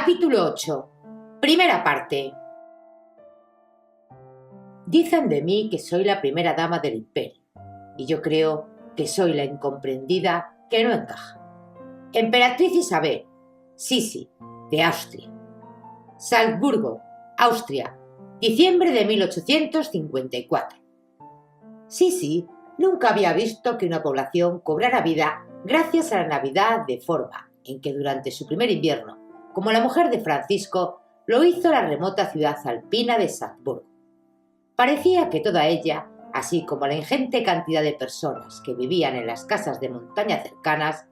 Capítulo 8. Primera parte. Dicen de mí que soy la primera dama del imperio, y yo creo que soy la incomprendida que no encaja. Emperatriz Isabel, Sisi, de Austria. Salzburgo, Austria, diciembre de 1854. Sisi nunca había visto que una población cobrara vida gracias a la Navidad de forma en que durante su primer invierno, como la mujer de Francisco, lo hizo la remota ciudad alpina de Salzburgo. Parecía que toda ella, así como la ingente cantidad de personas que vivían en las casas de montaña cercanas,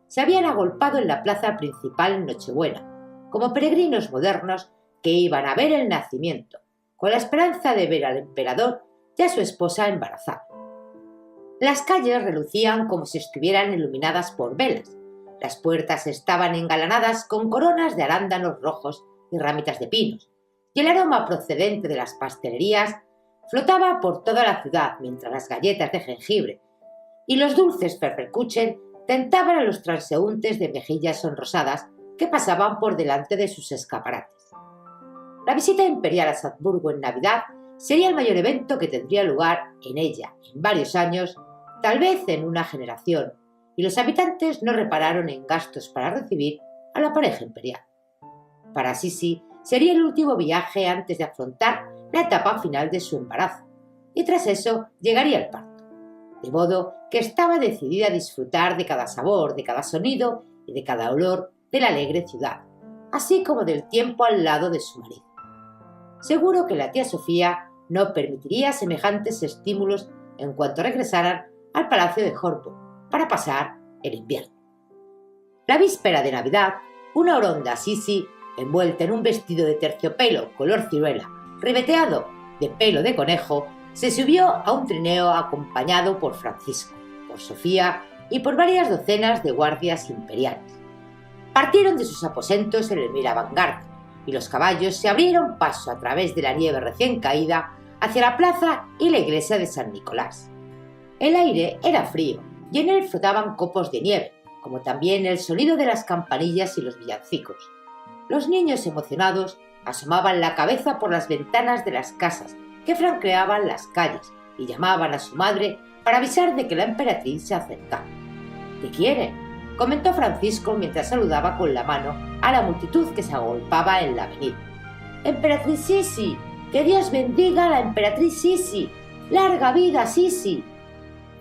se habían agolpado en la plaza principal en Nochebuena, como peregrinos modernos que iban a ver el nacimiento, con la esperanza de ver al emperador y a su esposa embarazada. Las calles relucían como si estuvieran iluminadas por velas. Las puertas estaban engalanadas con coronas de arándanos rojos y ramitas de pinos, y el aroma procedente de las pastelerías flotaba por toda la ciudad mientras las galletas de jengibre y los dulces Pfefferkuchen tentaban a los transeúntes de mejillas sonrosadas que pasaban por delante de sus escaparates. La visita imperial a Salzburgo en Navidad sería el mayor evento que tendría lugar en ella en varios años, tal vez en una generación, y los habitantes no repararon en gastos para recibir a la pareja imperial. Para Sisi sería el último viaje antes de afrontar la etapa final de su embarazo, y tras eso llegaría el parto, de modo que estaba decidida a disfrutar de cada sabor, de cada sonido y de cada olor de la alegre ciudad, así como del tiempo al lado de su marido. Seguro que la tía Sofía no permitiría semejantes estímulos en cuanto regresaran al palacio de Horburg para pasar el invierno. La víspera de Navidad, una oronda Sisi, envuelta en un vestido de terciopelo color ciruela, ribeteado de pelo de conejo, se subió a un trineo acompañado por Francisco, por Sofía y por varias docenas de guardias imperiales. Partieron de sus aposentos en el Miravangarde y los caballos se abrieron paso a través de la nieve recién caída hacia la plaza y la iglesia de San Nicolás. El aire era frío y en él flotaban copos de nieve, como también el sonido de las campanillas y los villancicos. Los niños emocionados asomaban la cabeza por las ventanas de las casas que franqueaban las calles y llamaban a su madre para avisar de que la emperatriz se acercaba. «¿Qué quieren?», comentó Francisco mientras saludaba con la mano a la multitud que se agolpaba en la avenida. «Emperatriz Sisi, que Dios bendiga a la emperatriz Sisi, larga vida Sisi».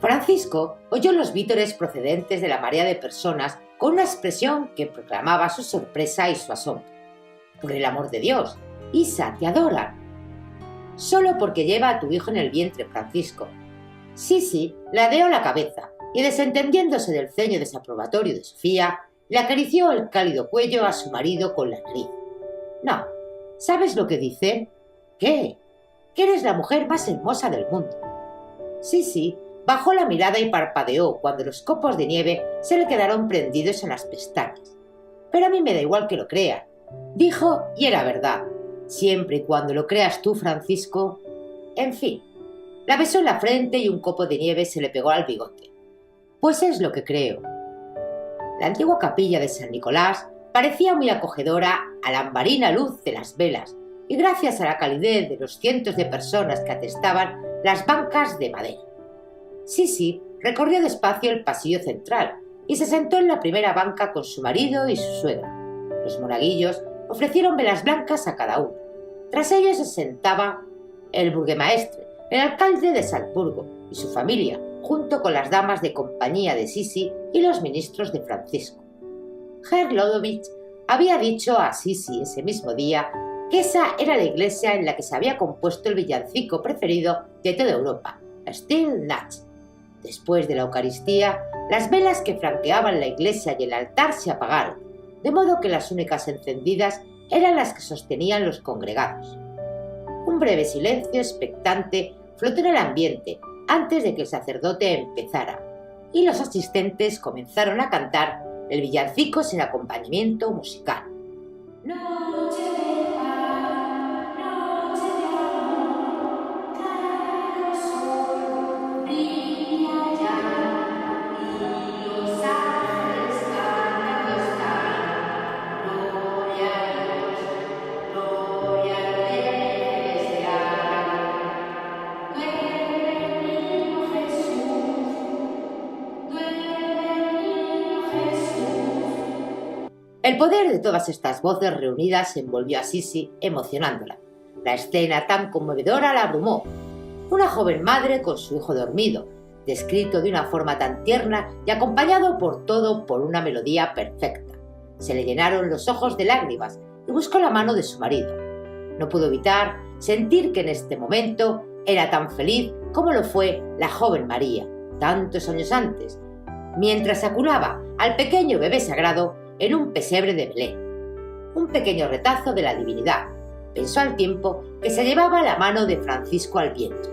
Francisco oyó los vítores procedentes de la marea de personas con una expresión que proclamaba su sorpresa y su asombro. «Por el amor de Dios, Isa, te adoran». «Solo porque lleva a tu hijo en el vientre, Francisco». Sisi ladeó la cabeza y, desentendiéndose del ceño desaprobatorio de Sofía, le acarició el cálido cuello a su marido con la nariz. «No, ¿sabes lo que dicen?» «¿Qué?». «Que eres la mujer más hermosa del mundo». Sisi bajó la mirada y parpadeó cuando los copos de nieve se le quedaron prendidos en las pestañas. «Pero a mí me da igual que lo crean», dijo, y era verdad, siempre y cuando lo creas tú, Francisco. En fin, la besó en la frente y un copo de nieve se le pegó al bigote. «Pues es lo que creo». La antigua capilla de San Nicolás parecía muy acogedora a la ambarina luz de las velas y gracias a la calidez de los cientos de personas que atestaban las bancas de madera. Sisi recorrió despacio el pasillo central y se sentó en la primera banca con su marido y su suegra. Los monaguillos ofrecieron velas blancas a cada uno. Tras ellos se sentaba el burguemaestre, el alcalde de Salzburgo y su familia, junto con las damas de compañía de Sisi y los ministros de Francisco. Herr Lodowitz había dicho a Sisi ese mismo día que esa era la iglesia en la que se había compuesto el villancico preferido de toda Europa, Stille Nacht. Después de la Eucaristía, las velas que franqueaban la iglesia y el altar se apagaron, de modo que las únicas encendidas eran las que sostenían los congregados. Un breve silencio expectante flotó en el ambiente antes de que el sacerdote empezara, y los asistentes comenzaron a cantar el villancico sin acompañamiento musical. «Noche de paz, noche de amor, claro el sol, brilla ya, y los ángeles cantando están, gloria a El poder de todas estas voces reunidas envolvió a Sisi, emocionándola. La escena tan conmovedora la abrumó. Una joven madre con su hijo dormido, descrito de una forma tan tierna y acompañado por todo por una melodía perfecta. Se le llenaron los ojos de lágrimas y buscó la mano de su marido. No pudo evitar sentir que en este momento era tan feliz como lo fue la joven María, tantos años antes, mientras acunaba al pequeño bebé sagrado en un pesebre de Belén. Un pequeño retazo de la divinidad, pensó al tiempo que se llevaba la mano de Francisco al viento.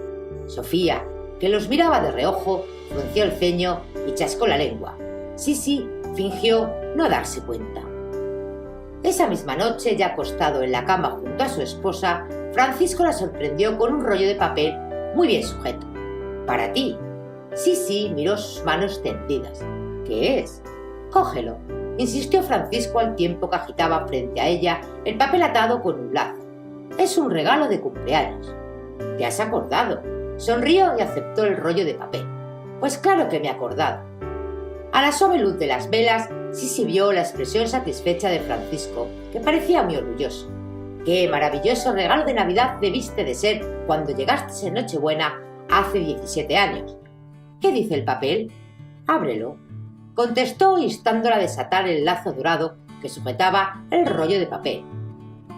Sofía, que los miraba de reojo, frunció el ceño y chascó la lengua. Sisi fingió no darse cuenta. Esa misma noche, ya acostado en la cama junto a su esposa, Francisco la sorprendió con un rollo de papel muy bien sujeto. «Para ti». Sisi miró sus manos tendidas. «¿Qué es?» «Cógelo», insistió Francisco al tiempo que agitaba frente a ella el papel atado con un lazo. «Es un regalo de cumpleaños». «¿Te has acordado?». Sonrió y aceptó el rollo de papel. «Pues claro que me he acordado». A la suave luz de las velas, Sisi vio la expresión satisfecha de Francisco, que parecía muy orgulloso. «Qué maravilloso regalo de Navidad debiste de ser cuando llegaste en Nochebuena hace 17 años. ¿Qué dice el papel?» «Ábrelo», contestó instando a desatar el lazo dorado que sujetaba el rollo de papel.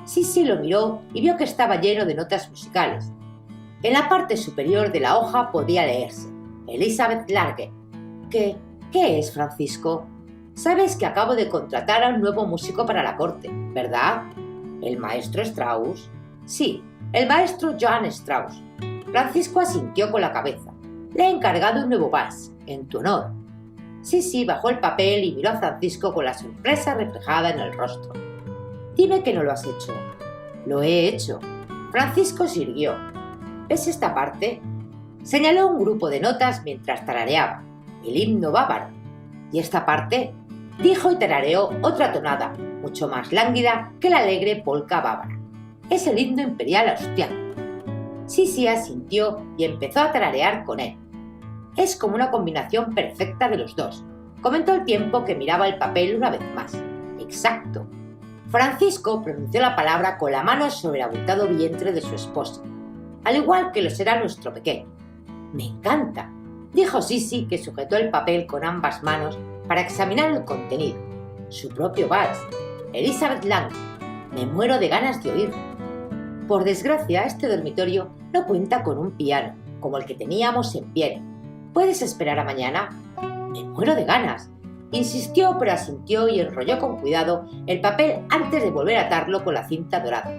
Sisi lo miró y vio que estaba lleno de notas musicales. En la parte superior de la hoja podía leerse: Elizabeth Large. ¿Qué es, Francisco? Sabes que acabo de contratar a un nuevo músico para la corte, ¿verdad? ¿El maestro Strauss? Sí, el maestro Johann Strauss. Francisco asintió con la cabeza. Le he encargado un nuevo vals, en tu honor. Sisi bajó el papel y miró a Francisco con la sorpresa reflejada en el rostro. Dime que no lo has hecho. Lo he hecho. Francisco se irguió. ¿Ves esta parte? Señaló un grupo de notas mientras tarareaba el himno bávaro. ¿Y esta parte? Dijo y tarareó otra tonada, mucho más lánguida que la alegre polca bávara. Es el himno imperial austriaco. Sisi asintió y empezó a tararear con él. Es como una combinación perfecta de los dos, comentó al tiempo que miraba el papel una vez más. Exacto. Francisco pronunció la palabra con la mano sobre el abultado vientre de su esposa, al igual que lo será nuestro pequeño. Me encanta, dijo Sisi, que sujetó el papel con ambas manos para examinar el contenido. Su propio vals, Elizabeth Lang. Me muero de ganas de oírlo. Por desgracia, este dormitorio no cuenta con un piano, como el que teníamos en Viena. ¿Puedes esperar a mañana? Me muero de ganas. Insistió, pero asintió y enrolló con cuidado el papel antes de volver a atarlo con la cinta dorada.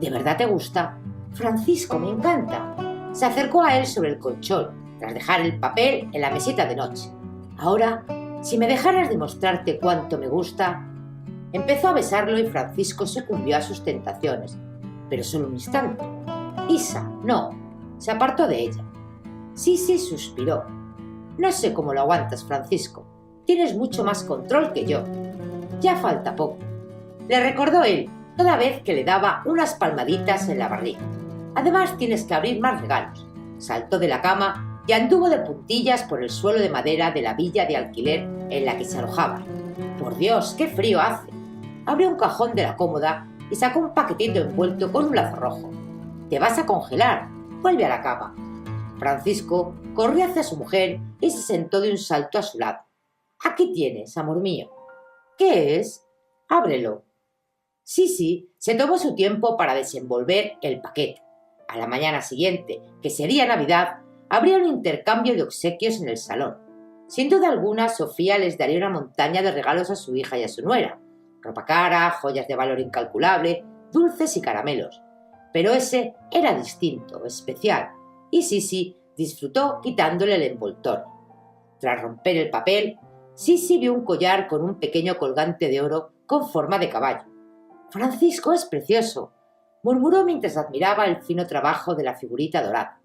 ¿De verdad te gusta? Francisco, me encanta. Se acercó a él sobre el colchón, tras dejar el papel en la mesita de noche. Ahora, si me dejaras demostrarte cuánto me gusta... Empezó a besarlo y Francisco sucumbió a sus tentaciones, pero solo un instante. Isa, no. Se apartó de ella. Sisi suspiró. No sé cómo lo aguantas, Francisco. Tienes mucho más control que yo. Ya falta poco. Le recordó él, toda vez que le daba unas palmaditas en la barriga. Además tienes que abrir más regalos. Saltó de la cama y anduvo de puntillas por el suelo de madera de la villa de alquiler en la que se alojaba. Por Dios, qué frío hace. Abrió un cajón de la cómoda y sacó un paquetito envuelto con un lazo rojo. Te vas a congelar. Vuelve a la cama. Francisco corrió hacia su mujer y se sentó de un salto a su lado. Aquí tienes, amor mío. ¿Qué es? Ábrelo. Sisi se tomó su tiempo para desenvolver el paquete. A la mañana siguiente, que sería Navidad, habría un intercambio de obsequios en el salón. Sin duda alguna, Sofía les daría una montaña de regalos a su hija y a su nuera. Ropa cara, joyas de valor incalculable, dulces y caramelos. Pero ese era distinto, especial, y Sisi disfrutó quitándole el envoltorio. Tras romper el papel, Sisi vio un collar con un pequeño colgante de oro con forma de caballo. «Francisco, es precioso», murmuró mientras admiraba el fino trabajo de la figurita dorada.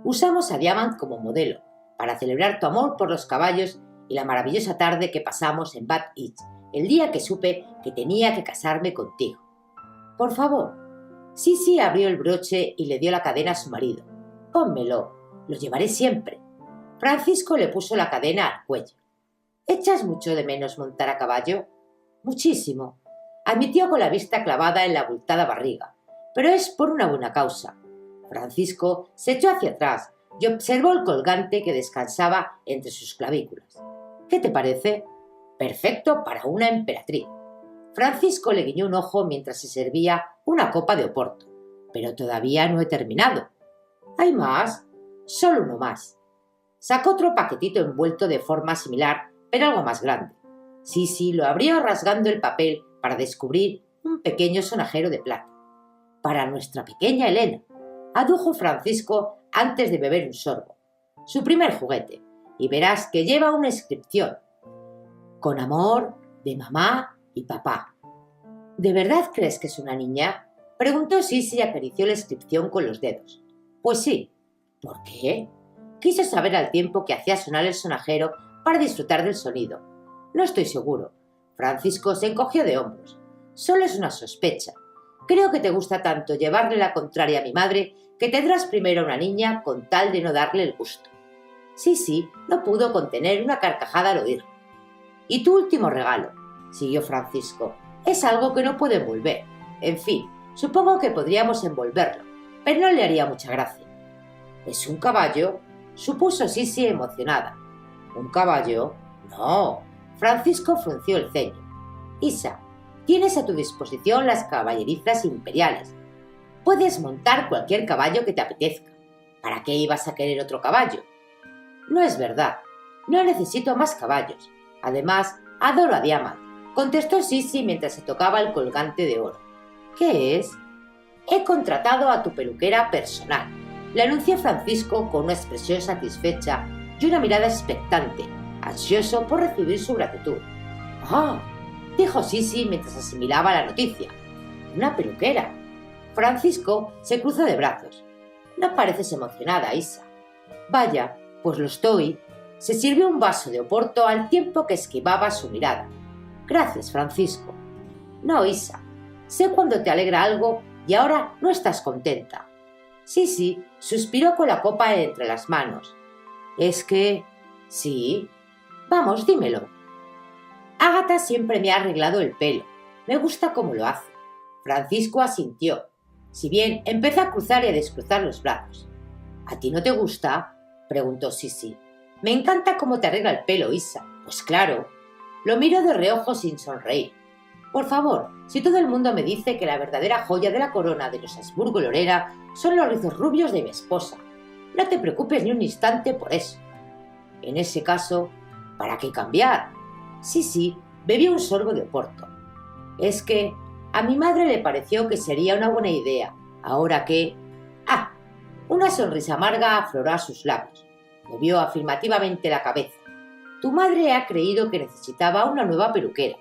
«Usamos a Diamant como modelo, para celebrar tu amor por los caballos y la maravillosa tarde que pasamos en Bad Isch, el día que supe que tenía que casarme contigo. Por favor». Sisi abrió el broche y le dio la cadena a su marido. «Pónmelo, lo llevaré siempre». Francisco le puso la cadena al cuello. «¿Echas mucho de menos montar a caballo?» Muchísimo, admitió con la vista clavada en la abultada barriga, pero es por una buena causa. Francisco se echó hacia atrás y observó el colgante que descansaba entre sus clavículas. ¿Qué te parece? Perfecto para una emperatriz. Francisco le guiñó un ojo mientras se servía una copa de oporto. Pero todavía no he terminado. ¿Hay más? Solo uno más. Sacó otro paquetito envuelto de forma similar, pero algo más grande. Sisi lo abrió rasgando el papel para descubrir un pequeño sonajero de plata. Para nuestra pequeña Elena, adujo Francisco antes de beber un sorbo. Su primer juguete, y verás que lleva una inscripción. Con amor, de mamá y papá. ¿De verdad crees que es una niña? Preguntó Sisi y acarició la inscripción con los dedos. Pues sí. ¿Por qué? Quiso saber al tiempo que hacía sonar el sonajero para disfrutar del sonido. No estoy seguro. Francisco se encogió de hombros. Solo es una sospecha. Creo que te gusta tanto llevarle la contraria a mi madre que tendrás primero una niña con tal de no darle el gusto. Sisi no pudo contener una carcajada al oírlo. Y tu último regalo, siguió Francisco, es algo que no puedo envolver. En fin, supongo que podríamos envolverlo, pero no le haría mucha gracia. ¿Es un caballo? Supuso Sisi emocionada. ¿Un caballo? No. Francisco frunció el ceño. Isa, tienes a tu disposición las caballerizas imperiales. Puedes montar cualquier caballo que te apetezca. ¿Para qué ibas a querer otro caballo? No es verdad. No necesito más caballos. Además, adoro a Diamant, contestó Sisi mientras se tocaba el colgante de oro. ¿Qué es? He contratado a tu peluquera personal, le anunció Francisco con una expresión satisfecha y una mirada expectante, ansioso por recibir su gratitud. ¡Ah! Dijo Sisi mientras asimilaba la noticia. ¡Una peluquera! Francisco se cruzó de brazos. No pareces emocionada, Isa. Vaya, pues lo estoy. Se sirvió un vaso de oporto al tiempo que esquivaba su mirada. Gracias, Francisco. No, Isa. Sé cuando te alegra algo y ahora no estás contenta. Sisi suspiró con la copa entre las manos. Es que... Sí. Vamos, dímelo. Ágata siempre me ha arreglado el pelo. Me gusta cómo lo hace. Francisco asintió. Si bien empezó a cruzar y a descruzar los brazos. ¿A ti no te gusta? Preguntó Sisi. Me encanta cómo te arregla el pelo, Isa. Pues claro. Lo miró de reojo sin sonreír. Por favor, si todo el mundo me dice que la verdadera joya de la corona de los Habsburgo Lorena son los rizos rubios de mi esposa, no te preocupes ni un instante por eso. En ese caso, ¿para qué cambiar? Sisi bebió un sorbo de oporto. Es que a mi madre le pareció que sería una buena idea, ahora que... ¡Ah! Una sonrisa amarga afloró a sus labios. Movió afirmativamente la cabeza. Tu madre ha creído que necesitaba una nueva peluquera.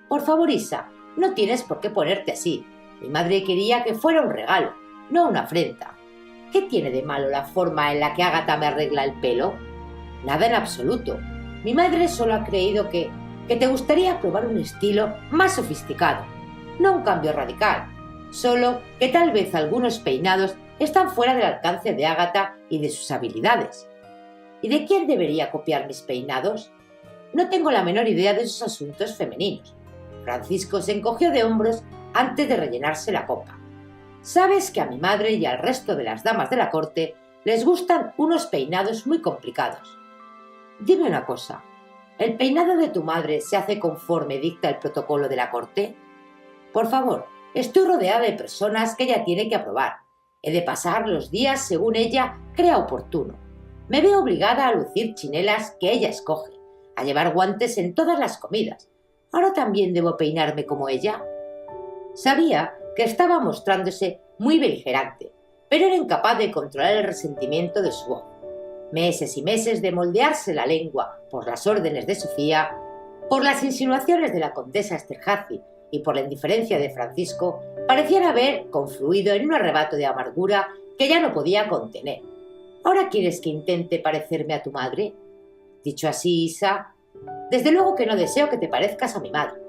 Por favor, Isa, no tienes por qué ponerte así. Mi madre quería que fuera un regalo, no una afrenta. ¿Qué tiene de malo la forma en la que Ágata me arregla el pelo? Nada en absoluto. Mi madre solo ha creído que te gustaría probar un estilo más sofisticado, no un cambio radical. Solo que tal vez algunos peinados están fuera del alcance de Ágata y de sus habilidades. ¿Y de quién debería copiar mis peinados? No tengo la menor idea de esos asuntos femeninos. Francisco se encogió de hombros antes de rellenarse la copa. Sabes que a mi madre y al resto de las damas de la corte les gustan unos peinados muy complicados. Dime una cosa, ¿el peinado de tu madre se hace conforme dicta el protocolo de la corte? Por favor, estoy rodeada de personas que ella tiene que aprobar. He de pasar los días según ella crea oportuno. Me veo obligada a lucir chinelas que ella escoge, a llevar guantes en todas las comidas. ¿Ahora también debo peinarme como ella? Sabía que estaba mostrándose muy beligerante, pero era incapaz de controlar el resentimiento de su voz. Meses y meses de moldearse la lengua por las órdenes de Sofía, por las insinuaciones de la condesa Esterházy y por la indiferencia de Francisco, parecían haber confluido en un arrebato de amargura que ya no podía contener. ¿Ahora quieres que intente parecerme a tu madre? Dicho así, Isa, desde luego que no deseo que te parezcas a mi madre.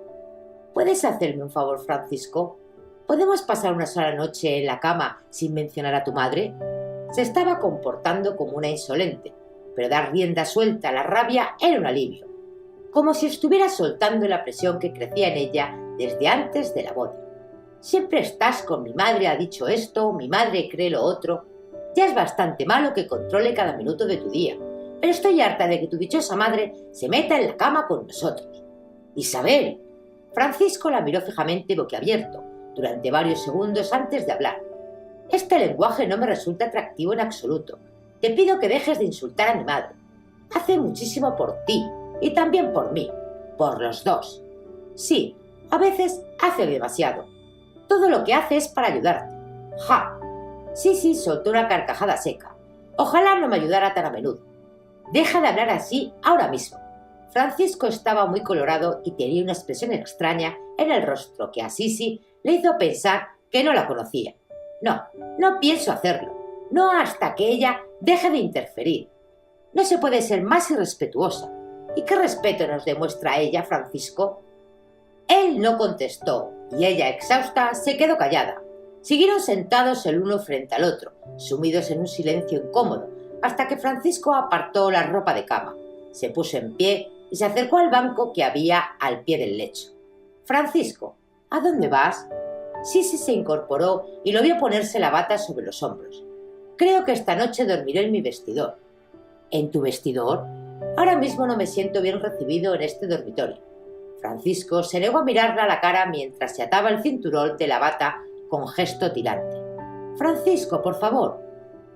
¿Puedes hacerme un favor, Francisco? ¿Podemos pasar una sola noche en la cama sin mencionar a tu madre? Se estaba comportando como una insolente, pero dar rienda suelta a la rabia era un alivio. como si estuviera soltando la presión que crecía en ella desde antes de la boda. Siempre estás con mi madre ha dicho esto, mi madre cree lo otro. Ya es bastante malo que controle cada minuto de tu día, pero estoy harta de que tu dichosa madre se meta en la cama con nosotros. Isabel. Francisco la miró fijamente boquiabierto durante varios segundos antes de hablar. Este lenguaje no me resulta atractivo en absoluto. Te pido que dejes de insultar a mi madre. Hace muchísimo por ti y también por mí, por los dos. Sí, a veces hace demasiado. Todo lo que hace es para ayudarte. ¡Ja! Sí, soltó una carcajada seca. Ojalá no me ayudara tan a menudo. Deja de hablar así ahora mismo. Francisco estaba muy colorado y tenía una expresión extraña en el rostro que a Sisi le hizo pensar que no la conocía. No pienso hacerlo. No hasta que ella deje de interferir. No se puede ser más irrespetuosa. ¿Y qué respeto nos demuestra ella, Francisco? Él no contestó y ella, exhausta, se quedó callada. Siguieron sentados el uno frente al otro, sumidos en un silencio incómodo, hasta que Francisco apartó la ropa de cama, se puso en pie y se acercó al banco que había al pie del lecho. «Francisco, ¿a dónde vas?» Sisi se incorporó y lo vio ponerse la bata sobre los hombros. «Creo que esta noche dormiré en mi vestidor». «¿En tu vestidor? Ahora mismo no me siento bien recibido en este dormitorio». Francisco se negó a mirarla a la cara mientras se ataba el cinturón de la bata con gesto tirante. «Francisco, por favor».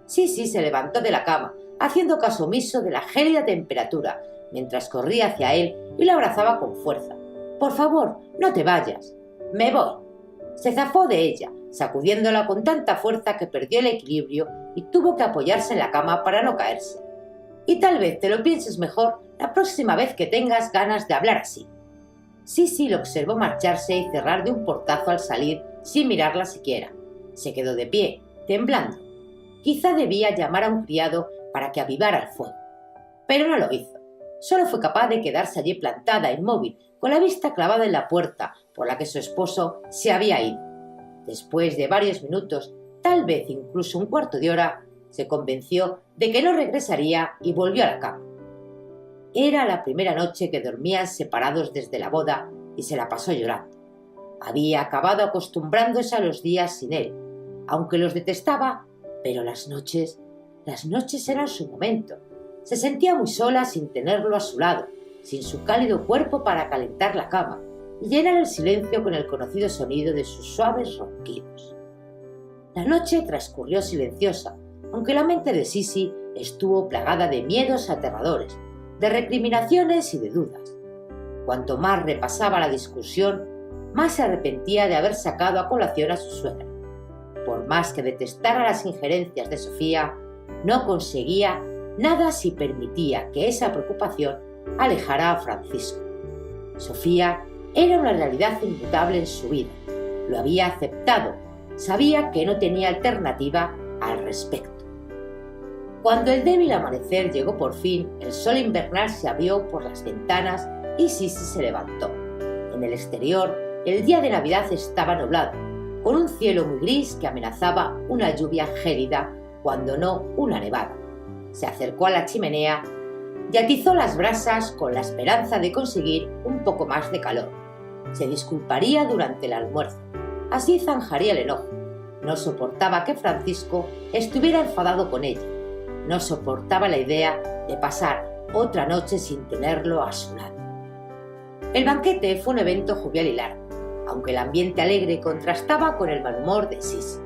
Sisi se levantó de la cama, haciendo caso omiso de la gélida temperatura, mientras corría hacia él y lo abrazaba con fuerza. «Por favor, no te vayas». «Me voy». Se zafó de ella, sacudiéndola con tanta fuerza que perdió el equilibrio y tuvo que apoyarse en la cama para no caerse. «Y tal vez te lo pienses mejor la próxima vez que tengas ganas de hablar así». Sisi lo observó marcharse y cerrar de un portazo al salir sin mirarla siquiera. Se quedó de pie, temblando. Quizá debía llamar a un criado para que avivara el fuego. Pero no lo hizo. Solo fue capaz de quedarse allí plantada, inmóvil, con la vista clavada en la puerta por la que su esposo se había ido. Después de varios minutos, tal vez incluso un cuarto de hora, se convenció de que no regresaría y volvió a la cama. Era la primera noche que dormían separados desde la boda y se la pasó llorando. Había acabado acostumbrándose a los días sin él, aunque los detestaba, pero las noches eran su momento. Se sentía muy sola sin tenerlo a su lado, sin su cálido cuerpo para calentar la cama y llenar el silencio con el conocido sonido de sus suaves ronquidos. La noche transcurrió silenciosa, aunque la mente de Sisi estuvo plagada de miedos aterradores, de recriminaciones y de dudas. Cuanto más repasaba la discusión, más se arrepentía de haber sacado a colación a su suegra. Por más que detestara las injerencias de Sofía, no conseguía nada si permitía que esa preocupación alejara a Francisco. Sofía era una realidad inmutable en su vida. Lo había aceptado. Sabía que no tenía alternativa al respecto. Cuando el débil amanecer llegó por fin, el sol invernal se abrió por las ventanas y Sisi se levantó. En el exterior, el día de Navidad estaba nublado, con un cielo muy gris que amenazaba una lluvia gélida, cuando no una nevada. Se acercó a la chimenea y atizó las brasas con la esperanza de conseguir un poco más de calor. Se disculparía durante el almuerzo. Así zanjaría el enojo. No soportaba que Francisco estuviera enfadado con ella. No soportaba la idea de pasar otra noche sin tenerlo a su lado. El banquete fue un evento jovial y largo, aunque el ambiente alegre contrastaba con el mal humor de Sisi.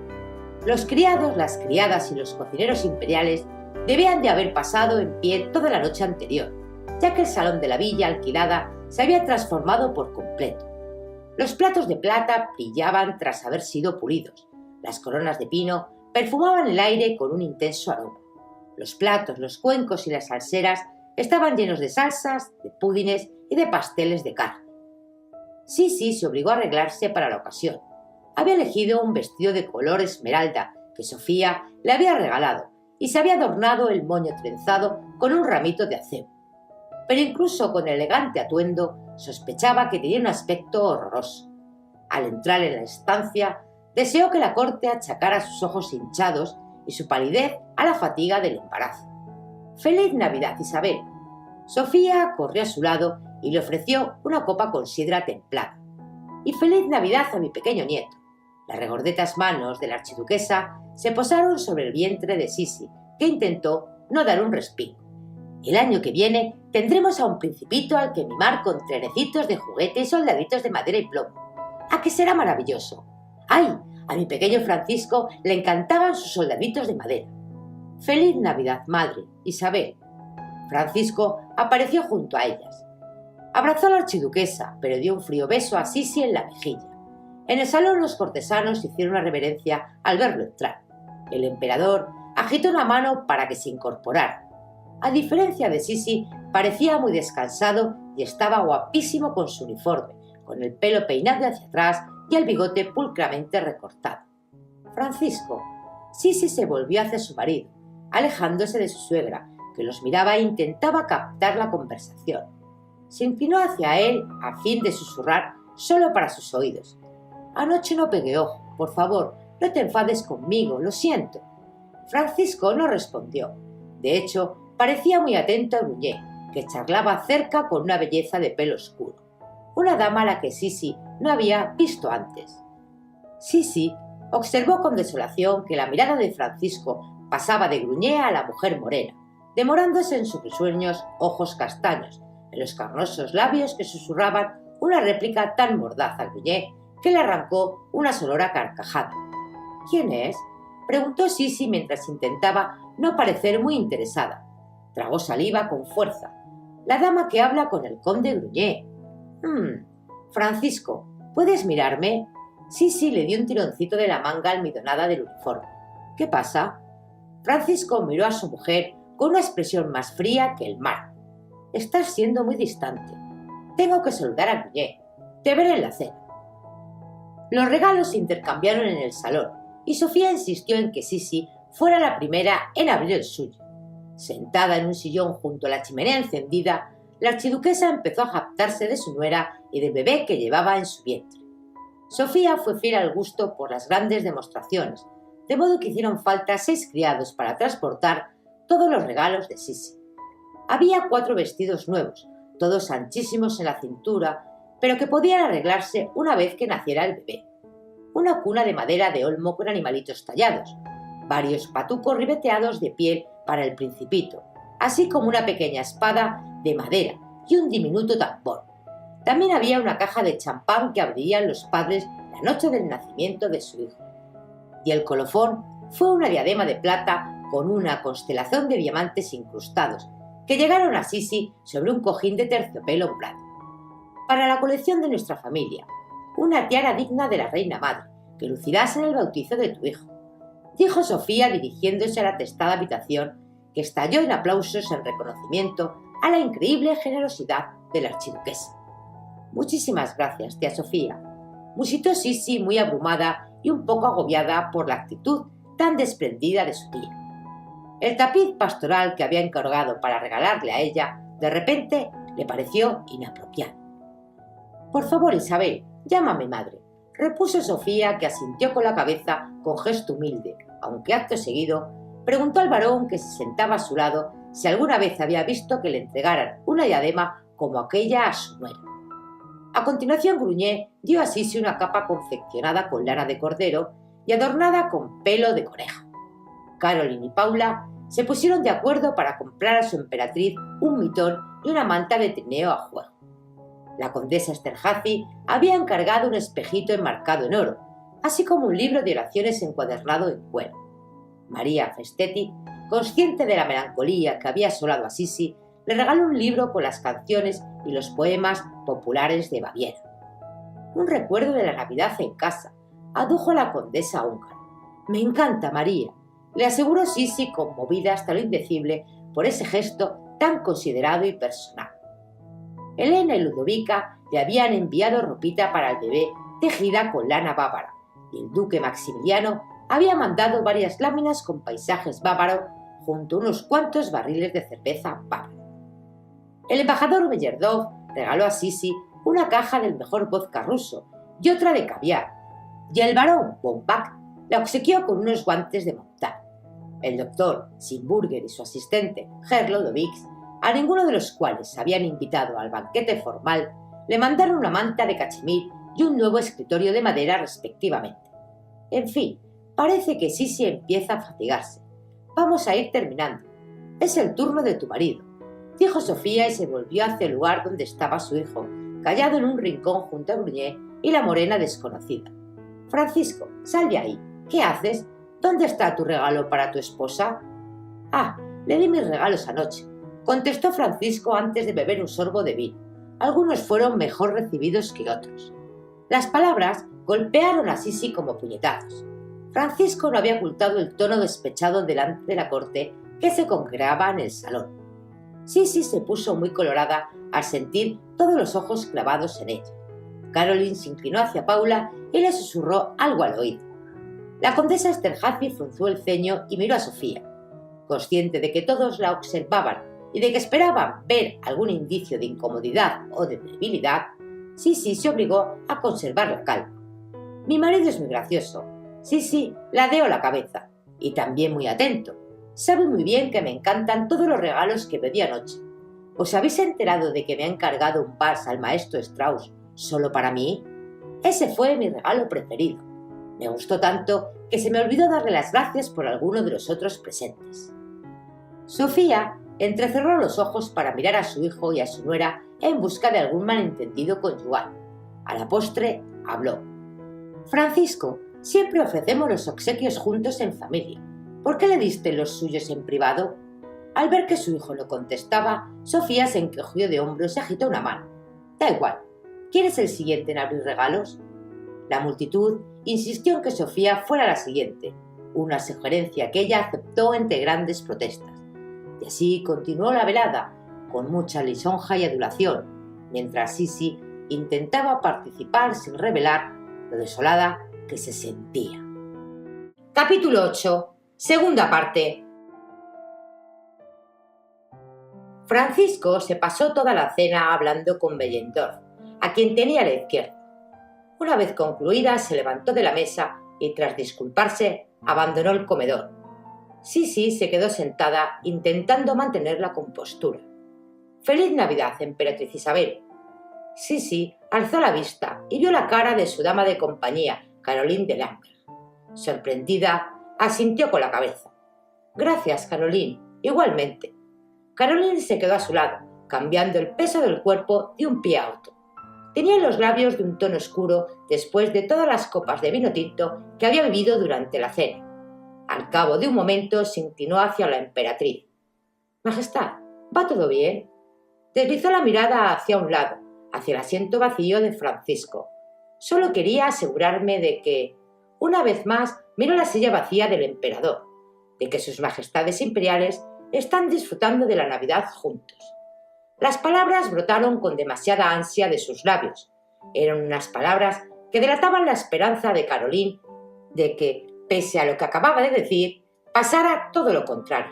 Los criados, las criadas y los cocineros imperiales debían de haber pasado en pie toda la noche anterior, ya que el salón de la villa alquilada se había transformado por completo. Los platos de plata brillaban tras haber sido pulidos. Las coronas de pino perfumaban el aire con un intenso aroma. Los platos, los cuencos y las salseras estaban llenos de salsas, de pudines y de pasteles de carne. Sisi se obligó a arreglarse para la ocasión. Había elegido un vestido de color esmeralda que Sofía le había regalado y se había adornado el moño trenzado con un ramito de acebo. Pero incluso con el elegante atuendo sospechaba que tenía un aspecto horroroso. Al entrar en la estancia, deseó que la corte achacara sus ojos hinchados y su palidez a la fatiga del embarazo. «¡Feliz Navidad, Isabel!». Sofía corrió a su lado y le ofreció una copa con sidra templada. «Y feliz Navidad a mi pequeño nieto». Las regordetas manos de la archiduquesa se posaron sobre el vientre de Sisi, que intentó no dar un respingo. «El año que viene tendremos a un principito al que mimar con trenecitos de juguete y soldaditos de madera y plomo. ¿A que será maravilloso? ¡Ay! A mi pequeño Francisco le encantaban sus soldaditos de madera». «Feliz Navidad, madre, Isabel». Francisco apareció junto a ellas. Abrazó a la archiduquesa, pero dio un frío beso a Sisi en la mejilla. En el salón los cortesanos hicieron una reverencia al verlo entrar. El emperador agitó una mano para que se incorporara. A diferencia de Sisi, parecía muy descansado y estaba guapísimo con su uniforme, con el pelo peinado hacia atrás y el bigote pulcramente recortado. «Francisco». Sisi se volvió hacia su marido, alejándose de su suegra, que los miraba e intentaba captar la conversación. Se inclinó hacia él a fin de susurrar solo para sus oídos: «Anoche no pegué ojo, por favor, no te enfades conmigo, lo siento». Francisco no respondió. De hecho, parecía muy atento a Gruñé, que charlaba cerca con una belleza de pelo oscuro, una dama a la que Sisi no había visto antes. Sisi observó con desolación que la mirada de Francisco pasaba de Gruñé a la mujer morena, demorándose en sus risueños ojos castaños, en los carnosos labios que susurraban una réplica tan mordaz a Gruñé que le arrancó una sonora carcajada. «¿Quién es?», preguntó Sisi mientras intentaba no parecer muy interesada. Tragó saliva con fuerza. «La dama que habla con el conde Gruñé». «Francisco, ¿puedes mirarme?». Sisi le dio un tironcito de la manga almidonada del uniforme. «¿Qué pasa?». Francisco miró a su mujer con una expresión más fría que el mar. «Estás siendo muy distante. Tengo que saludar a Gruñé. Te veré en la cena». Los regalos se intercambiaron en el salón y Sofía insistió en que Sisi fuera la primera en abrir el suyo. Sentada en un sillón junto a la chimenea encendida, la archiduquesa empezó a jactarse de su nuera y del bebé que llevaba en su vientre. Sofía fue fiel al gusto por las grandes demostraciones, de modo que hicieron falta 6 criados para transportar todos los regalos de Sisi. Había 4 vestidos nuevos, todos anchísimos en la cintura, pero que podían arreglarse una vez que naciera el bebé. Una cuna de madera de olmo con animalitos tallados, varios patucos ribeteados de piel para el principito, así como una pequeña espada de madera y un diminuto tambor. También había una caja de champán que abrirían los padres la noche del nacimiento de su hijo. Y el colofón fue una diadema de plata con una constelación de diamantes incrustados, que llegaron a Sisi sobre un cojín de terciopelo morado. «Para la colección de nuestra familia, una tiara digna de la reina madre, que lucirás en el bautizo de tu hijo», dijo Sofía dirigiéndose a la atestada habitación, que estalló en aplausos en reconocimiento a la increíble generosidad de la archiduquesa. «Muchísimas gracias, tía Sofía», musitó Sisi muy abrumada y un poco agobiada por la actitud tan desprendida de su tía. El tapiz pastoral que había encargado para regalarle a ella, de repente le pareció inapropiado. «Por favor, Isabel, llámame madre», repuso Sofía, que asintió con la cabeza con gesto humilde, aunque acto seguido preguntó al varón que se sentaba a su lado si alguna vez había visto que le entregaran una diadema como aquella a su nuera. A continuación Gruñé dio a Sisi una capa confeccionada con lana de cordero y adornada con pelo de coneja. Caroline y Paula se pusieron de acuerdo para comprar a su emperatriz un mitón y una manta de trineo a juego. La condesa Esterházy había encargado un espejito enmarcado en oro, así como un libro de oraciones encuadernado en cuero. María Festetti, consciente de la melancolía que había asolado a Sisi, le regaló un libro con las canciones y los poemas populares de Baviera. «Un recuerdo de la Navidad en casa», adujo la condesa húngara. «Me encanta, María», le aseguró Sisi, conmovida hasta lo indecible por ese gesto tan considerado y personal. Elena y Ludovica le habían enviado ropita para el bebé tejida con lana bávara, y el duque Maximiliano había mandado varias láminas con paisajes bávaros junto a unos cuantos barriles de cerveza bávara. El embajador Meyerdov regaló a Sisi una caja del mejor vodka ruso y otra de caviar, y el barón von Back la obsequió con unos guantes de montar. El doctor Simburger y su asistente, Herr Ludowicz, a ninguno de los cuales habían invitado al banquete formal, le mandaron una manta de cachemir y un nuevo escritorio de madera respectivamente. En fin, parece que Sisi empieza a fatigarse. Vamos a ir terminando. Es el turno de tu marido, dijo Sofía y se volvió hacia el lugar donde estaba su hijo, callado en un rincón junto a Bruñé y la morena desconocida. Francisco, sal de ahí. ¿Qué haces? ¿Dónde está tu regalo para tu esposa? Ah, le di mis regalos anoche, contestó Francisco antes de beber un sorbo de vino. Algunos fueron mejor recibidos que otros. Las palabras golpearon a Sisi como puñetazos. Francisco no había ocultado el tono despechado delante de la corte que se congregaba en el salón. Sisi se puso muy colorada al sentir todos los ojos clavados en ella. Caroline se inclinó hacia Paula y le susurró algo al oído. La condesa Esterházy frunció el ceño y miró a Sofía. Consciente de que todos la observaban y de que esperaban ver algún indicio de incomodidad o de debilidad, Sisi se obligó a conservar la calma. Mi marido es muy gracioso. Sisi ladeó la cabeza, y también muy atento. Sabe muy bien que me encantan todos los regalos que pedí anoche. ¿Os habéis enterado de que me ha encargado un vals al maestro Strauss solo para mí? Ese fue mi regalo preferido. Me gustó tanto que se me olvidó darle las gracias por alguno de los otros presentes. Sofía entrecerró los ojos para mirar a su hijo y a su nuera en busca de algún malentendido conyugal. A la postre habló. Francisco, siempre ofrecemos los obsequios juntos en familia. ¿Por qué le diste los suyos en privado? Al ver que su hijo no contestaba, Sofía se encogió de hombros y agitó una mano. Da igual. ¿Quién es el siguiente en abrir regalos? La multitud insistió en que Sofía fuera la siguiente, una sugerencia que ella aceptó entre grandes protestas. Y así continuó la velada, con mucha lisonja y adulación, mientras Sisi intentaba participar sin revelar lo desolada que se sentía. Capítulo 8. Segunda parte. Francisco se pasó toda la cena hablando con Bellendorf, a quien tenía a la izquierda. Una vez concluida, se levantó de la mesa y, tras disculparse, abandonó el comedor. Sisi se quedó sentada, intentando mantener la compostura. «¡Feliz Navidad, emperatriz Isabel!». Sisi alzó la vista y vio la cara de su dama de compañía, Caroline de Langeais. Sorprendida, asintió con la cabeza. «Gracias, Caroline. Igualmente». Caroline se quedó a su lado, cambiando el peso del cuerpo de un pie a otro. Tenía los labios de un tono oscuro después de todas las copas de vino tinto que había bebido durante la cena. Al cabo de un momento se inclinó hacia la emperatriz. «Majestad, ¿va todo bien?». Deslizó la mirada hacia un lado, hacia el asiento vacío de Francisco. Solo quería asegurarme de que, una vez más, miró la silla vacía del emperador, de que sus majestades imperiales están disfrutando de la Navidad juntos. Las palabras brotaron con demasiada ansia de sus labios. Eran unas palabras que delataban la esperanza de Caroline de que, pese a lo que acababa de decir, pasara todo lo contrario.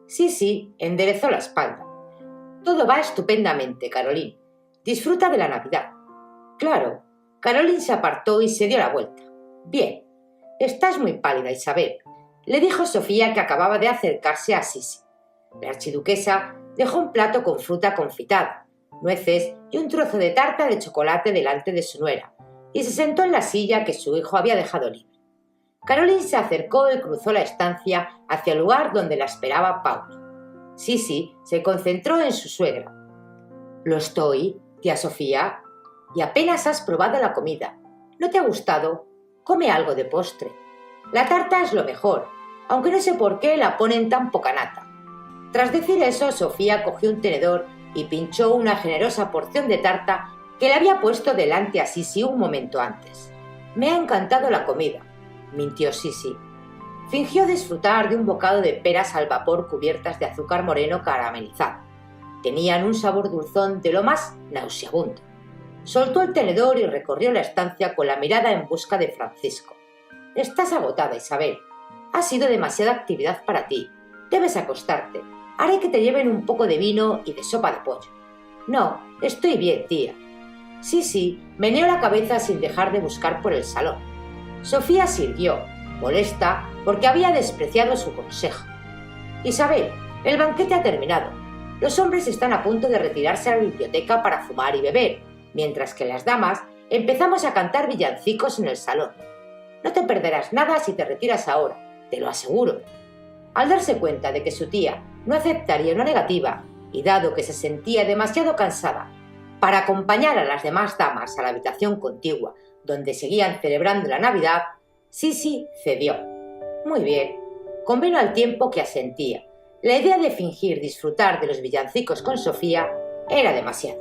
Sisi enderezó la espalda. «Todo va estupendamente, Caroline. Disfruta de la Navidad». «Claro». Caroline se apartó y se dio la vuelta. «Bien. Estás muy pálida, Isabel», le dijo Sofía, que acababa de acercarse a Sisi. La archiduquesa dejó un plato con fruta confitada, nueces y un trozo de tarta de chocolate delante de su nuera, y se sentó en la silla que su hijo había dejado libre. Caroline se acercó y cruzó la estancia hacia el lugar donde la esperaba Paula. Sisi se concentró en su suegra. «Lo estoy, tía Sofía, y apenas has probado la comida. ¿No te ha gustado? Come algo de postre. La tarta es lo mejor, aunque no sé por qué la ponen tan poca nata». Tras decir eso, Sofía cogió un tenedor y pinchó una generosa porción de tarta que le había puesto delante a Sisi un momento antes. «Me ha encantado la comida», mintió Sisi. Fingió disfrutar de un bocado de peras al vapor cubiertas de azúcar moreno caramelizado. Tenían un sabor dulzón de lo más nauseabundo. Soltó el tenedor y recorrió la estancia con la mirada en busca de Francisco. «Estás agotada, Isabel. Ha sido demasiada actividad para ti. Debes acostarte. Haré que te lleven un poco de vino y de sopa de pollo». «No, estoy bien, tía». Sisi meneó la cabeza sin dejar de buscar por el salón. Sofía sirvió, molesta porque había despreciado su consejo. «Isabel, el banquete ha terminado. los hombres están a punto de retirarse a la biblioteca para fumar y beber, mientras que las damas empezamos a cantar villancicos en el salón. No te perderás nada si te retiras ahora, te lo aseguro. Al darse cuenta de que su tía no aceptaría una negativa, y dado que se sentía demasiado cansada para acompañar a las demás damas a la habitación contigua donde seguían celebrando la Navidad, Sisi cedió. Muy bien, convino al tiempo que asentía. La idea de fingir disfrutar de los villancicos con Sofía era demasiado.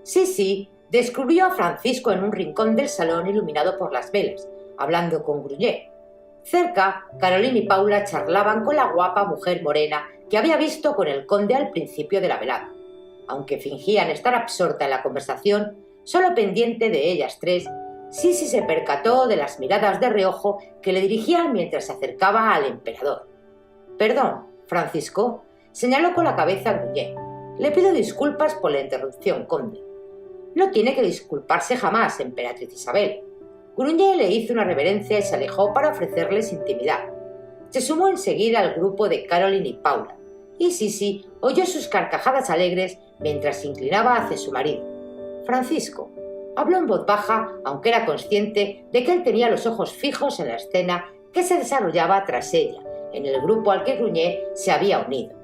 Sisi descubrió a Francisco en un rincón del salón iluminado por las velas, hablando con Gruñé. Cerca, Caroline y Paula charlaban con la guapa mujer morena que había visto con el conde al principio de la velada. Aunque fingían estar absorta en la conversación, solo pendiente de ellas tres, Sisi se percató de las miradas de reojo que le dirigían mientras se acercaba al emperador. «Perdón, Francisco», señaló con la cabeza Gruñé. «Le pido disculpas por la interrupción, conde». «No tiene que disculparse jamás, emperatriz Isabel». Gruñé le hizo una reverencia y se alejó para ofrecerles intimidad. Se sumó enseguida al grupo de Caroline y Paula, y Sisi oyó sus carcajadas alegres mientras se inclinaba hacia su marido. Francisco habló en voz baja, aunque era consciente de que él tenía los ojos fijos en la escena que se desarrollaba tras ella, en el grupo al que Gruñé se había unido.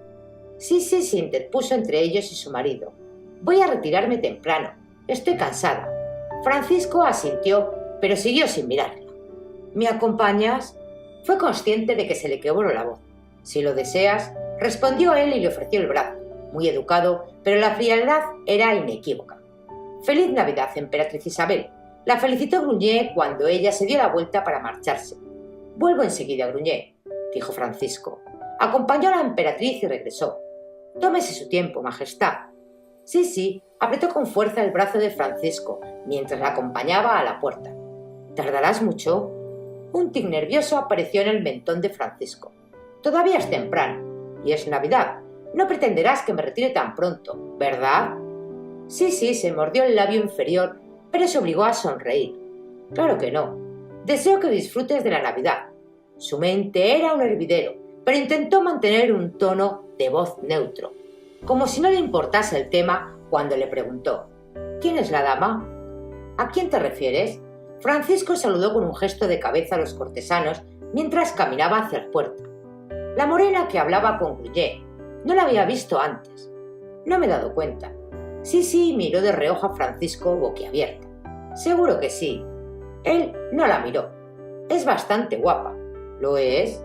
Sisi se interpuso entre ellos y su marido. «Voy a retirarme temprano. Estoy cansada». Francisco asintió, pero siguió sin mirarla. «¿Me acompañas?». Fue consciente de que se le quebró la voz. «Si lo deseas», respondió él y le ofreció el brazo, muy educado, pero la frialdad era inequívoca. «Feliz Navidad, emperatriz Isabel», la felicitó Gruñé cuando ella se dio la vuelta para marcharse. «Vuelvo enseguida, Gruñé», dijo Francisco. Acompañó a la emperatriz y regresó. «Tómese su tiempo, majestad». Sisi apretó con fuerza el brazo de Francisco mientras la acompañaba a la puerta. «¿Tardarás mucho?». Un tic nervioso apareció en el mentón de Francisco. «Todavía es temprano, y es Navidad. No pretenderás que me retire tan pronto, ¿verdad?». Sisi se mordió el labio inferior, pero se obligó a sonreír. «Claro que no. Deseo que disfrutes de la Navidad». Su mente era un hervidero, pero intentó mantener un tono de voz neutro, como si no le importase el tema cuando le preguntó: «¿Quién es la dama?». «¿A quién te refieres?». Francisco saludó con un gesto de cabeza a los cortesanos mientras caminaba hacia la puerta. La morena que hablaba con Gruñé. No la había visto antes. «No me he dado cuenta». Sisi miró de reojo a Francisco boquiabierta. «Seguro que sí». Él no la miró. «Es bastante guapa». «¿Lo es?».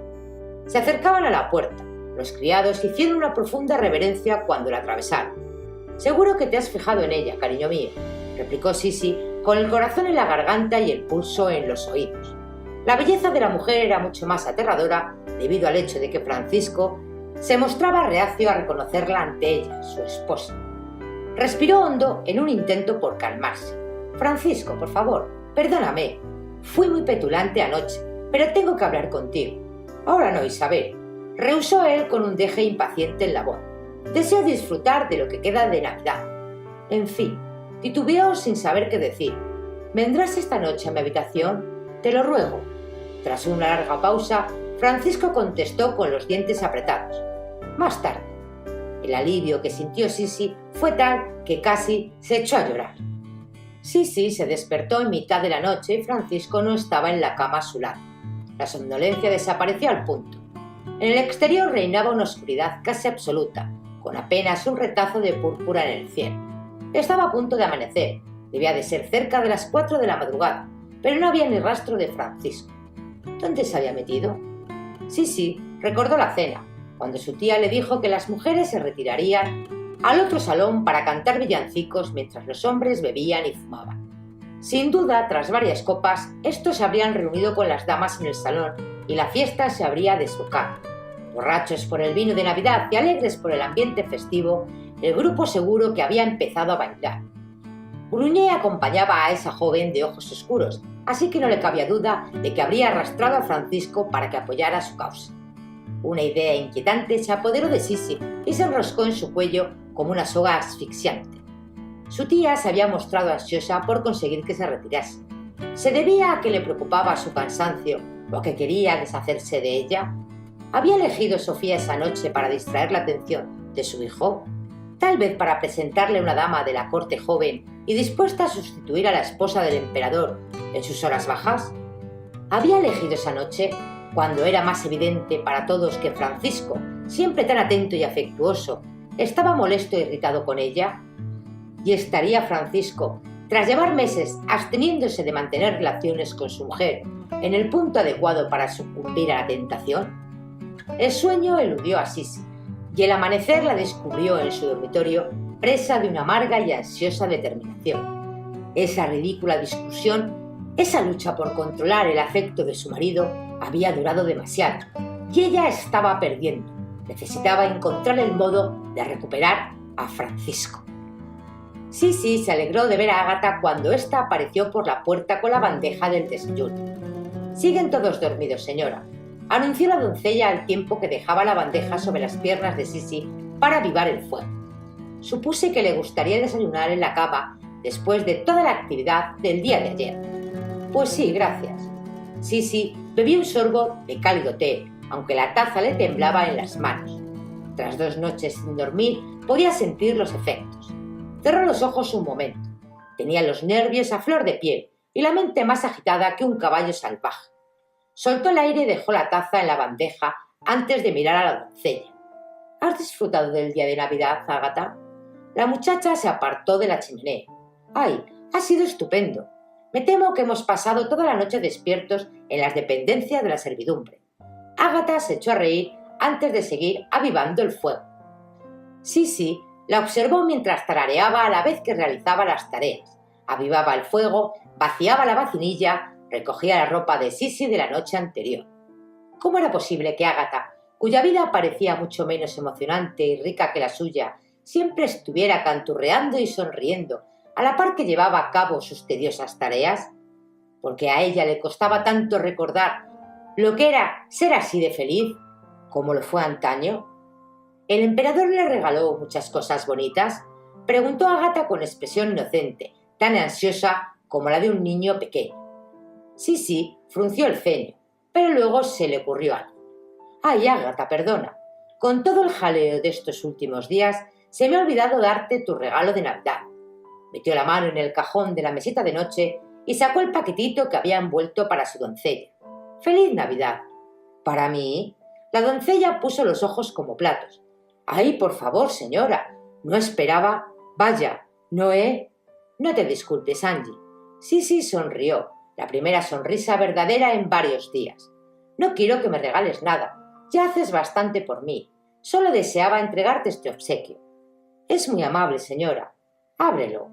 Se acercaban a la puerta. Los criados hicieron una profunda reverencia cuando la atravesaron. «Seguro que te has fijado en ella, cariño mío», replicó Sisi con el corazón en la garganta y el pulso en los oídos. La belleza de la mujer era mucho más aterradora debido al hecho de que Francisco se mostraba reacio a reconocerla ante ella, su esposa. Respiró hondo en un intento por calmarse. «Francisco, por favor, perdóname. Fui muy petulante anoche, pero tengo que hablar contigo». «Ahora no, Isabel», rehusó él con un deje impaciente en la voz. «Deseo disfrutar de lo que queda de Navidad». «En fin», titubeó sin saber qué decir. «¿Vendrás esta noche a mi habitación? Te lo ruego». Tras una larga pausa, Francisco contestó con los dientes apretados: «Más tarde». El alivio que sintió Sisi fue tal que casi se echó a llorar. Sisi se despertó en mitad de la noche y Francisco no estaba en la cama a su lado. La somnolencia desapareció al punto. En el exterior reinaba una oscuridad casi absoluta, con apenas un retazo de púrpura en el cielo. Estaba a punto de amanecer, debía de ser cerca de las 4 de la madrugada, pero no había ni rastro de Francisco. ¿Dónde se había metido? Sisi recordó la cena, cuando su tía le dijo que las mujeres se retirarían al otro salón para cantar villancicos mientras los hombres bebían y fumaban. Sin duda, tras varias copas, estos se habrían reunido con las damas en el salón y la fiesta se habría desbocado. Borrachos por el vino de Navidad y alegres por el ambiente festivo, el grupo seguro que había empezado a bailar. Gruñé acompañaba a esa joven de ojos oscuros, así que no le cabía duda de que habría arrastrado a Francisco para que apoyara su causa. Una idea inquietante se apoderó de Sisi y se enroscó en su cuello como una soga asfixiante. Su tía se había mostrado ansiosa por conseguir que se retirase. ¿Se debía a que le preocupaba su cansancio o a que quería deshacerse de ella? ¿Había elegido Sofía esa noche para distraer la atención de su hijo? Tal vez para presentarle una dama de la corte joven y dispuesta a sustituir a la esposa del emperador en sus horas bajas. Había elegido esa noche, cuando era más evidente para todos que Francisco, siempre tan atento y afectuoso, estaba molesto e irritado con ella. ¿Y estaría Francisco, tras llevar meses absteniéndose de mantener relaciones con su mujer, en el punto adecuado para sucumbir a la tentación? El sueño eludió a Sisi, y el amanecer la descubrió en su dormitorio presa de una amarga y ansiosa determinación. Esa ridícula discusión, esa lucha por controlar el afecto de su marido, había durado demasiado, y ella estaba perdiendo. Necesitaba encontrar el modo de recuperar a Francisco. Sisi se alegró de ver a Ágata cuando ésta apareció por la puerta con la bandeja del desayuno. «Siguen todos dormidos, señora», anunció la doncella al tiempo que dejaba la bandeja sobre las piernas de Sisi para avivar el fuego. Supuse que le gustaría desayunar en la cama después de toda la actividad del día de ayer. Pues sí, gracias. Sisi bebió un sorbo de cálido té, aunque la taza le temblaba en las manos. Tras 2 noches sin dormir, podía sentir los efectos. Cerró los ojos un momento. Tenía los nervios a flor de piel y la mente más agitada que un caballo salvaje. Soltó el aire y dejó la taza en la bandeja antes de mirar a la doncella. ¿Has disfrutado del día de Navidad, Ágata? La muchacha se apartó de la chimenea. ¡Ay, ha sido estupendo! Me temo que hemos pasado toda la noche despiertos en las dependencias de la servidumbre. Ágata se echó a reír antes de seguir avivando el fuego. Sisi la observó mientras tarareaba a la vez que realizaba las tareas. Avivaba el fuego, vaciaba la vacinilla, recogía la ropa de Sisi de la noche anterior. ¿Cómo era posible que Ágata, cuya vida parecía mucho menos emocionante y rica que la suya, siempre estuviera canturreando y sonriendo, a la par que llevaba a cabo sus tediosas tareas? Porque a ella le costaba tanto recordar lo que era ser así de feliz, como lo fue antaño. ¿El emperador le regaló muchas cosas bonitas?, preguntó Ágata con expresión inocente, tan ansiosa como la de un niño pequeño. Sisi frunció el ceño, pero luego se le ocurrió algo. «Ay, Ágata, perdona. Con todo el jaleo de estos últimos días, se me ha olvidado darte tu regalo de Navidad». Metió la mano en el cajón de la mesita de noche y sacó el paquetito que había envuelto para su doncella. «¡Feliz Navidad!». «¿Para mí?». La doncella puso los ojos como platos. «Ay, por favor, señora. No esperaba. Vaya, no he...». «No te disculpes, Angie». Sisi sonrió, la primera sonrisa verdadera en varios días. «No quiero que me regales nada. Ya haces bastante por mí. Solo deseaba entregarte este obsequio». «Es muy amable, señora. Ábrelo».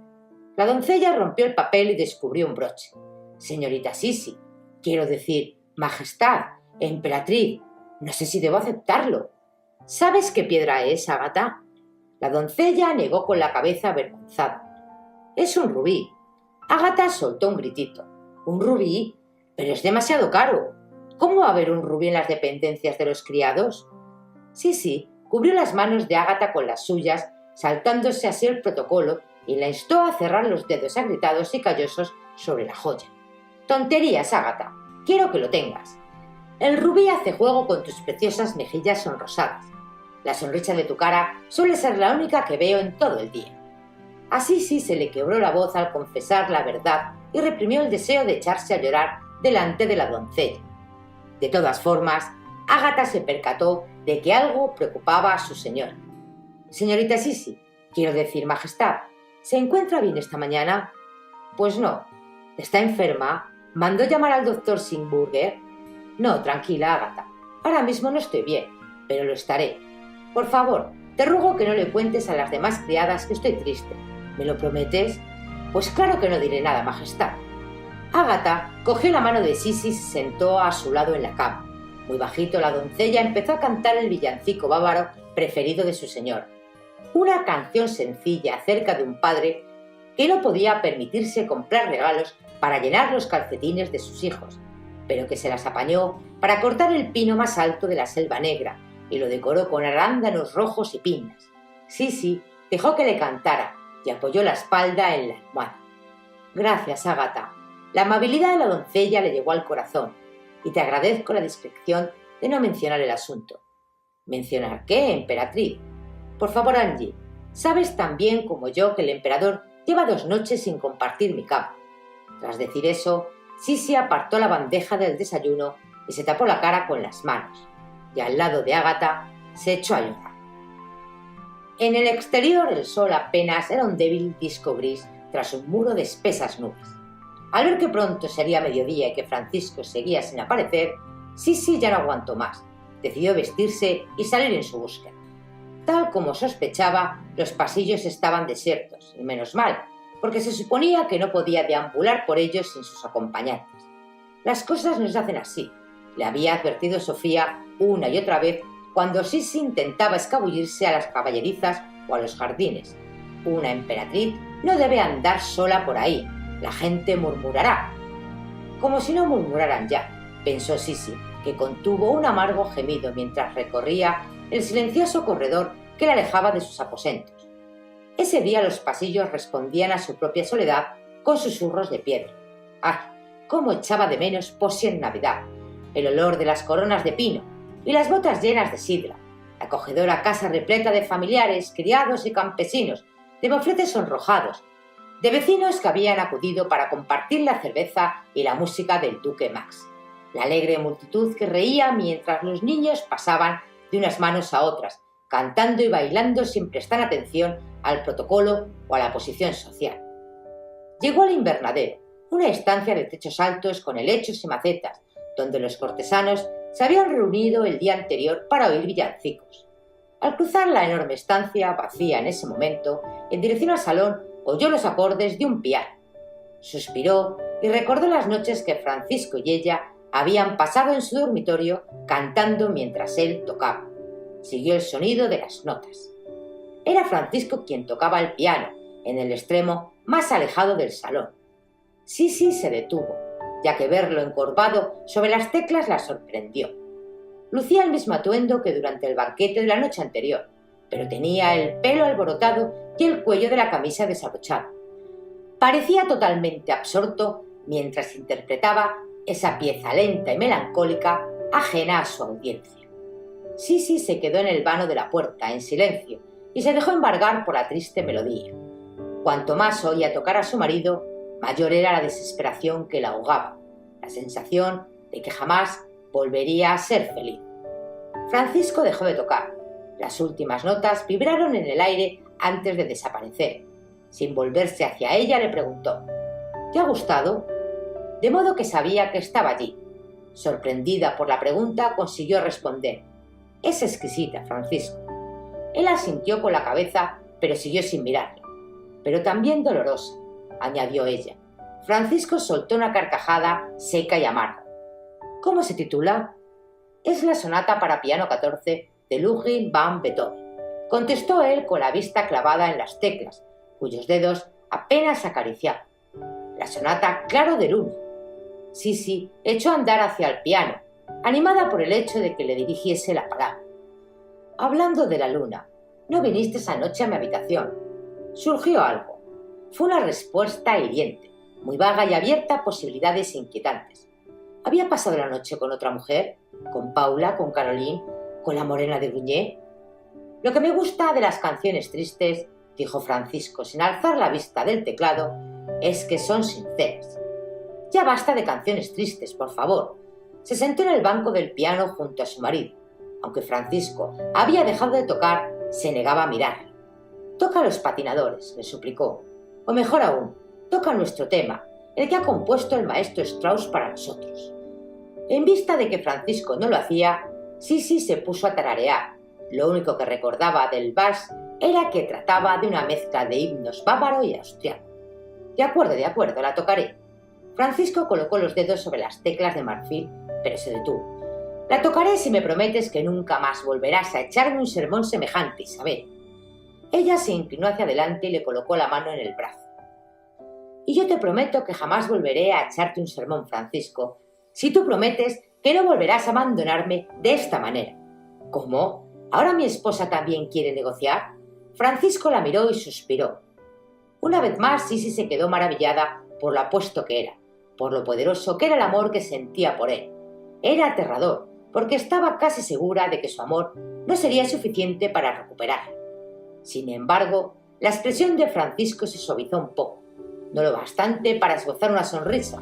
La doncella rompió el papel y descubrió un broche. «Señorita Sisi, quiero decir, Majestad, emperatriz, no sé si debo aceptarlo». «¿Sabes qué piedra es, Ágata?». La doncella negó con la cabeza avergonzada. «Es un rubí». Ágata soltó un gritito. «¿Un rubí? Pero es demasiado caro. ¿Cómo va a haber un rubí en las dependencias de los criados?». Sisi cubrió las manos de Ágata con las suyas, saltándose así el protocolo, y la instó a cerrar los dedos agritados y callosos sobre la joya. «Tonterías, Ágata. Quiero que lo tengas. El rubí hace juego con tus preciosas mejillas sonrosadas. La sonrisa de tu cara suele ser la única que veo en todo el día». A Sisi se le quebró la voz al confesar la verdad y reprimió el deseo de echarse a llorar delante de la doncella. De todas formas, Ágata se percató de que algo preocupaba a su señora. «Señorita Sisi, quiero decir, Majestad, ¿se encuentra bien esta mañana?». «Pues no». «¿Está enferma? ¿Mandó llamar al doctor Singburger?». «No, tranquila, Ágata. Ahora mismo no estoy bien, pero lo estaré. Por favor, te ruego que no le cuentes a las demás criadas que estoy triste. ¿Me lo prometes?». «Pues claro que no diré nada, Majestad». Ágata cogió la mano de Sisi y se sentó a su lado en la cama. Muy bajito la doncella empezó a cantar el villancico bávaro preferido de su señor. Una canción sencilla acerca de un padre que no podía permitirse comprar regalos para llenar los calcetines de sus hijos, pero que se las apañó para cortar el pino más alto de la Selva Negra y lo decoró con arándanos rojos y piñas. Sisi dejó que le cantara y apoyó la espalda en la almohada. «Gracias, Ágata». La amabilidad de la doncella le llegó al corazón, y te agradezco la discreción de no mencionar el asunto. «¿Mencionar qué, emperatriz?». Por favor, Angie, sabes tan bien como yo que el emperador lleva 2 noches sin compartir mi cama. Tras decir eso, Sisi apartó la bandeja del desayuno y se tapó la cara con las manos, y al lado de Ágata se echó a llorar. En el exterior el sol apenas era un débil disco gris tras un muro de espesas nubes. Al ver que pronto sería mediodía y que Francisco seguía sin aparecer, Sisi ya no aguantó más. Decidió vestirse y salir en su búsqueda. Tal como sospechaba, los pasillos estaban desiertos, y menos mal, porque se suponía que no podía deambular por ellos sin sus acompañantes. Las cosas no se hacen así, le había advertido Sofía una y otra vez cuando Sisi intentaba escabullirse a las caballerizas o a los jardines. Una emperatriz no debe andar sola por ahí, la gente murmurará. Como si no murmuraran ya, pensó Sisi, que contuvo un amargo gemido mientras recorría el silencioso corredor que la alejaba de sus aposentos. Ese día los pasillos respondían a su propia soledad con susurros de piedra. ¡Ah! Cómo echaba de menos Posi en Navidad, el olor de las coronas de pino y las botas llenas de sidra, la acogedora casa repleta de familiares, criados y campesinos, de mofletes sonrojados, de vecinos que habían acudido para compartir la cerveza y la música del duque Max, la alegre multitud que reía mientras los niños pasaban de unas manos a otras, cantando y bailando sin prestar atención al protocolo o a la posición social. Llegó al invernadero, una estancia de techos altos con helechos y macetas, donde los cortesanos se habían reunido el día anterior para oír villancicos. Al cruzar la enorme estancia, vacía en ese momento, en dirección al salón, oyó los acordes de un piano. Suspiró y recordó las noches que Francisco y ella habían pasado en su dormitorio cantando mientras él tocaba. Siguió el sonido de las notas. Era Francisco quien tocaba el piano, en el extremo más alejado del salón. Sisi se detuvo, ya que verlo encorvado sobre las teclas la sorprendió. Lucía el mismo atuendo que durante el banquete de la noche anterior, pero tenía el pelo alborotado y el cuello de la camisa desabrochado. Parecía totalmente absorto mientras interpretaba esa pieza lenta y melancólica ajena a su audiencia. Sisi se quedó en el vano de la puerta, en silencio, y se dejó embargar por la triste melodía. Cuanto más oía tocar a su marido, mayor era la desesperación que la ahogaba, la sensación de que jamás volvería a ser feliz. Francisco dejó de tocar. Las últimas notas vibraron en el aire antes de desaparecer. Sin volverse hacia ella, le preguntó: ¿te ha gustado? De modo que sabía que estaba allí. Sorprendida por la pregunta, consiguió responder: es exquisita, Francisco. Él asintió con la cabeza, pero siguió sin mirarla. Pero también dolorosa, añadió ella. Francisco soltó una carcajada seca y amarga. ¿Cómo se titula? Es la sonata para piano 14 de Ludwig van Beethoven, contestó él con la vista clavada en las teclas, cuyos dedos apenas acariciaban. La sonata Claro de Luna. Sisi echó a andar hacia el piano, animada por el hecho de que le dirigiese la palabra. Hablando de la luna, ¿no viniste anoche a mi habitación? Surgió algo. Fue una respuesta hiriente, muy vaga y abierta a posibilidades inquietantes. ¿Había pasado la noche con otra mujer? ¿Con Paula? ¿Con Caroline? ¿Con la morena de Grunier? Lo que me gusta de las canciones tristes, dijo Francisco sin alzar la vista del teclado, es que son sinceras. Ya basta de canciones tristes, por favor. Se sentó en el banco del piano junto a su marido. Aunque Francisco había dejado de tocar, se negaba a mirarla. Toca Los patinadores, le suplicó. O mejor aún, toca nuestro tema, el que ha compuesto el maestro Strauss para nosotros. En vista de que Francisco no lo hacía, Sisi se puso a tararear. Lo único que recordaba del vals era que trataba de una mezcla de himnos bávaro y austriaco. De acuerdo, la tocaré. Francisco colocó los dedos sobre las teclas de marfil, pero se detuvo. La tocaré si me prometes que nunca más volverás a echarme un sermón semejante, Isabel. Ella se inclinó hacia adelante y le colocó la mano en el brazo. Y yo te prometo que jamás volveré a echarte un sermón, Francisco, si tú prometes que no volverás a abandonarme de esta manera. ¿Cómo? ¿Ahora mi esposa también quiere negociar? Francisco la miró y suspiró. Una vez más, Sisi se quedó maravillada por lo apuesto que era, por lo poderoso que era el amor que sentía por él. Era aterrador, porque estaba casi segura de que su amor no sería suficiente para recuperarla. Sin embargo, la expresión de Francisco se suavizó un poco, no lo bastante para esbozar una sonrisa,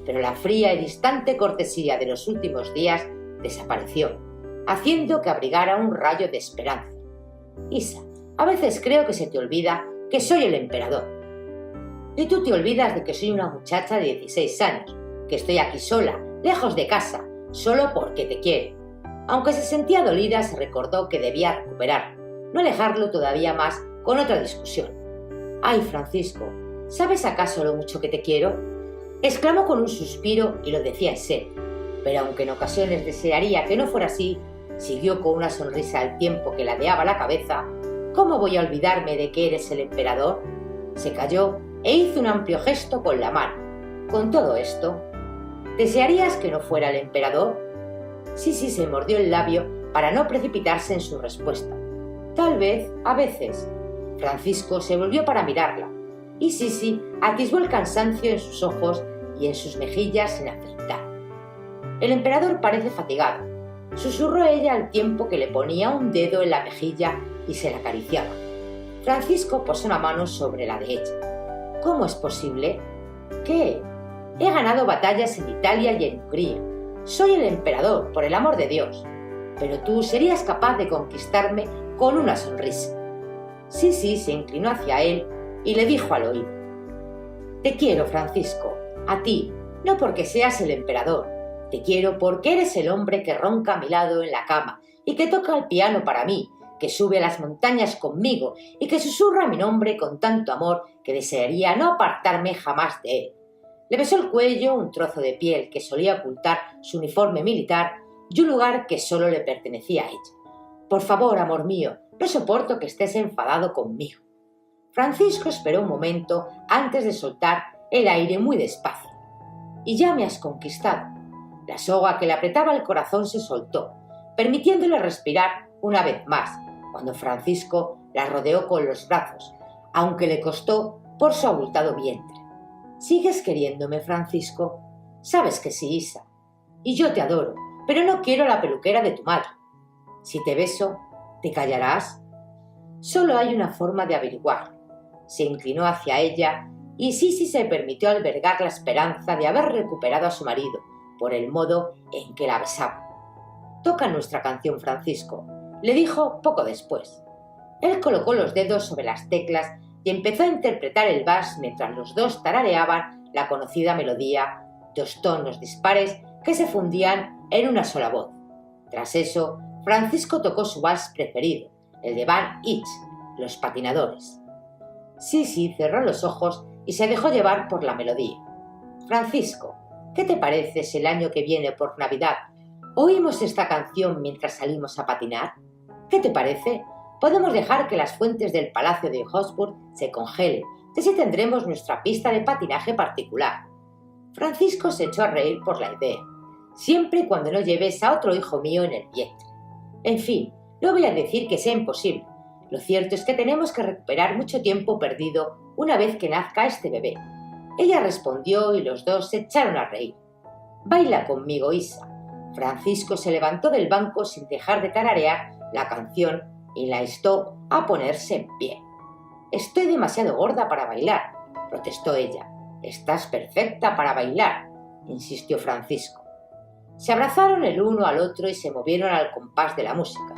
pero la fría y distante cortesía de los últimos días desapareció, haciendo que abrigara un rayo de esperanza. Isa, a veces creo que se te olvida que soy el emperador. Y tú te olvidas de que soy una muchacha de 16 años, que estoy aquí sola, lejos de casa, solo porque te quiero. Aunque se sentía dolida, se recordó que debía recuperarlo, no alejarlo todavía más con otra discusión. «Ay, Francisco, ¿sabes acaso lo mucho que te quiero?», exclamó con un suspiro y lo decía en serio. Pero aunque en ocasiones desearía que no fuera así, siguió con una sonrisa al tiempo que ladeaba la cabeza. «¿Cómo voy a olvidarme de que eres el emperador?». Se calló e hizo un amplio gesto con la mano. «Con todo esto, ¿desearías que no fuera el emperador?». Sisi se mordió el labio para no precipitarse en su respuesta. «Tal vez, a veces». Francisco se volvió para mirarla, y Sisi atisbó el cansancio en sus ojos y en sus mejillas sin afeitar. «El emperador parece fatigado», susurró ella al tiempo que le ponía un dedo en la mejilla y se la acariciaba. Francisco posó una mano sobre la de ella. «¿Cómo es posible?». «¿Qué? He ganado batallas en Italia y en Hungría. Soy el emperador, por el amor de Dios. Pero tú serías capaz de conquistarme con una sonrisa». Sisi se inclinó hacia él y le dijo al oído: «Te quiero, Francisco, a ti, no porque seas el emperador. Te quiero porque eres el hombre que ronca a mi lado en la cama y que toca el piano para mí, que sube a las montañas conmigo y que susurra mi nombre con tanto amor que desearía no apartarme jamás de él». Le besó el cuello, un trozo de piel que solía ocultar su uniforme militar y un lugar que solo le pertenecía a ella. «Por favor, amor mío, no soporto que estés enfadado conmigo». Francisco esperó un momento antes de soltar el aire muy despacio. «Y ya me has conquistado». La soga que le apretaba el corazón se soltó, permitiéndole respirar una vez más, cuando Francisco la rodeó con los brazos, aunque le costó por su abultado vientre. «¿Sigues queriéndome, Francisco?». «Sabes que sí, Isa. Y yo te adoro, pero no quiero la peluquera de tu madre. Si te beso, ¿te callarás?». «Solo hay una forma de averiguarlo». Se inclinó hacia ella y Sisi se permitió albergar la esperanza de haber recuperado a su marido por el modo en que la besaba. «Toca nuestra canción, Francisco», le dijo poco después. Él colocó los dedos sobre las teclas y empezó a interpretar el vals mientras los dos tarareaban la conocida melodía, dos tonos dispares que se fundían en una sola voz. Tras eso, Francisco tocó su vals preferido, el de Van Itch, Los patinadores. Sisi cerró los ojos y se dejó llevar por la melodía. «Francisco, ¿qué te parece si el año que viene por Navidad oímos esta canción mientras salimos a patinar? ¿Qué te parece? Podemos dejar que las fuentes del Palacio de Hofburg se congelen y así tendremos nuestra pista de patinaje particular». Francisco se echó a reír por la idea, siempre y cuando no lleves a otro hijo mío en el vientre. «En fin, no voy a decir que sea imposible. Lo cierto es que tenemos que recuperar mucho tiempo perdido una vez que nazca este bebé». Ella respondió y los dos se echaron a reír. «Baila conmigo, Isa». Francisco se levantó del banco sin dejar de tararear la canción y la instó a ponerse en pie. «Estoy demasiado gorda para bailar», protestó ella. «Estás perfecta para bailar», insistió Francisco. Se abrazaron el uno al otro y se movieron al compás de la música,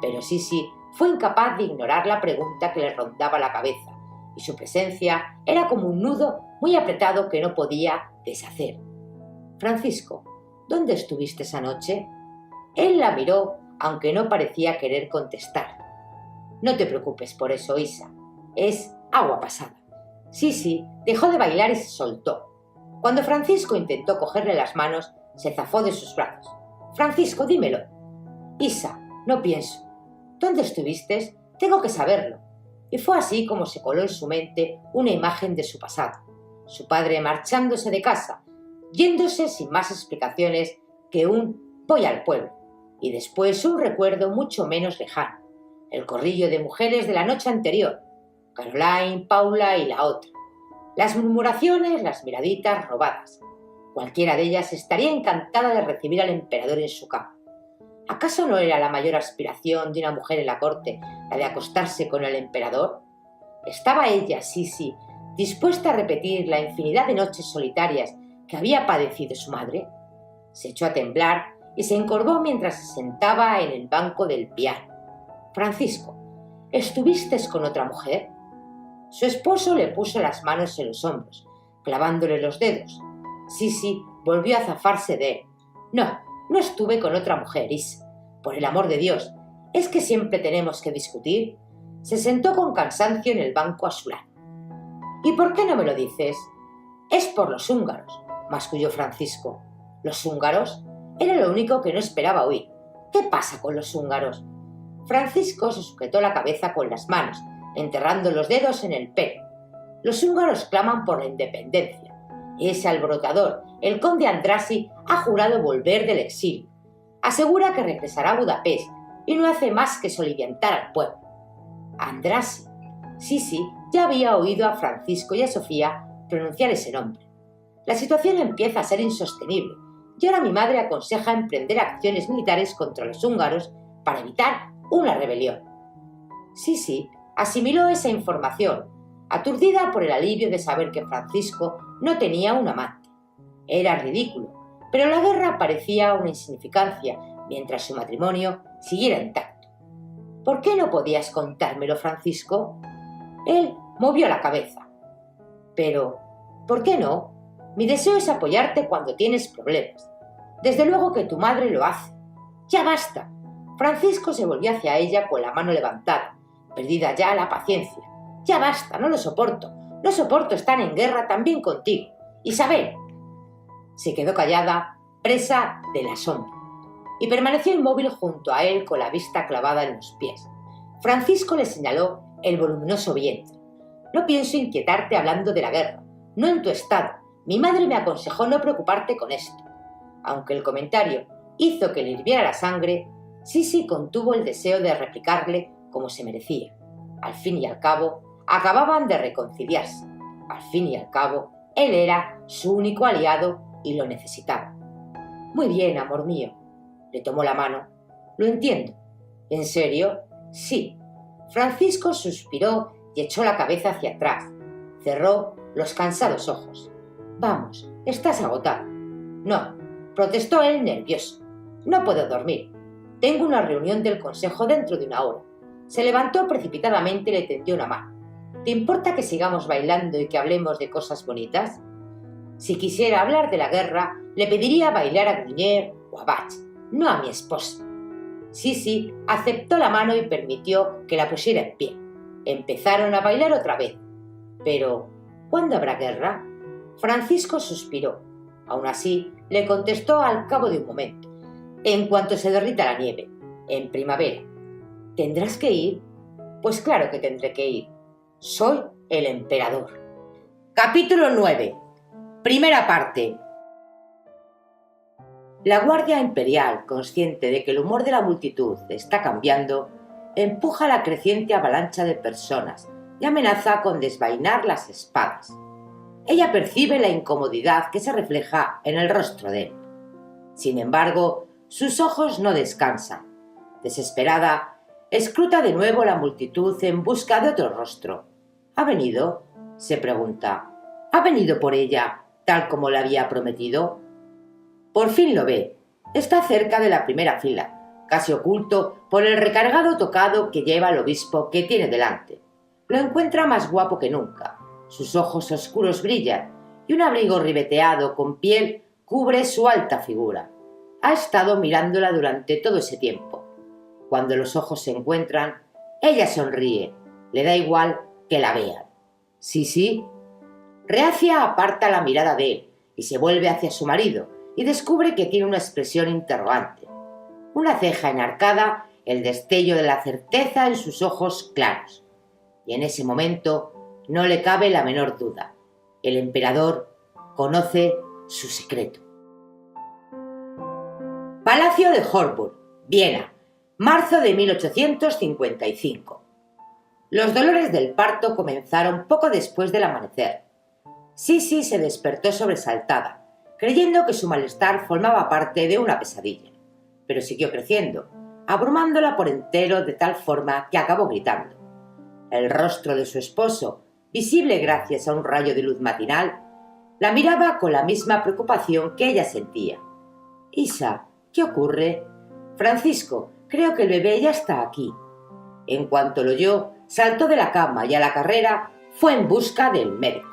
pero Sisi fue incapaz de ignorar la pregunta que le rondaba la cabeza, y su presencia era como un nudo muy apretado que no podía deshacer. «Francisco, ¿dónde estuviste esa noche?». Él la miró, aunque no parecía querer contestar. «No te preocupes por eso, Isa. Es agua pasada». Sisi dejó de bailar y se soltó. Cuando Francisco intentó cogerle las manos, se zafó de sus brazos. «Francisco, dímelo». «Isa, no pienso». «¿Dónde estuviste? Tengo que saberlo». Y fue así como se coló en su mente una imagen de su pasado. Su padre marchándose de casa, yéndose sin más explicaciones que un «voy al pueblo», y después un recuerdo mucho menos lejano, el corrillo de mujeres de la noche anterior, Caroline, Paula y la otra, las murmuraciones, las miraditas robadas. Cualquiera de ellas estaría encantada de recibir al emperador en su cama. ¿Acaso no era la mayor aspiración de una mujer en la corte la de acostarse con el emperador? ¿Estaba ella, Sisi, dispuesta a repetir la infinidad de noches solitarias que había padecido su madre? Se echó a temblar y se encorvó mientras se sentaba en el banco del piano. «Francisco, ¿estuviste con otra mujer?» Su esposo le puso las manos en los hombros, clavándole los dedos. Sisi volvió a zafarse de él. «No, no estuve con otra mujer, Is. Por el amor de Dios, ¿es que siempre tenemos que discutir?» Se sentó con cansancio en el banco a su lado. «¿Y por qué no me lo dices?» «Es por los húngaros», masculló Francisco. «¿Los húngaros?» Era lo único que no esperaba oír. «¿Qué pasa con los húngaros?» Francisco se sujetó la cabeza con las manos, enterrando los dedos en el pelo. «Los húngaros claman por la independencia. Ese alborotador, el conde Andrassy, ha jurado volver del exilio. Asegura que regresará a Budapest y no hace más que soliviantar al pueblo». Andrassy. Sí, ya había oído a Francisco y a Sofía pronunciar ese nombre. «La situación empieza a ser insostenible y ahora mi madre aconseja emprender acciones militares contra los húngaros para evitar una rebelión». Sí, asimiló esa información, aturdida por el alivio de saber que Francisco no tenía un amante. Era ridículo, pero la guerra parecía una insignificancia mientras su matrimonio siguiera intacto. «¿Por qué no podías contármelo, Francisco?» Él movió la cabeza. «Pero, ¿por qué no? Mi deseo es apoyarte cuando tienes problemas. Desde luego que tu madre lo hace. ¡Ya basta!». Francisco se volvió hacia ella con la mano levantada, perdida ya la paciencia. «Ya basta, no lo soporto. No soporto estar en guerra también contigo. Isabel». Se quedó callada, presa del asombro, y permaneció inmóvil junto a él con la vista clavada en los pies. Francisco le señaló el voluminoso vientre. «No pienso inquietarte hablando de la guerra, no en tu estado. Mi madre me aconsejó no preocuparte con esto». Aunque el comentario hizo que le hirviera la sangre, Sisi contuvo el deseo de replicarle como se merecía. Al fin y al cabo, acababan de reconciliarse. Al fin y al cabo, él era su único aliado y lo necesitaba. «Muy bien, amor mío». Le tomó la mano. «Lo entiendo». «¿En serio?» «Sí». Francisco suspiró y echó la cabeza hacia atrás. Cerró los cansados ojos. «Vamos, estás agotado». «No», protestó él nervioso. «No puedo dormir. Tengo una reunión del consejo dentro de una hora». Se levantó precipitadamente y le tendió una mano. «¿Te importa que sigamos bailando y que hablemos de cosas bonitas?» Si quisiera hablar de la guerra, le pediría bailar a Grunier o a Bach, no a mi esposa. Sí, aceptó la mano y permitió que la pusiera en pie. Empezaron a bailar otra vez. Pero, ¿cuándo habrá guerra? Francisco suspiró. Aún así, le contestó al cabo de un momento. «En cuanto se derrita la nieve, en primavera». «¿Tendrás que ir?» «Pues claro que tendré que ir. Soy el emperador». Capítulo 9. Primera parte. La Guardia Imperial, consciente de que el humor de la multitud está cambiando, empuja la creciente avalancha de personas y amenaza con desvainar las espadas. Ella percibe la incomodidad que se refleja en el rostro de él. Sin embargo, sus ojos no descansan. Desesperada, escruta de nuevo la multitud en busca de otro rostro. «¿Ha venido?», se pregunta. «¿Ha venido por ella, tal como le había prometido?». Por fin lo ve. Está cerca de la primera fila, casi oculto por el recargado tocado que lleva el obispo que tiene delante. Lo encuentra más guapo que nunca. Sus ojos oscuros brillan y un abrigo ribeteado con piel cubre su alta figura. Ha estado mirándola durante todo ese tiempo. Cuando los ojos se encuentran, ella sonríe. Le da igual que la vean. Sí. Reacia aparta la mirada de él y se vuelve hacia su marido y descubre que tiene una expresión interrogante. Una ceja enarcada, el destello de la certeza en sus ojos claros. Y en ese momento no le cabe la menor duda. El emperador conoce su secreto. Palacio de Horburg, Viena, marzo de 1855. Los dolores del parto comenzaron poco después del amanecer. Sisi se despertó sobresaltada, creyendo que su malestar formaba parte de una pesadilla. Pero siguió creciendo. abrumándola por entero de tal forma que acabó gritando. El rostro de su esposo, visible gracias a un rayo de luz matinal, la miraba con la misma preocupación que ella sentía. «Isa, ¿qué ocurre?» «Francisco, creo que el bebé ya está aquí». En cuanto lo oyó, saltó de la cama y a la carrera fue en busca del médico.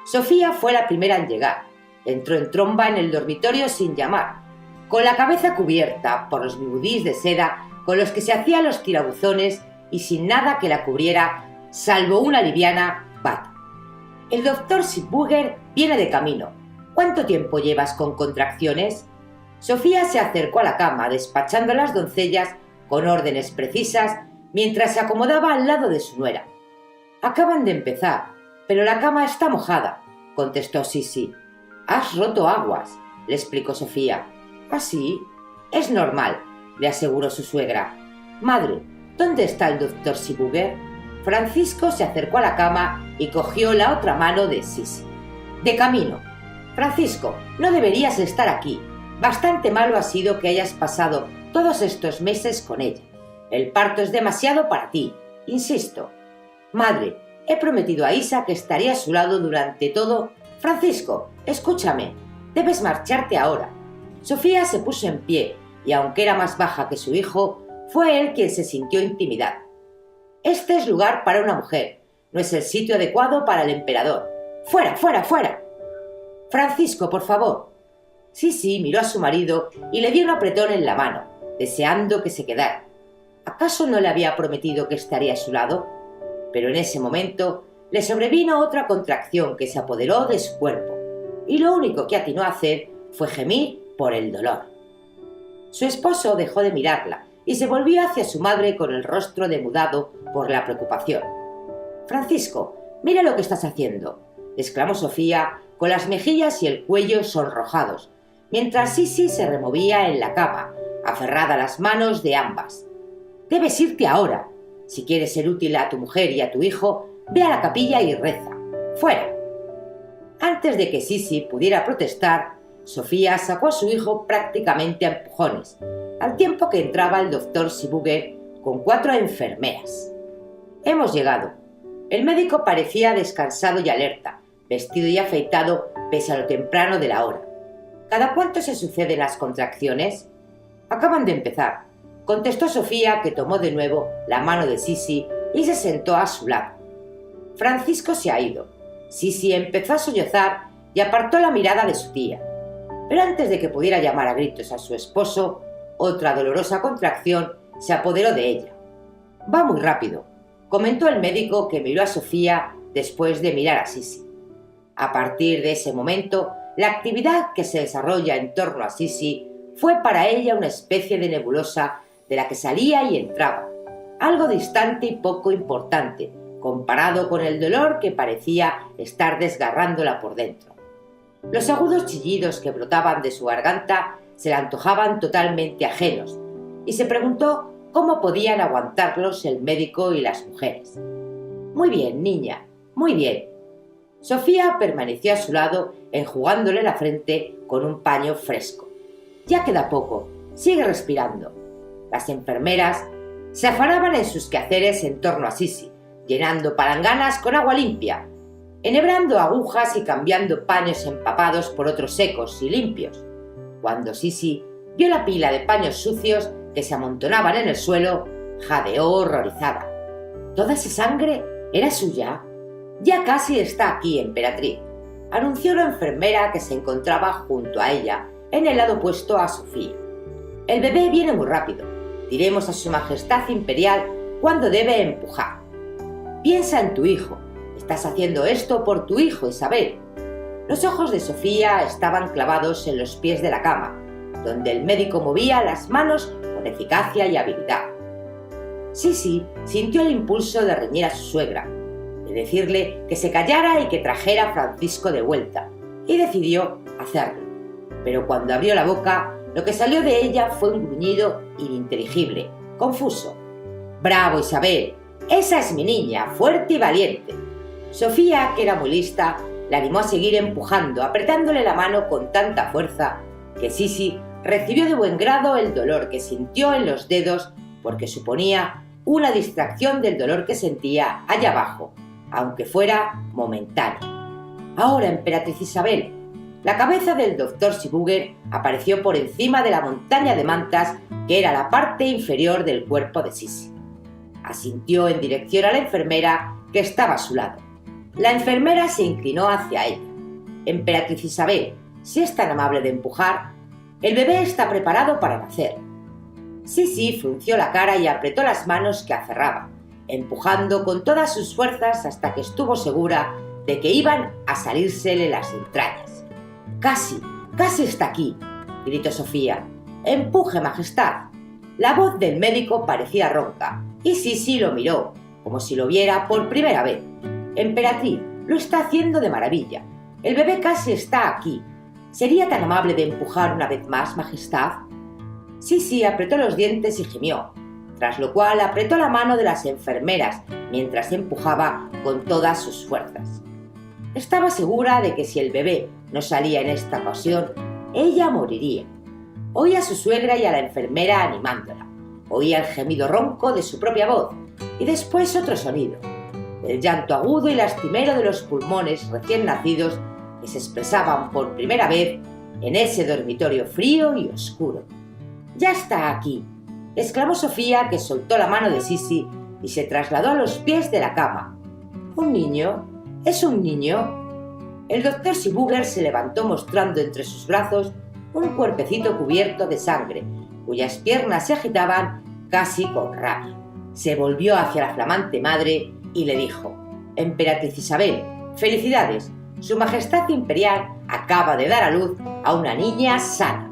Sofía fue la primera en llegar. Entró en tromba en el dormitorio sin llamar, con la cabeza cubierta por los bigudís de seda con los que se hacía los tirabuzones y sin nada que la cubriera, salvo una liviana bata. «El doctor Siebenbuerger viene de camino. ¿Cuánto tiempo llevas con contracciones?» Sofía se acercó a la cama, despachando a las doncellas con órdenes precisas mientras se acomodaba al lado de su nuera. «Acaban de empezar, pero la cama está mojada», contestó Sisi. «Has roto aguas», le explicó Sofía. «¿Ah, sí? Es normal», le aseguró su suegra. «Madre, ¿dónde está el doctor Siebenbuerger?» Francisco se acercó a la cama y cogió la otra mano de Sisi. «De camino. Francisco, no deberías estar aquí. Bastante malo ha sido que hayas pasado todos estos meses con ella. El parto es demasiado para ti, insisto. Madre, he prometido a Isa que estaré a su lado durante todo. Francisco, escúchame, debes marcharte ahora». Sofía se puso en pie y, aunque era más baja que su hijo, fue él quien se sintió intimidado. «Este es lugar para una mujer, no es el sitio adecuado para el emperador. ¡Fuera, fuera, fuera!». «Francisco, por favor». Sisi miró a su marido y le dio un apretón en la mano, deseando que se quedara. ¿Acaso no le había prometido que estaría a su lado? Pero en ese momento le sobrevino otra contracción que se apoderó de su cuerpo, y lo único que atinó a hacer fue gemir por el dolor. Su esposo dejó de mirarla y se volvió hacia su madre con el rostro demudado por la preocupación. «Francisco, mira lo que estás haciendo», exclamó Sofía con las mejillas y el cuello sonrojados, mientras Sisi se removía en la cama, aferrada a las manos de ambas. «Debes irte ahora. Si quieres ser útil a tu mujer y a tu hijo, ve a la capilla y reza. ¡Fuera!». Antes de que Sisi pudiera protestar, Sofía sacó a su hijo prácticamente a empujones, al tiempo que entraba el doctor Siebenbuerger con 4 enfermeras. «Hemos llegado». El médico parecía descansado y alerta, vestido y afeitado pese a lo temprano de la hora. «¿Cada cuánto se suceden las contracciones?» «Acaban de empezar», contestó Sofía, que tomó de nuevo la mano de Sisi y se sentó a su lado. Francisco se ha ido. Sisi empezó a sollozar y apartó la mirada de su tía. Pero antes de que pudiera llamar a gritos a su esposo, otra dolorosa contracción se apoderó de ella. «Va muy rápido», comentó el médico, que miró a Sofía después de mirar a Sisi. A partir de ese momento, la actividad que se desarrolla en torno a Sisi fue para ella una especie de nebulosa de la que salía y entraba, algo distante y poco importante, comparado con el dolor que parecía estar desgarrándola por dentro. Los agudos chillidos que brotaban de su garganta se le antojaban totalmente ajenos, y se preguntó cómo podían aguantarlos el médico y las mujeres. «Muy bien, niña, muy bien». Sofía permaneció a su lado enjugándole la frente con un paño fresco. «Ya queda poco, sigue respirando». Las enfermeras se afanaban en sus quehaceres en torno a Sisi, llenando palanganas con agua limpia, enhebrando agujas y cambiando paños empapados por otros secos y limpios. Cuando Sisi vio la pila de paños sucios que se amontonaban en el suelo, jadeó horrorizada. ¿Toda esa sangre era suya? «Ya casi está aquí, emperatriz», anunció la enfermera que se encontraba junto a ella, en el lado opuesto a Sofía. «El bebé viene muy rápido. Diremos a su majestad imperial cuándo debe empujar. Piensa en tu hijo. Estás haciendo esto por tu hijo, Isabel». Los ojos de Sofía estaban clavados en los pies de la cama, donde el médico movía las manos con eficacia y habilidad. Sisi sintió el impulso de reñir a su suegra, de decirle que se callara y que trajera a Francisco de vuelta, y decidió hacerlo. Pero cuando abrió la boca, lo que salió de ella fue un gruñido ininteligible, confuso. «Bravo, Isabel, esa es mi niña, fuerte y valiente». Sofía, que era muy lista, la animó a seguir empujando, apretándole la mano con tanta fuerza que Sisi recibió de buen grado el dolor que sintió en los dedos porque suponía una distracción del dolor que sentía allá abajo, aunque fuera momentánea. Ahora, emperatriz Isabel, la cabeza del doctor Siebuger apareció por encima de la montaña de mantas que era la parte inferior del cuerpo de Sisi. Asintió en dirección a la enfermera que estaba a su lado. La enfermera se inclinó hacia ella. Emperatriz Isabel, si es tan amable de empujar, el bebé está preparado para nacer. Sisi frunció la cara y apretó las manos que aferraba, empujando con todas sus fuerzas hasta que estuvo segura de que iban a salírsele las entrañas. Casi está aquí, gritó Sofía. Empuje, majestad. La voz del médico parecía ronca y Sisi lo miró, como si lo viera por primera vez. Emperatriz, lo está haciendo de maravilla. El bebé casi está aquí. ¿Sería tan amable de empujar una vez más, majestad? Sisi apretó los dientes y gimió, tras lo cual apretó la mano de las enfermeras mientras empujaba con todas sus fuerzas. Estaba segura de que si el bebé no salía en esta ocasión, ella moriría. Oía a su suegra y a la enfermera animándola. Oía el gemido ronco de su propia voz y después otro sonido, el llanto agudo y lastimero de los pulmones recién nacidos que se expresaban por primera vez en ese dormitorio frío y oscuro. «Ya está aquí», exclamó Sofía, que soltó la mano de Sisi y se trasladó a los pies de la cama. «¿Un niño? ¿Es un niño?» El doctor Siebuger se levantó mostrando entre sus brazos un cuerpecito cubierto de sangre, cuyas piernas se agitaban casi con rabia. Se volvió hacia la flamante madre y le dijo: «Emperatriz Isabel, felicidades. Su Majestad Imperial acaba de dar a luz a una niña sana».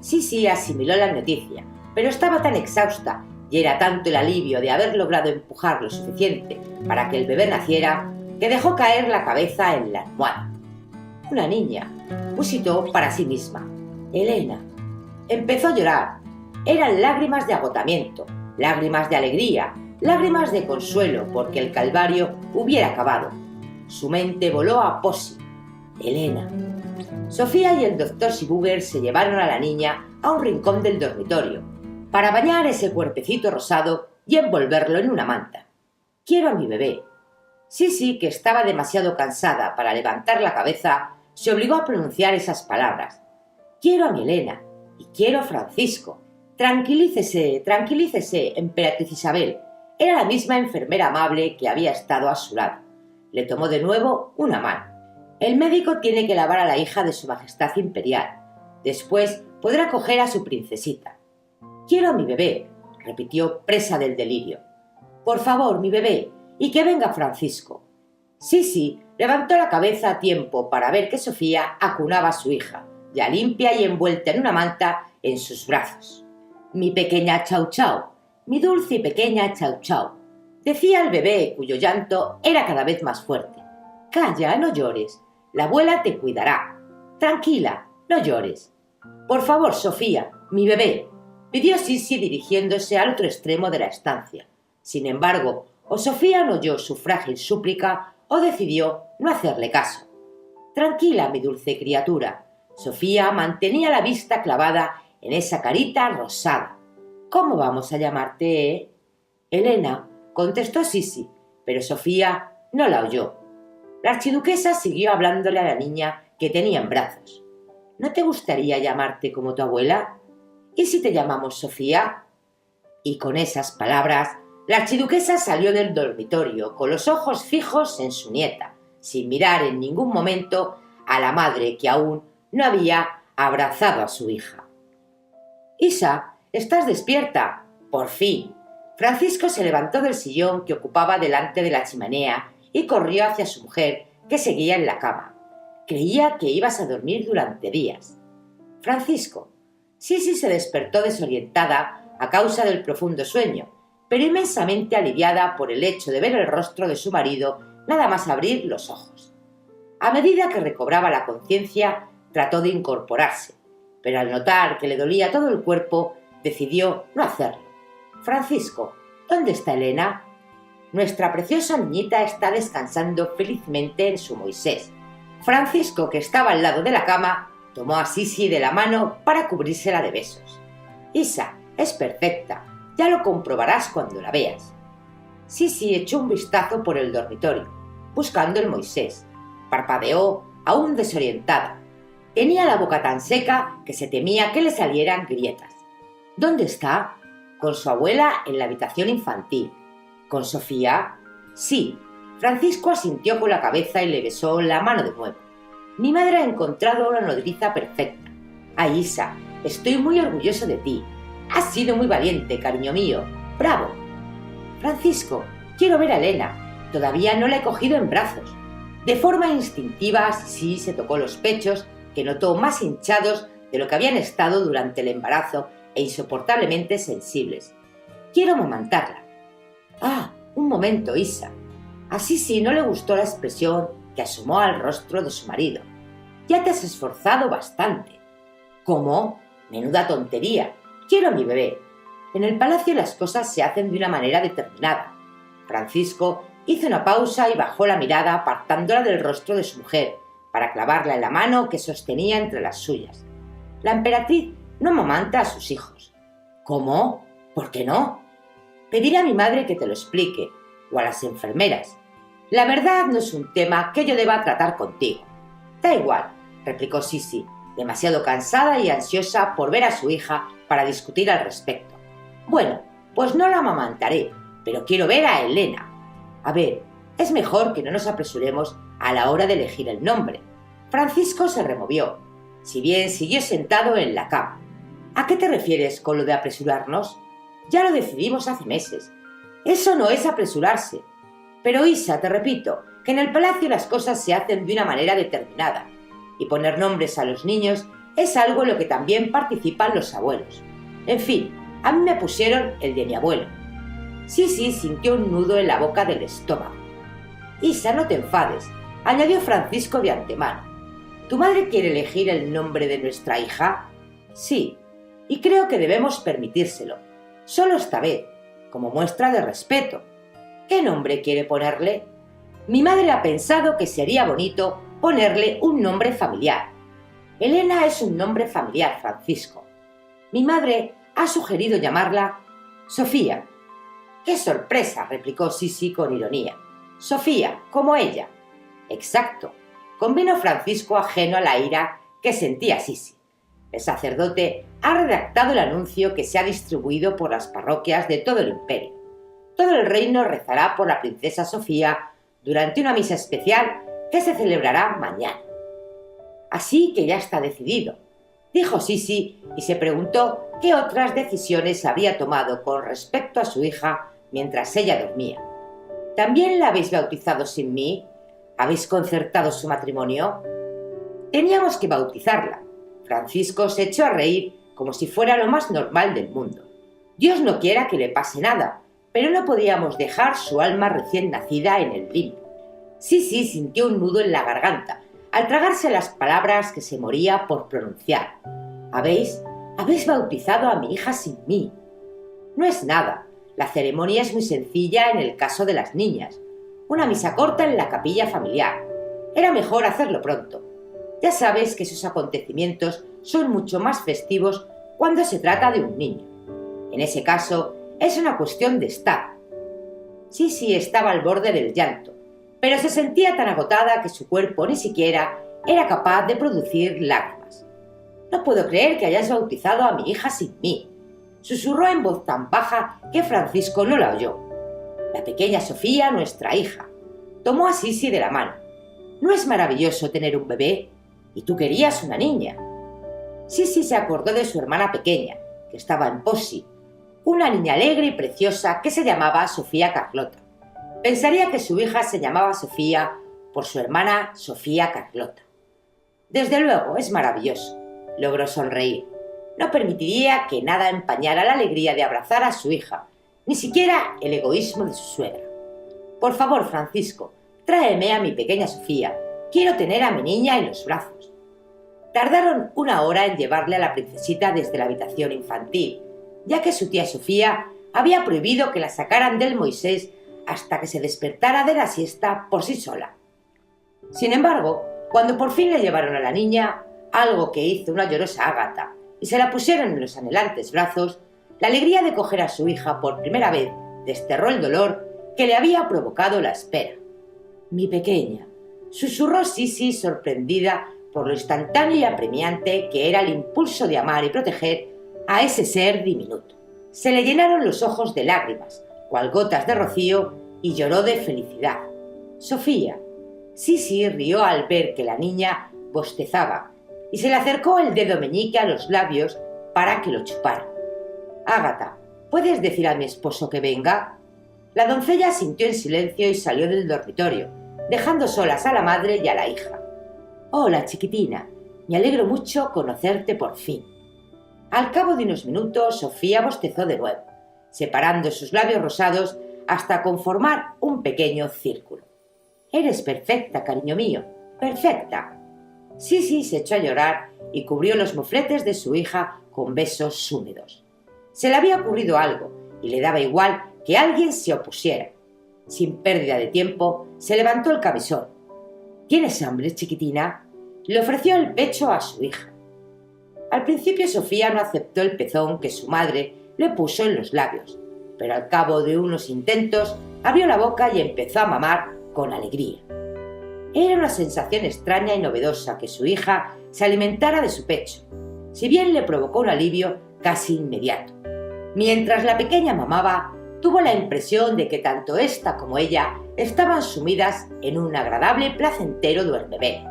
Sisi asimiló la noticia, pero estaba tan exhausta y era tanto el alivio de haber logrado empujar lo suficiente para que el bebé naciera, que dejó caer la cabeza en la almohada. «Una niña», musitó para sí misma. «Elena». Empezó a llorar. Eran lágrimas de agotamiento, lágrimas de alegría, lágrimas de consuelo porque el calvario hubiera acabado. Su mente voló a Posi. Elena. Sofía y el doctor Siebuger se llevaron a la niña a un rincón del dormitorio para bañar ese cuerpecito rosado y envolverlo en una manta. «Quiero a mi bebé». Sisi, que estaba demasiado cansada para levantar la cabeza, se obligó a pronunciar esas palabras. «Quiero a mi Elena y quiero a Francisco». «Tranquilícese, emperatriz Isabel». Era la misma enfermera amable que había estado a su lado. Le tomó de nuevo una mano. «El médico tiene que lavar a la hija de su Majestad Imperial. Después podrá coger a su princesita». «Quiero a mi bebé», repitió, presa del delirio. «Por favor, mi bebé, y que venga Francisco». Sisi levantó la cabeza a tiempo para ver que Sofía acunaba a su hija, ya limpia y envuelta en una manta, en sus brazos. «Mi pequeña Chau Chau, mi dulce y pequeña Chau Chau», decía el bebé, cuyo llanto era cada vez más fuerte. «Calla, no llores. La abuela te cuidará. Tranquila, no llores. Por favor, Sofía, mi bebé», pidió Sisi dirigiéndose al otro extremo de la estancia. Sin embargo, o Sofía no oyó su frágil súplica o decidió no hacerle caso. «Tranquila, mi dulce criatura». Sofía mantenía la vista clavada en esa carita rosada. «¿Cómo vamos a llamarte, eh?» «Elena», contestó Sisi, pero Sofía no la oyó. La archiduquesa siguió hablándole a la niña que tenía en brazos. «¿No te gustaría llamarte como tu abuela? ¿Y si te llamamos Sofía?» Y con esas palabras, la archiduquesa salió del dormitorio con los ojos fijos en su nieta, sin mirar en ningún momento a la madre que aún no había abrazado a su hija. «Isa, estás despierta. Por fin». Francisco se levantó del sillón que ocupaba delante de la chimenea y corrió hacia su mujer, que seguía en la cama. «Creía que ibas a dormir durante días». «Francisco». Sisi se despertó desorientada a causa del profundo sueño, pero inmensamente aliviada por el hecho de ver el rostro de su marido nada más abrir los ojos. A medida que recobraba la conciencia, trató de incorporarse, pero al notar que le dolía todo el cuerpo, decidió no hacerlo. «Francisco, ¿dónde está Elena?» «Nuestra preciosa niñita está descansando felizmente en su Moisés». Francisco, que estaba al lado de la cama, Tomó a Sisi de la mano para cubrírsela de besos. Isa, es perfecta, ya lo comprobarás cuando la veas. Sisi echó un vistazo por el dormitorio, buscando el Moisés. Parpadeó, aún desorientada. Tenía la boca tan seca que se temía que le salieran grietas. ¿Dónde está? Con su abuela en la habitación infantil. ¿Con Sofía? Sí. Francisco asintió con la cabeza y le besó la mano de nuevo. Mi madre ha encontrado una nodriza perfecta. Ay, Isa, estoy muy orgulloso de ti. Has sido muy valiente, cariño mío. ¡Bravo! Francisco, quiero ver a Elena. Todavía no la he cogido en brazos. De forma instintiva, Sisi se tocó los pechos, que notó más hinchados de lo que habían estado durante el embarazo e insoportablemente sensibles. Quiero amamantarla. Ah, un momento, Isa. A Sisi no le gustó la expresión que asomó al rostro de su marido. Ya te has esforzado bastante. ¿Cómo? Menuda tontería. Quiero a mi bebé. En el palacio las cosas se hacen de una manera determinada. Francisco hizo una pausa y bajó la mirada apartándola del rostro de su mujer para clavarla en la mano que sostenía entre las suyas. La emperatriz no amamanta a sus hijos. ¿Cómo? ¿Por qué no? Pediré a mi madre que te lo explique, o a las enfermeras. La verdad no es un tema que yo deba tratar contigo. Da igual, replicó Sisi, demasiado cansada y ansiosa por ver a su hija para discutir al respecto. Bueno, pues no la amamantaré, pero quiero ver a Elena. A ver, es mejor que no nos apresuremos a la hora de elegir el nombre. Francisco se removió, si bien siguió sentado en la cama. ¿A qué te refieres con lo de apresurarnos? Ya lo decidimos hace meses. Eso no es apresurarse. Pero Isa, te repito, que en el palacio las cosas se hacen de una manera determinada, y poner nombres a los niños es algo en lo que también participan los abuelos. En fin, a mí me pusieron el de mi abuelo. Sisi sintió un nudo en la boca del estómago. Isa, no te enfades, añadió Francisco de antemano. ¿Tu madre quiere elegir el nombre de nuestra hija? Sí, y creo que debemos permitírselo, solo esta vez, como muestra de respeto. ¿Qué nombre quiere ponerle? Mi madre ha pensado que sería bonito ponerle un nombre familiar. Elena es un nombre familiar, Francisco. Mi madre ha sugerido llamarla Sofía. ¡Qué sorpresa!, replicó Sisi con ironía. Sofía, como ella. Exacto, convino Francisco ajeno a la ira que sentía Sisi. El sacerdote ha redactado el anuncio que se ha distribuido por las parroquias de todo el imperio. Todo el reino rezará por la princesa Sofía durante una misa especial que se celebrará mañana. Así que ya está decidido, dijo Sisi y se preguntó qué otras decisiones había tomado con respecto a su hija mientras ella dormía. ¿También la habéis bautizado sin mí? ¿Habéis concertado su matrimonio? Teníamos que bautizarla. Francisco se echó a reír como si fuera lo más normal del mundo. Dios no quiera que le pase nada, pero no podíamos dejar su alma recién nacida en el limbo. Sisi sintió un nudo en la garganta al tragarse las palabras que se moría por pronunciar. ¿Habéis bautizado a mi hija sin mí? No es nada. La ceremonia es muy sencilla en el caso de las niñas. Una misa corta en la capilla familiar. Era mejor hacerlo pronto. Ya sabes que esos acontecimientos son mucho más festivos cuando se trata de un niño. En ese caso, es una cuestión de estado. Sisi estaba al borde del llanto, pero se sentía tan agotada que su cuerpo ni siquiera era capaz de producir lágrimas. No puedo creer que hayas bautizado a mi hija sin mí, susurró en voz tan baja que Francisco no la oyó. La pequeña Sofía, nuestra hija. Tomó a Sisi de la mano. ¿No es maravilloso tener un bebé? Y tú querías una niña. Sisi se acordó de su hermana pequeña, que estaba en Posi, una niña alegre y preciosa que se llamaba Sofía Carlota. Pensaría que su hija se llamaba Sofía por su hermana Sofía Carlota. Desde luego, es maravilloso, logró sonreír. No permitiría que nada empañara la alegría de abrazar a su hija, ni siquiera el egoísmo de su suegra. Por favor, Francisco, tráeme a mi pequeña Sofía. Quiero tener a mi niña en los brazos. Tardaron 1 hora en llevarle a la princesita desde la habitación infantil, ya que su tía Sofía había prohibido que la sacaran del Moisés hasta que se despertara de la siesta por sí sola. Sin embargo, cuando por fin le llevaron a la niña, algo que hizo una llorosa Ágata, y se la pusieron en los anhelantes brazos, la alegría de coger a su hija por primera vez desterró el dolor que le había provocado la espera. «Mi pequeña», susurró Sisi, sorprendida por lo instantáneo y apremiante que era el impulso de amar y proteger a ese ser diminuto. Se le llenaron los ojos de lágrimas, cual gotas de rocío, y lloró de felicidad. «Sofía». Sisi rió al ver que la niña bostezaba y se le acercó el dedo meñique a los labios para que lo chupara. «Ágata, ¿puedes decir a mi esposo que venga?». La doncella asintió en silencio y salió del dormitorio, dejando solas a la madre y a la hija. «Hola, chiquitina, me alegro mucho conocerte por fin». Al cabo de unos minutos, Sofía bostezó de nuevo, separando sus labios rosados hasta conformar un pequeño círculo. «Eres perfecta, cariño mío, perfecta». Sisi se echó a llorar y cubrió los mofletes de su hija con besos húmedos. Se le había ocurrido algo y le daba igual que alguien se opusiera. Sin pérdida de tiempo, se levantó el camisón. «¿Tienes hambre, chiquitina?». Le ofreció el pecho a su hija. Al principio Sofía no aceptó el pezón que su madre le puso en los labios, pero al cabo de unos intentos abrió la boca y empezó a mamar con alegría. Era una sensación extraña y novedosa que su hija se alimentara de su pecho, si bien le provocó un alivio casi inmediato. Mientras la pequeña mamaba, tuvo la impresión de que tanto ésta como ella estaban sumidas en un agradable, placentero duermevela.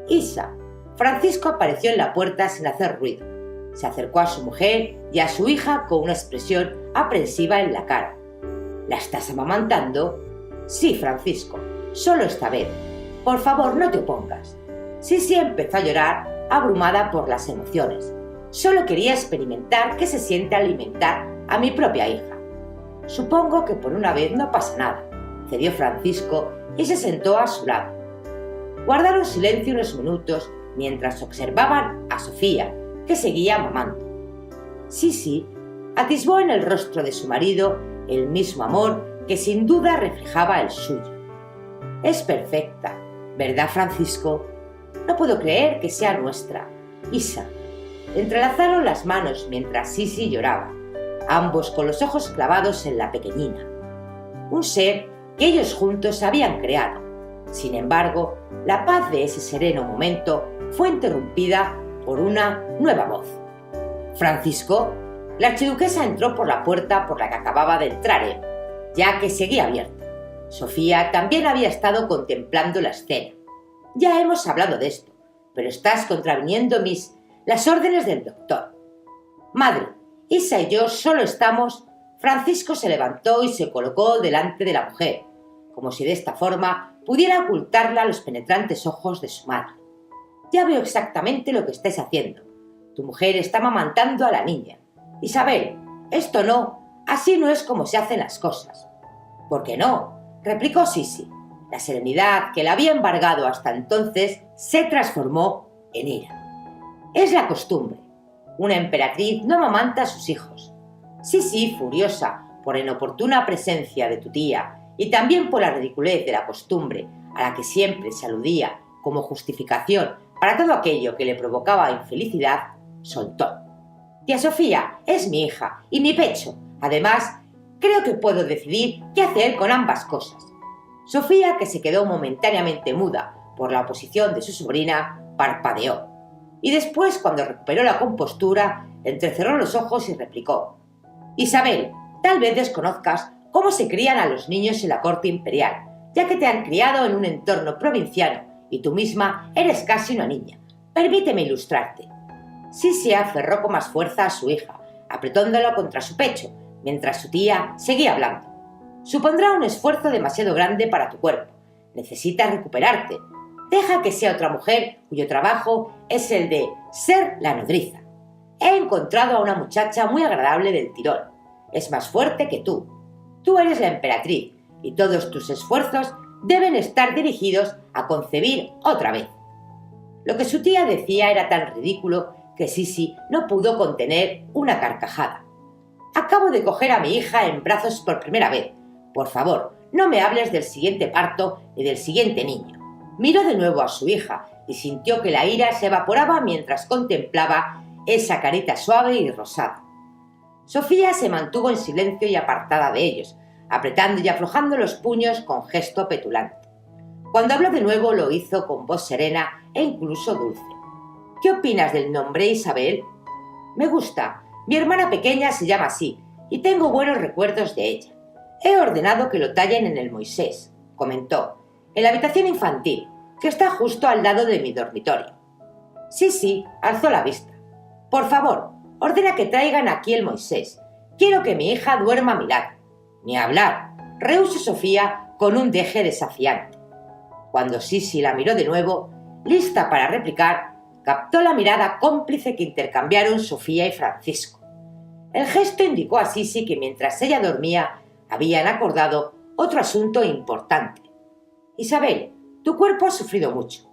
«Isa». Francisco apareció en la puerta sin hacer ruido. Se acercó a su mujer y a su hija con una expresión aprensiva en la cara. «¿La estás amamantando?». «Sí, Francisco, solo esta vez. Por favor, no te opongas». Sisi empezó a llorar, abrumada por las emociones. «Solo quería experimentar qué se siente alimentar a mi propia hija». «Supongo que por una vez no pasa nada», cedió Francisco y se sentó a su lado. Guardaron silencio unos minutos mientras observaban a Sofía, que seguía mamando. Sisi atisbó en el rostro de su marido el mismo amor que sin duda reflejaba el suyo. «Es perfecta, ¿verdad, Francisco? No puedo creer que sea nuestra, Isa». Entrelazaron las manos mientras Sisi lloraba, ambos con los ojos clavados en la pequeñina. Un ser que ellos juntos habían creado. Sin embargo, la paz de ese sereno momento fue interrumpida por una nueva voz. «Francisco». La archiduquesa entró por la puerta por la que acababa de entrar él, ya que seguía abierta. Sofía también había estado contemplando la escena. «Ya hemos hablado de esto, pero estás contraviniendo las órdenes del doctor». «Madre, Isa y yo solo estamos». Francisco se levantó y se colocó delante de la mujer, como si de esta forma pudiera ocultarla a los penetrantes ojos de su madre. «Ya veo exactamente lo que estáis haciendo. Tu mujer está amamantando a la niña. Isabel, esto no, así no es como se hacen las cosas». «¿Por qué no?», replicó Sisi. La serenidad que la había embargado hasta entonces se transformó en ira. «Es la costumbre. Una emperatriz no amamanta a sus hijos». Sisi, furiosa por la inoportuna presencia de tu tía y también por la ridiculez de la costumbre a la que siempre se aludía como justificación para todo aquello que le provocaba infelicidad, soltó. «Tía Sofía es mi hija y mi pecho. Además, creo que puedo decidir qué hacer con ambas cosas». Sofía, que se quedó momentáneamente muda por la oposición de su sobrina, parpadeó. Y después, cuando recuperó la compostura, entrecerró los ojos y replicó: «Isabel, tal vez desconozcas cómo se crían a los niños en la corte imperial, ya que te han criado en un entorno provinciano y tú misma eres casi una niña. Permíteme ilustrarte». Sisi aferró con más fuerza a su hija, apretándola contra su pecho, mientras su tía seguía hablando. «Supondrá un esfuerzo demasiado grande para tu cuerpo. Necesitas recuperarte. Deja que sea otra mujer cuyo trabajo es el de ser la nodriza. He encontrado a una muchacha muy agradable del tirón. Es más fuerte que tú. Tú eres la emperatriz y todos tus esfuerzos deben estar dirigidos a concebir otra vez». Lo que su tía decía era tan ridículo que Sisi no pudo contener una carcajada. «Acabo de coger a mi hija en brazos por primera vez. Por favor, no me hables del siguiente parto ni del siguiente niño. Miró de nuevo a su hija y sintió que la ira se evaporaba mientras contemplaba esa carita suave y rosada. Sofía se mantuvo en silencio y apartada de ellos, apretando y aflojando los puños con gesto petulante. Cuando habló de nuevo lo hizo con voz serena e incluso dulce. «¿Qué opinas del nombre, Isabel?» «Me gusta. Mi hermana pequeña se llama así y tengo buenos recuerdos de ella. He ordenado que lo tallen en el Moisés», comentó, «en la habitación infantil, que está justo al lado de mi dormitorio». Sí, alzó la vista. «Por favor, ordena que traigan aquí el Moisés. Quiero que mi hija duerma a mi lado». «Ni hablar», rehusó Sofía con un deje desafiante. Cuando Sisi la miró de nuevo, lista para replicar, captó la mirada cómplice que intercambiaron Sofía y Francisco. El gesto indicó a Sisi que mientras ella dormía habían acordado otro asunto importante. «Isabel, tu cuerpo ha sufrido mucho».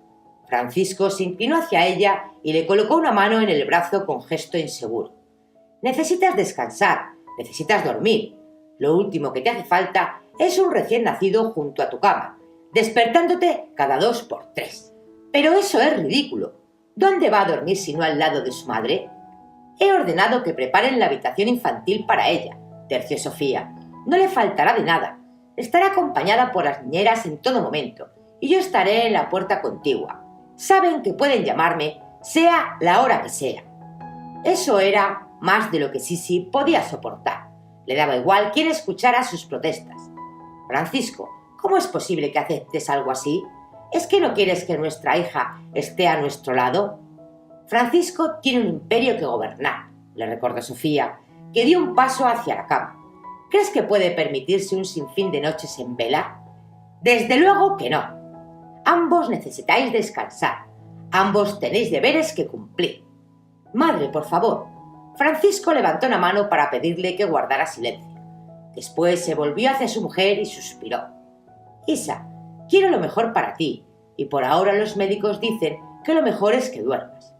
Francisco se inclinó hacia ella y le colocó una mano en el brazo con gesto inseguro. «Necesitas descansar, necesitas dormir. Lo último que te hace falta es un recién nacido junto a tu cama, despertándote cada 2 por 3. Pero eso es ridículo. ¿Dónde va a dormir si no al lado de su madre?» «He ordenado que preparen la habitación infantil para ella», terció Sofía. «No le faltará de nada. Estará acompañada por las niñeras en todo momento y yo estaré en la puerta contigua. Saben que pueden llamarme, sea la hora que sea». Eso era más de lo que Sisi podía soportar. Le daba igual quién escuchara sus protestas. «Francisco, ¿cómo es posible que aceptes algo así? ¿Es que no quieres que nuestra hija esté a nuestro lado?» «Francisco tiene un imperio que gobernar», le recordó Sofía, que dio un paso hacia la cama. «¿Crees que puede permitirse un sinfín de noches en vela?» «Desde luego que no. Ambos necesitáis descansar. Ambos tenéis deberes que cumplir». «Madre, por favor». Francisco levantó una mano para pedirle que guardara silencio. Después se volvió hacia su mujer y suspiró. «Isa, quiero lo mejor para ti, y por ahora los médicos dicen que lo mejor es que duermas».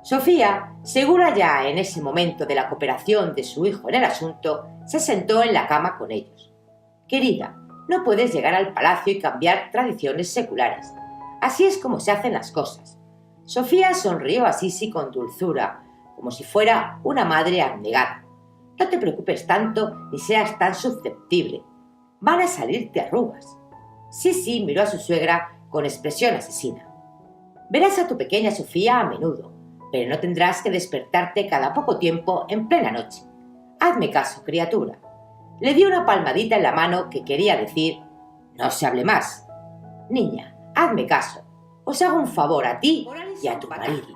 Sofía, segura ya en ese momento de la cooperación de su hijo en el asunto, se sentó en la cama con ellos. «Querida, no puedes llegar al palacio y cambiar tradiciones seculares. Así es como se hacen las cosas». Sofía sonrió a Sisi con dulzura, como si fuera una madre abnegada. «No te preocupes tanto ni seas tan susceptible. Van a salirte arrugas». Sisi miró a su suegra con expresión asesina. «Verás a tu pequeña Sofía a menudo, pero no tendrás que despertarte cada poco tiempo en plena noche. Hazme caso, criatura». Le dio una palmadita en la mano que quería decir: «No se hable más». «Niña, hazme caso. Os hago un favor a ti y a tu marido».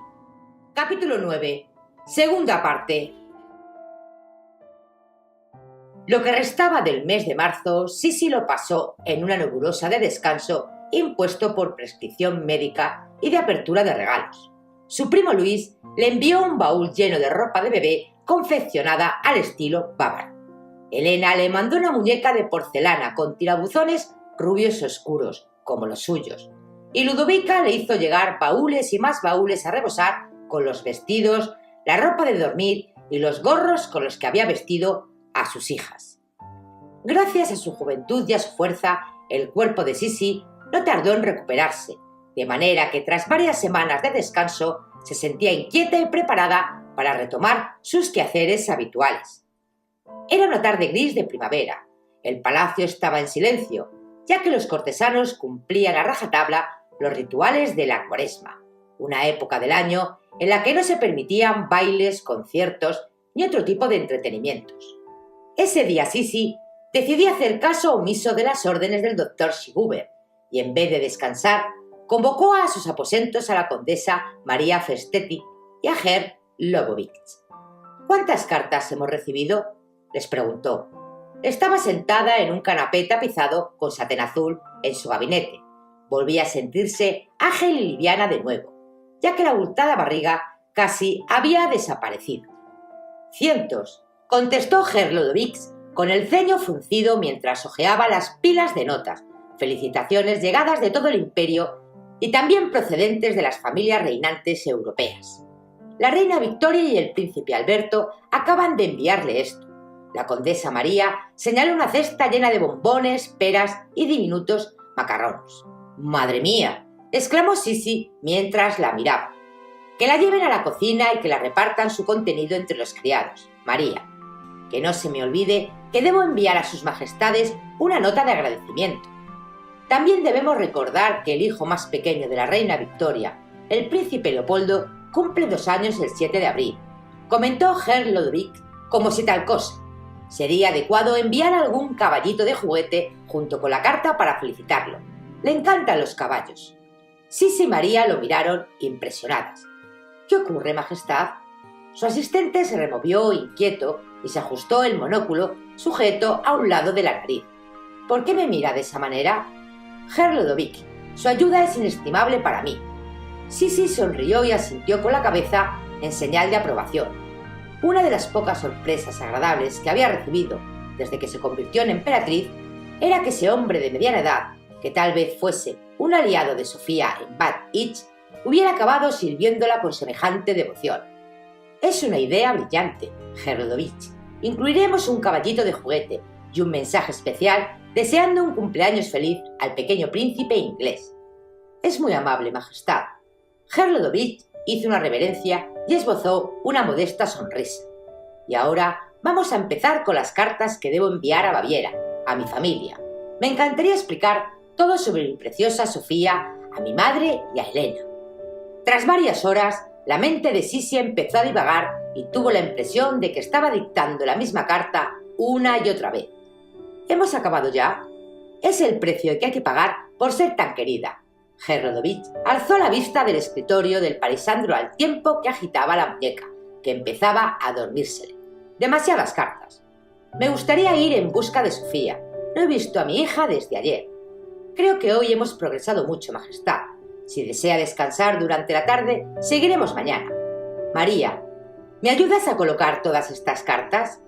Capítulo 9. Segunda parte. Lo que restaba del mes de marzo, Sisi lo pasó en una nebulosa de descanso impuesto por prescripción médica y de apertura de regalos. Su primo Luis le envió un baúl lleno de ropa de bebé confeccionada al estilo bávaro. Elena le mandó una muñeca de porcelana con tirabuzones rubios oscuros, como los suyos. Y Ludovica le hizo llegar baúles y más baúles a rebosar con los vestidos, la ropa de dormir y los gorros con los que había vestido a sus hijas. Gracias a su juventud y a su fuerza, el cuerpo de Sisi no tardó en recuperarse, de manera que tras varias semanas de descanso se sentía inquieta y preparada para retomar sus quehaceres habituales. Era una tarde gris de primavera. El palacio estaba en silencio, ya que los cortesanos cumplían a rajatabla los rituales de la Cuaresma, una época del año en la que no se permitían bailes, conciertos ni otro tipo de entretenimientos. Ese día Sisi decidió hacer caso omiso de las órdenes del doctor Schiguber y, en vez de descansar, convocó a sus aposentos a la condesa María Festetti y a Herr Lobovich. «¿Cuántas cartas hemos recibido?», les preguntó. Estaba sentada en un canapé tapizado con satén azul en su gabinete. Volvía a sentirse ágil y liviana de nuevo, ya que la abultada barriga casi había desaparecido. «Cientos», contestó Herr Lodowicz con el ceño fruncido mientras hojeaba las pilas de notas, felicitaciones llegadas de todo el imperio y también procedentes de las familias reinantes europeas. La reina Victoria y el príncipe Alberto acaban de enviarle esto. La condesa María señaló una cesta llena de bombones, peras y diminutos macarrones. «¡Madre mía! exclamó Sisi mientras la miraba. Que la lleven a la cocina y que la repartan su contenido entre los criados. María. Que no se me olvide que debo enviar a sus majestades una nota de agradecimiento. También debemos recordar que el hijo más pequeño de la reina Victoria, el príncipe Leopoldo, cumple 2 años el 7 de abril. Comentó Herr Lodewijk como si tal cosa. Sería adecuado enviar algún caballito de juguete junto con la carta para felicitarlo. Le encantan los caballos. Sisi y María lo miraron impresionadas. ¿Qué ocurre, majestad? Su asistente se removió inquieto y se ajustó el monóculo sujeto a un lado de la nariz. ¿Por qué me mira de esa manera? Herr Lodewijk, su ayuda es inestimable para mí. Sisi sonrió y asintió con la cabeza en señal de aprobación. Una de las pocas sorpresas agradables que había recibido desde que se convirtió en emperatriz era que ese hombre de mediana edad, que tal vez fuese un aliado de Sofía en Bad Isch, hubiera acabado sirviéndola con semejante devoción. Es una idea brillante, Herr Lodewijk. Incluiremos un caballito de juguete y un mensaje especial deseando un cumpleaños feliz al pequeño príncipe inglés. Es muy amable, majestad. Herr Lodewijk hizo una reverencia y esbozó una modesta sonrisa. Y ahora vamos a empezar con las cartas que debo enviar a Baviera, a mi familia. Me encantaría explicar todo sobre mi preciosa Sofía, a mi madre y a Helena. Tras varias horas, la mente de Sisi empezó a divagar y tuvo la impresión de que estaba dictando la misma carta una y otra vez. ¿Hemos acabado ya? Es el precio que hay que pagar por ser tan querida. Herr Lodewijk alzó la vista del escritorio del paisandro al tiempo que agitaba la muñeca, que empezaba a dormírsele. Demasiadas cartas. Me gustaría ir en busca de Sofía. No he visto a mi hija desde ayer. Creo que hoy hemos progresado mucho, majestad. Si desea descansar durante la tarde, seguiremos mañana. María, ¿me ayudas a colocar todas estas cartas?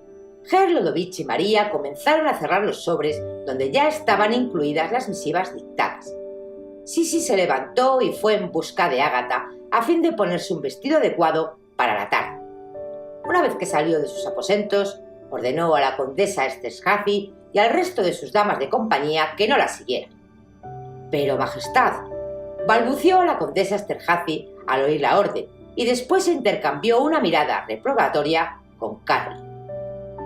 Herr Lodewijk y María comenzaron a cerrar los sobres donde ya estaban incluidas las misivas dictadas. Sisi se levantó y fue en busca de Ágata a fin de ponerse un vestido adecuado para la tarde. Una vez que salió de sus aposentos, ordenó a la condesa Esterházy y al resto de sus damas de compañía que no la siguieran. «Pero, majestad», balbució la condesa Esterházy al oír la orden y después intercambió una mirada reprobatoria con Carrie.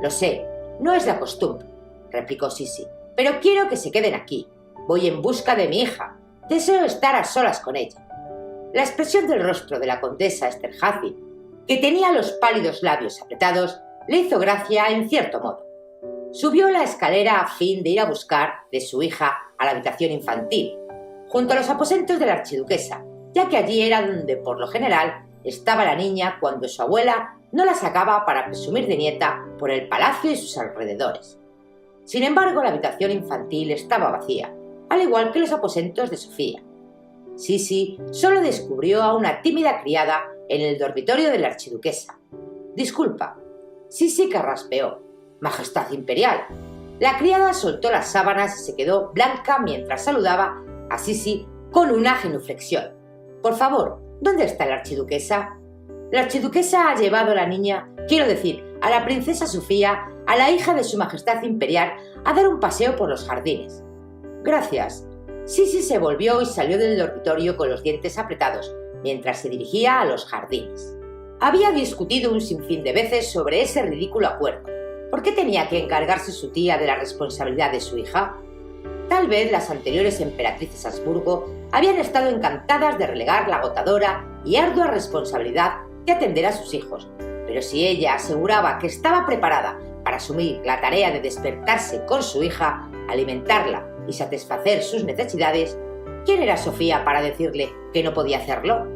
«Lo sé, no es la costumbre», replicó Sisi, «pero quiero que se queden aquí. Voy en busca de mi hija. Deseo estar a solas con ella». La expresión del rostro de la condesa Esterházy, que tenía los pálidos labios apretados, le hizo gracia en cierto modo. Subió la escalera a fin de ir a buscar de su hija a la habitación infantil, junto a los aposentos de la archiduquesa, ya que allí era donde, por lo general, estaba la niña cuando su abuela no la sacaba para presumir de nieta por el palacio y sus alrededores. Sin embargo, la habitación infantil estaba vacía, al igual que los aposentos de Sofía. Sisi solo descubrió a una tímida criada en el dormitorio de la archiduquesa. «Disculpa». Sisi carraspeó. «Majestad imperial». La criada soltó las sábanas y se quedó blanca mientras saludaba a Sisi con una genuflexión. «Por favor, ¿dónde está la archiduquesa?» «La archiduquesa ha llevado a la niña, quiero decir, a la princesa Sofía, a la hija de su majestad imperial, a dar un paseo por los jardines». «Gracias». Sisi se volvió y salió del dormitorio con los dientes apretados, mientras se dirigía a los jardines. Había discutido un sinfín de veces sobre ese ridículo acuerdo. ¿Por qué tenía que encargarse su tía de la responsabilidad de su hija? Tal vez las anteriores emperatrices Habsburgo habían estado encantadas de relegar la agotadora y ardua responsabilidad de atender a sus hijos, pero si ella aseguraba que estaba preparada para asumir la tarea de despertarse con su hija, alimentarla y satisfacer sus necesidades, ¿quién era Sofía para decirle que no podía hacerlo?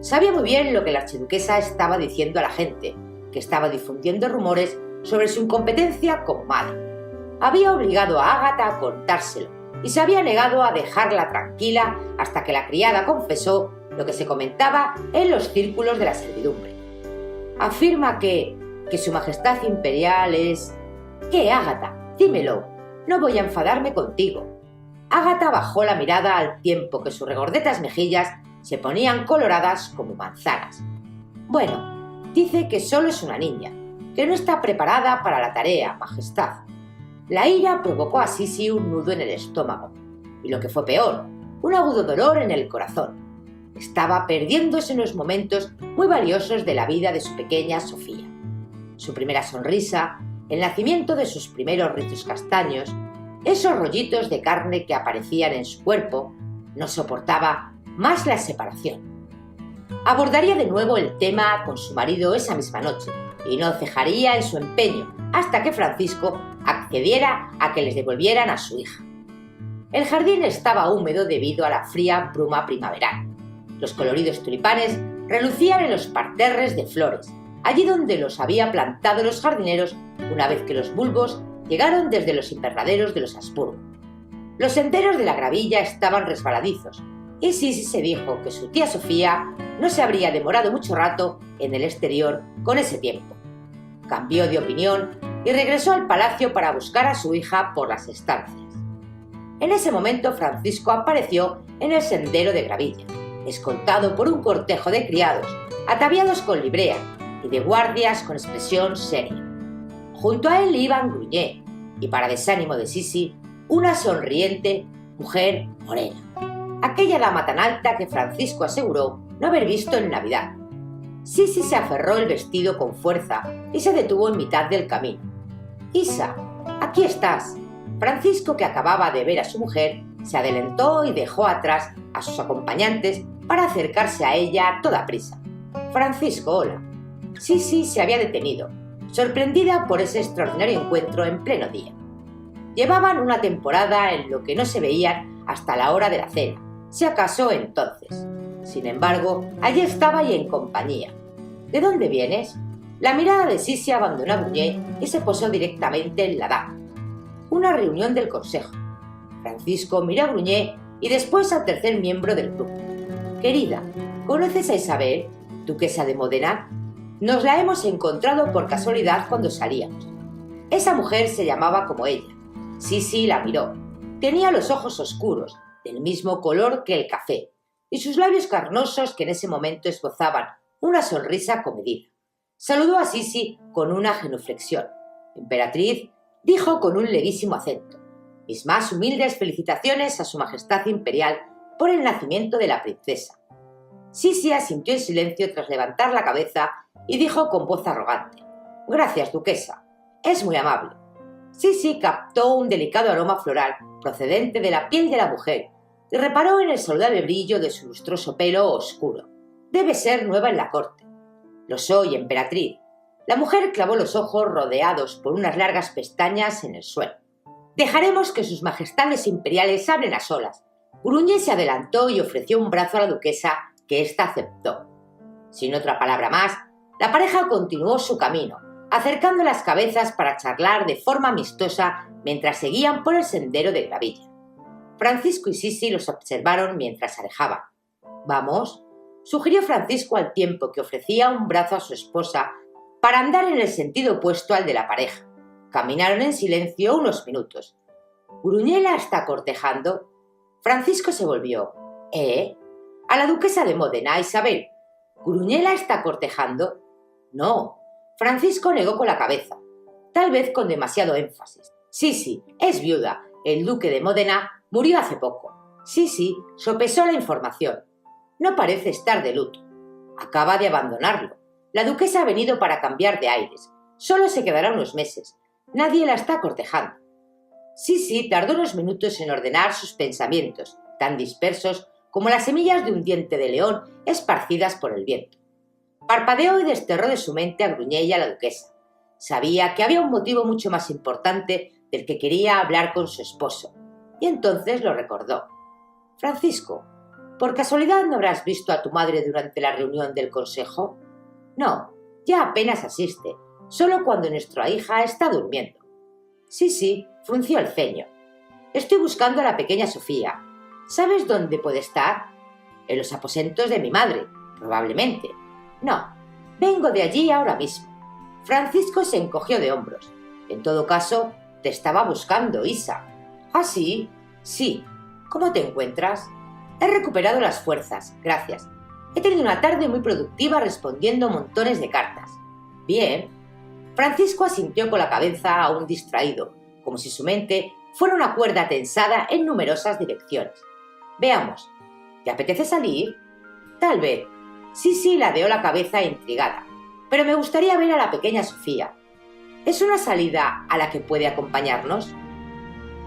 Sabía muy bien lo que la archiduquesa estaba diciendo a la gente, que estaba difundiendo rumores sobre su incompetencia como madre. Había obligado a Ágata a contárselo y se había negado a dejarla tranquila hasta que la criada confesó lo que se comentaba en los círculos de la servidumbre. Afirma que su majestad imperial es... ¿Qué, Ágata? Dímelo. No voy a enfadarme contigo. Ágata bajó la mirada al tiempo que sus regordetas mejillas se ponían coloradas como manzanas. Bueno, dice que solo es una niña, que no está preparada para la tarea, majestad. La ira provocó a Sisi un nudo en el estómago, y lo que fue peor, un agudo dolor en el corazón. Estaba perdiéndose unos momentos muy valiosos de la vida de su pequeña Sofía. Su primera sonrisa, el nacimiento de sus primeros rizos castaños, esos rollitos de carne que aparecían en su cuerpo, no soportaba más la separación. Abordaría de nuevo el tema con su marido esa misma noche y no cejaría en su empeño hasta que Francisco accediera a que les devolvieran a su hija. El jardín estaba húmedo debido a la fría bruma primaveral. Los coloridos tulipanes relucían en los parterres de flores, allí donde los había plantado los jardineros una vez que los bulbos llegaron desde los invernaderos de los Habsburgo. Los senderos de la gravilla estaban resbaladizos, y Sisi se dijo que su tía Sofía no se habría demorado mucho rato en el exterior con ese tiempo. Cambió de opinión y regresó al palacio para buscar a su hija por las estancias. En ese momento Francisco apareció en el sendero de gravilla, escoltado por un cortejo de criados, ataviados con librea, y de guardias con expresión seria. Junto a él iban Gruñé, y para desánimo de Sisi, una sonriente mujer morena. Aquella dama tan alta que Francisco aseguró no haber visto en Navidad. Sisi se aferró el vestido con fuerza y se detuvo en mitad del camino. «Isa, aquí estás». Francisco, que acababa de ver a su mujer, se adelantó y dejó atrás a sus acompañantes para acercarse a ella a toda prisa. «Francisco, hola». Sisi se había detenido, sorprendida por ese extraordinario encuentro en pleno día. Llevaban una temporada en lo que no se veían hasta la hora de la cena, si acaso entonces. Sin embargo, allí estaba y en compañía. «¿De dónde vienes?». La mirada de Sisi abandonó a Gruñé y se posó directamente en la dama. «Una reunión del consejo». Francisco miró a Gruñé y después al tercer miembro del grupo. «Querida, ¿conoces a Isabel, duquesa de Módena? Nos la hemos encontrado por casualidad cuando salíamos». Esa mujer se llamaba como ella. Sisi la miró. Tenía los ojos oscuros, del mismo color que el café, y sus labios carnosos que en ese momento esbozaban una sonrisa comedida. Saludó a Sisi con una genuflexión. «Emperatriz», dijo con un levísimo acento, «mis más humildes felicitaciones a su majestad imperial por el nacimiento de la princesa». Sisi asintió en silencio tras levantar la cabeza y dijo con voz arrogante, «Gracias, duquesa, es muy amable». Sisi captó un delicado aroma floral procedente de la piel de la mujer y reparó en el saludable brillo de su lustroso pelo oscuro. «Debe ser nueva en la corte». «Lo soy, emperatriz». La mujer clavó los ojos rodeados por unas largas pestañas en el suelo. «Dejaremos que sus majestades imperiales hablen a solas». Gruñé se adelantó y ofreció un brazo a la duquesa, que ésta aceptó. Sin otra palabra más, la pareja continuó su camino, acercando las cabezas para charlar de forma amistosa mientras seguían por el sendero de gravilla. Francisco y Sisi los observaron mientras se alejaban. «Vamos», sugirió Francisco al tiempo que ofrecía un brazo a su esposa para andar en el sentido opuesto al de la pareja. Caminaron en silencio unos minutos. «¿Gruñé la está cortejando?». Francisco se volvió. «¿Eh?». «A la duquesa de Módena, Isabel». «¿Gruñé la está cortejando?». «No». Francisco negó con la cabeza, tal vez con demasiado énfasis. «Sí, es viuda. El duque de Módena murió hace poco». Sisi sopesó la información. «No parece estar de luto. Acaba de abandonarlo. La duquesa ha venido para cambiar de aires. Solo se quedará unos meses. Nadie la está cortejando». Sisi tardó unos minutos en ordenar sus pensamientos, tan dispersos como las semillas de un diente de león esparcidas por el viento. Parpadeó y desterró de su mente a Gruñé y a la duquesa. Sabía que había un motivo mucho más importante del que quería hablar con su esposo, y entonces lo recordó. «Francisco, ¿por casualidad no habrás visto a tu madre durante la reunión del consejo?». «No, ya apenas asiste, solo cuando nuestra hija está durmiendo». Sisi frunció el ceño. «Estoy buscando a la pequeña Sofía. ¿Sabes dónde puede estar?». «En los aposentos de mi madre, probablemente». «No, vengo de allí ahora mismo». Francisco se encogió de hombros. «En todo caso, te estaba buscando, Isa». «¿Ah, sí?». «Sí. ¿Cómo te encuentras?». «He recuperado las fuerzas, gracias. He tenido una tarde muy productiva respondiendo montones de cartas». «Bien». Francisco asintió con la cabeza aún distraído, como si su mente fuera una cuerda tensada en numerosas direcciones. Veamos, ¿te apetece salir? Tal vez. Sisi ladeó la cabeza intrigada. Pero me gustaría ver a la pequeña Sofía. ¿Es una salida a la que puede acompañarnos?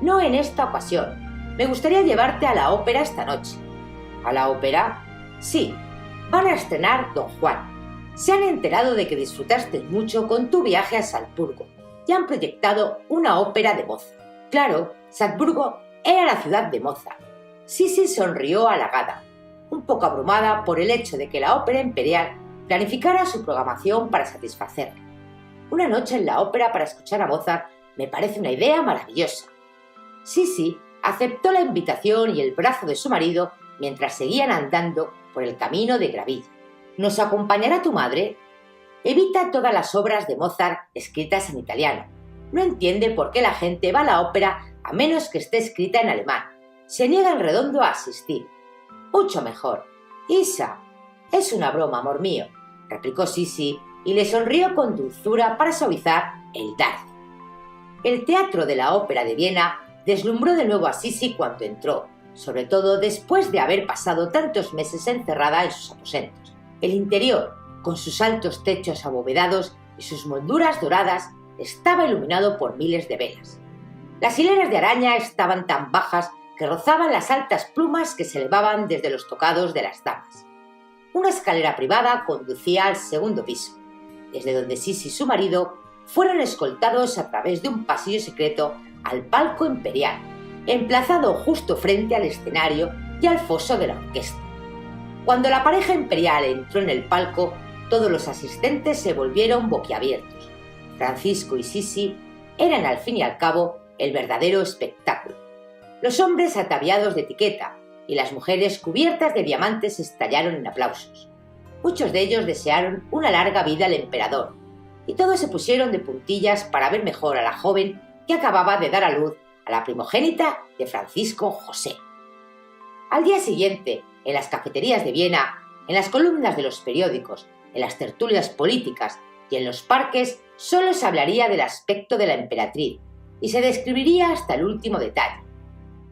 No en esta ocasión. Me gustaría llevarte a la ópera esta noche. ¿A la ópera? Sí. Van a estrenar Don Juan. Se han enterado de que disfrutaste mucho con tu viaje a Salzburgo y han proyectado una ópera de Mozart. Claro, Salzburgo era la ciudad de Mozart. Sisi sonrió halagada, un poco abrumada por el hecho de que la ópera imperial planificara su programación para satisfacerla. Una noche en la ópera para escuchar a Mozart me parece una idea maravillosa. Sisi aceptó la invitación y el brazo de su marido mientras seguían andando por el camino de gravilla. ¿Nos acompañará tu madre? Evita todas las obras de Mozart escritas en italiano. No entiende por qué la gente va a la ópera a menos que esté escrita en alemán. Se niega en redondo a asistir. Mucho mejor. Isa, es una broma, amor mío, replicó Sisi y le sonrió con dulzura para suavizar el dardo. El teatro de la ópera de Viena deslumbró de nuevo a Sisi cuando entró, sobre todo después de haber pasado tantos meses encerrada en sus aposentos. El interior, con sus altos techos abovedados y sus molduras doradas, estaba iluminado por miles de velas. Las hileras de araña estaban tan bajas que rozaban las altas plumas que se elevaban desde los tocados de las damas. Una escalera privada conducía al segundo piso, desde donde Sisi y su marido fueron escoltados a través de un pasillo secreto al palco imperial, emplazado justo frente al escenario y al foso de la orquesta. Cuando la pareja imperial entró en el palco, todos los asistentes se volvieron boquiabiertos. Francisco y Sisi eran al fin y al cabo el verdadero espectáculo. Los hombres ataviados de etiqueta y las mujeres cubiertas de diamantes estallaron en aplausos. Muchos de ellos desearon una larga vida al emperador, y todos se pusieron de puntillas para ver mejor a la joven que acababa de dar a luz a la primogénita de Francisco José. Al día siguiente, en las cafeterías de Viena, en las columnas de los periódicos, en las tertulias políticas y en los parques, solo se hablaría del aspecto de la emperatriz y se describiría hasta el último detalle.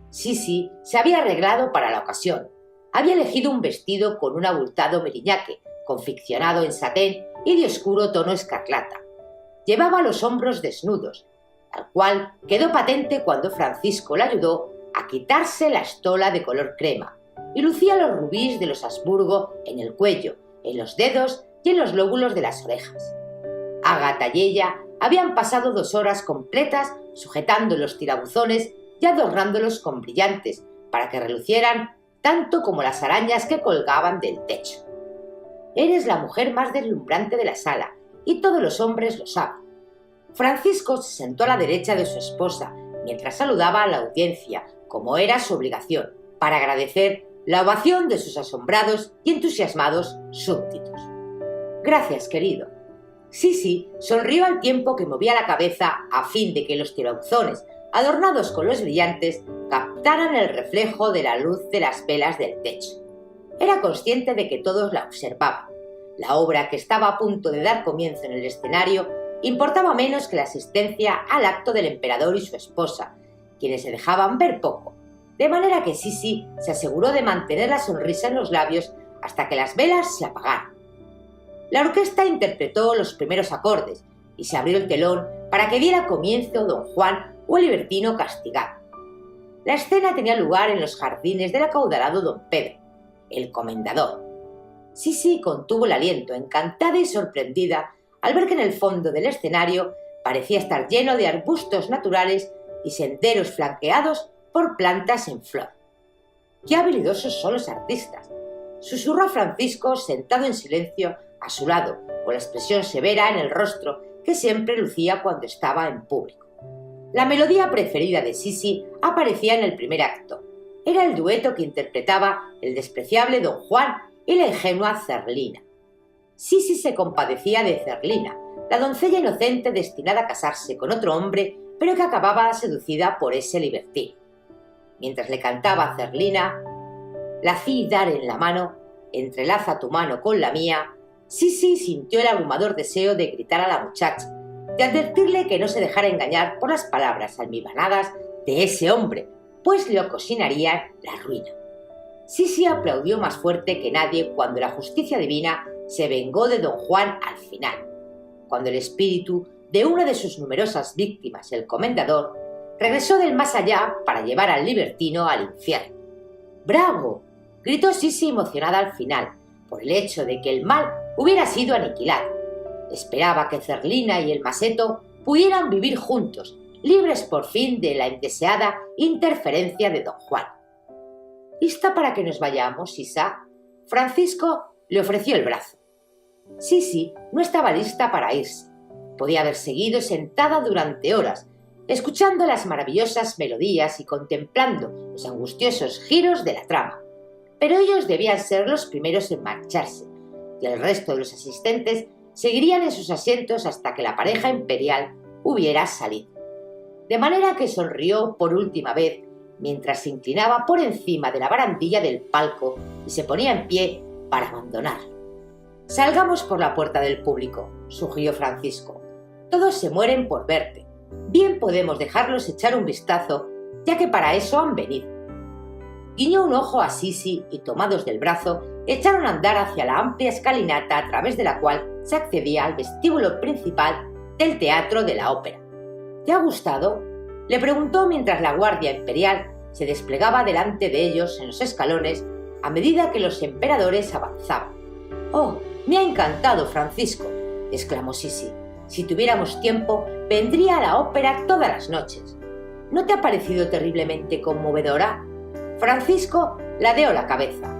Sisi se había arreglado para la ocasión. Había elegido un vestido con un abultado meriñaque, confeccionado en satén y de oscuro tono escarlata. Llevaba los hombros desnudos, al cual quedó patente cuando Francisco la ayudó a quitarse la estola de color crema, y lucía los rubíes de los Habsburgo en el cuello, en los dedos y en los lóbulos de las orejas. Ágata y ella habían pasado 2 horas completas sujetando los tirabuzones y adornándolos con brillantes para que relucieran tanto como las arañas que colgaban del techo. Eres la mujer más deslumbrante de la sala, y todos los hombres lo saben. Francisco se sentó a la derecha de su esposa mientras saludaba a la audiencia, como era su obligación, para agradecer la ovación de sus asombrados y entusiasmados súbditos. Gracias, querido. Sisi sonrió al tiempo que movía la cabeza a fin de que los tirabuzones, adornados con los brillantes, captaran el reflejo de la luz de las velas del techo. Era consciente de que todos la observaban. La obra que estaba a punto de dar comienzo en el escenario importaba menos que la asistencia al acto del emperador y su esposa, quienes se dejaban ver poco, de manera que Sisi se aseguró de mantener la sonrisa en los labios hasta que las velas se apagaron. La orquesta interpretó los primeros acordes y se abrió el telón para que diera comienzo Don Juan o el libertino castigado. La escena tenía lugar en los jardines del acaudalado Don Pedro, el comendador. Sisi contuvo el aliento, encantada y sorprendida al ver que en el fondo del escenario parecía estar lleno de arbustos naturales y senderos flanqueados por plantas en flor. ¡Qué habilidosos son los artistas!, susurró Francisco sentado en silencio a su lado, con la expresión severa en el rostro que siempre lucía cuando estaba en público. La melodía preferida de Sisi aparecía en el primer acto. Era el dueto que interpretaba el despreciable Don Juan y la ingenua Zerlina. Sisi se compadecía de Zerlina, la doncella inocente destinada a casarse con otro hombre, pero que acababa seducida por ese libertino. Mientras le cantaba a Zerlina, la hací dar en la mano, entrelaza tu mano con la mía, Sisi sintió el abrumador deseo de gritar a la muchacha, de advertirle que no se dejara engañar por las palabras almibanadas de ese hombre, pues le ocasionarían la ruina. Sisi aplaudió más fuerte que nadie cuando la justicia divina se vengó de don Juan al final, cuando el espíritu de una de sus numerosas víctimas, el comendador, regresó del más allá para llevar al libertino al infierno. ¡Bravo!, gritó Sisi emocionada al final, por el hecho de que el mal hubiera sido aniquilado. Esperaba que Zerlina y el maseto pudieran vivir juntos, libres por fin de la indeseada interferencia de don Juan. ¿Lista para que nos vayamos, Sisa? Francisco le ofreció el brazo. Sisi no estaba lista para irse. Podía haber seguido sentada durante horas, escuchando las maravillosas melodías y contemplando los angustiosos giros de la trama. Pero ellos debían ser los primeros en marcharse, y el resto de los asistentes seguirían en sus asientos hasta que la pareja imperial hubiera salido. De manera que sonrió por última vez mientras se inclinaba por encima de la barandilla del palco y se ponía en pie para abandonarlo. «Salgamos por la puerta del público», sugirió Francisco. «Todos se mueren por verte. Bien podemos dejarlos echar un vistazo, ya que para eso han venido». Guiñó un ojo a Sisi y, tomados del brazo, echaron a andar hacia la amplia escalinata a través de la cual se accedía al vestíbulo principal del Teatro de la Ópera. «¿Te ha gustado?», le preguntó mientras la guardia imperial se desplegaba delante de ellos en los escalones a medida que los emperadores avanzaban. «Oh, me ha encantado, Francisco», exclamó Sisi. «Si tuviéramos tiempo, vendría a la ópera todas las noches». «¿No te ha parecido terriblemente conmovedora?». Francisco ladeó la cabeza.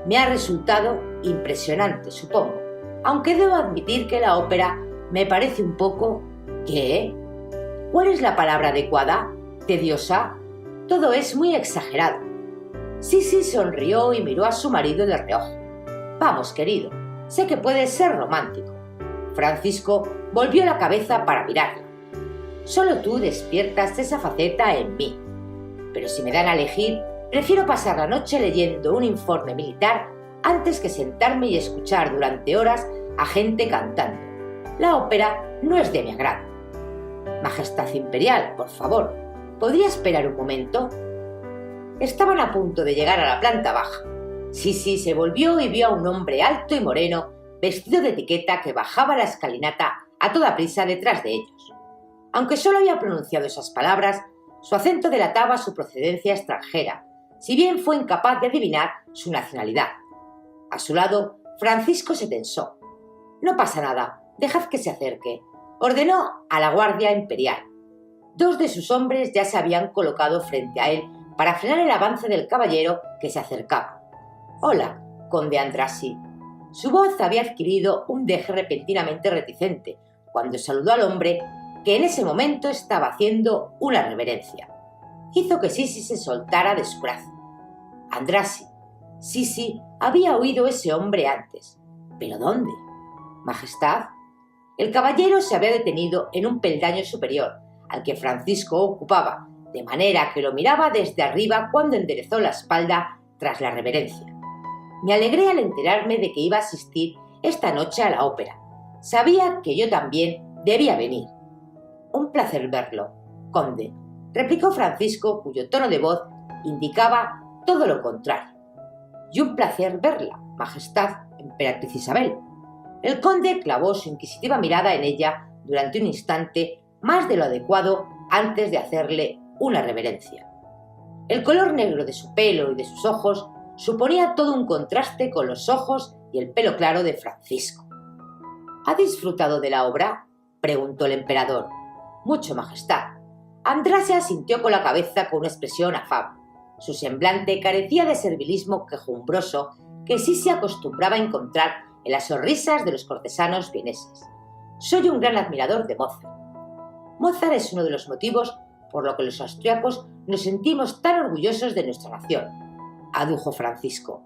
«Me ha resultado impresionante, supongo, aunque debo admitir que la ópera me parece un poco... ¿Qué? ¿Cuál es la palabra adecuada? ¿Tediosa? Todo es muy exagerado». Sisi sonrió y miró a su marido de reojo. «Vamos, querido, sé que puedes ser romántico». Francisco volvió la cabeza para mirarla. «Solo tú despiertas esa faceta en mí. Pero si me dan a elegir, prefiero pasar la noche leyendo un informe militar antes que sentarme y escuchar durante horas a gente cantando. La ópera no es de mi agrado». «Majestad imperial, por favor, ¿podría esperar un momento?». Estaban a punto de llegar a la planta baja. Sisi se volvió y vio a un hombre alto y moreno, vestido de etiqueta, que bajaba la escalinata a toda prisa detrás de ellos. Aunque solo había pronunciado esas palabras, su acento delataba su procedencia extranjera, si bien fue incapaz de adivinar su nacionalidad. A su lado, Francisco se tensó. «No pasa nada, dejad que se acerque», ordenó a la guardia imperial. Dos de sus hombres ya se habían colocado frente a él para frenar el avance del caballero que se acercaba. «Hola, conde Andrassy». Su voz había adquirido un deje repentinamente reticente cuando saludó al hombre que en ese momento estaba haciendo una reverencia. Hizo que Sisi se soltara de su brazo. Andrassy. Sisi había oído ese hombre antes. ¿Pero dónde? «Majestad». El caballero se había detenido en un peldaño superior al que Francisco ocupaba, de manera que lo miraba desde arriba cuando enderezó la espalda tras la reverencia. «Me alegré al enterarme de que iba a asistir esta noche a la ópera. Sabía que yo también debía venir». «Un placer verlo, conde», replicó Francisco, cuyo tono de voz indicaba todo lo contrario. «Y un placer verla, Majestad Emperatriz Isabel». El conde clavó su inquisitiva mirada en ella durante un instante más de lo adecuado antes de hacerle una reverencia. El color negro de su pelo y de sus ojos suponía todo un contraste con los ojos y el pelo claro de Francisco. «¿Ha disfrutado de la obra?», preguntó el emperador. «Mucho, Majestad». Andrassy asintió con la cabeza con una expresión afable. Su semblante carecía de servilismo quejumbroso que sí se acostumbraba a encontrar en las sonrisas de los cortesanos vieneses. «Soy un gran admirador de Mozart». «Mozart es uno de los motivos por lo que los austriacos nos sentimos tan orgullosos de nuestra nación», adujo Francisco.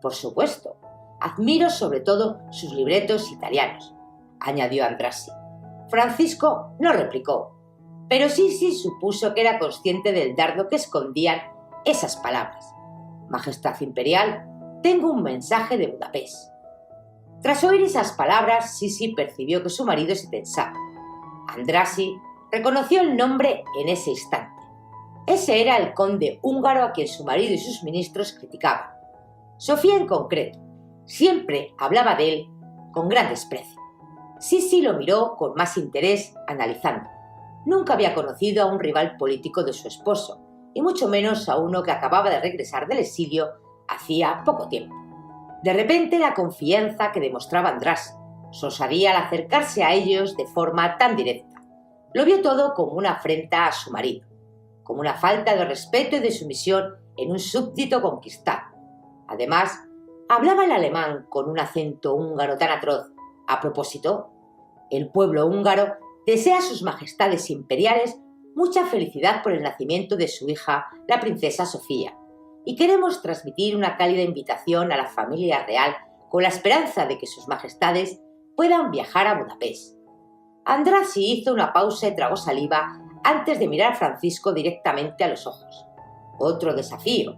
«Por supuesto. Admiro sobre todo sus libretos italianos», añadió Andrassy. Francisco no replicó, pero Sisi supuso que era consciente del dardo que escondían esas palabras. «Majestad imperial, tengo un mensaje de Budapest». Tras oír esas palabras, Sisi percibió que su marido se tensaba. Andrassy reconoció el nombre en ese instante. Ese era el conde húngaro a quien su marido y sus ministros criticaban. Sofía en concreto. Siempre hablaba de él con gran desprecio. Sisi lo miró con más interés, analizando. Nunca había conocido a un rival político de su esposo, y mucho menos a uno que acababa de regresar del exilio hacía poco tiempo. De repente la confianza que demostraba András, su osadía al acercarse a ellos de forma tan directa, lo vio todo como una afrenta a su marido, como una falta de respeto y de sumisión en un súbdito conquistado. Además, hablaba el alemán con un acento húngaro tan atroz. A propósito, el pueblo húngaro desea a sus majestades imperiales mucha felicidad por el nacimiento de su hija, la princesa Sofía, y queremos transmitir una cálida invitación a la familia real con la esperanza de que sus majestades puedan viajar a Budapest. Andrássy hizo una pausa y tragó saliva antes de mirar a Francisco directamente a los ojos. Otro desafío.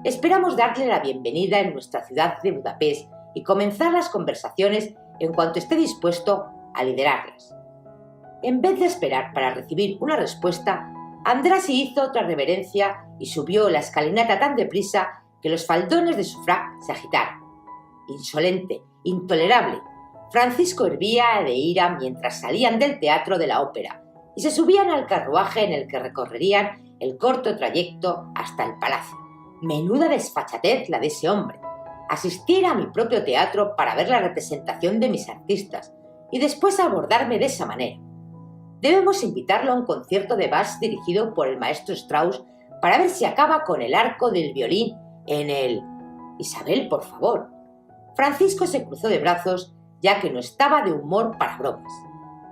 Esperamos darle la bienvenida en nuestra ciudad de Budapest y comenzar las conversaciones en cuanto esté dispuesto a liderarlas. En vez de esperar para recibir una respuesta, Andrássy hizo otra reverencia y subió la escalinata tan deprisa que los faldones de su frac se agitaron. Insolente, intolerable, Francisco hervía de ira mientras salían del teatro de la ópera y se subían al carruaje en el que recorrerían el corto trayecto hasta el palacio. Menuda desfachatez la de ese hombre. Asistir a mi propio teatro para ver la representación de mis artistas y después abordarme de esa manera. Debemos invitarlo a un concierto de Bach dirigido por el maestro Strauss para ver si acaba con el arco del violín en el... Isabel, por favor. Francisco se cruzó de brazos ya que no estaba de humor para bromas.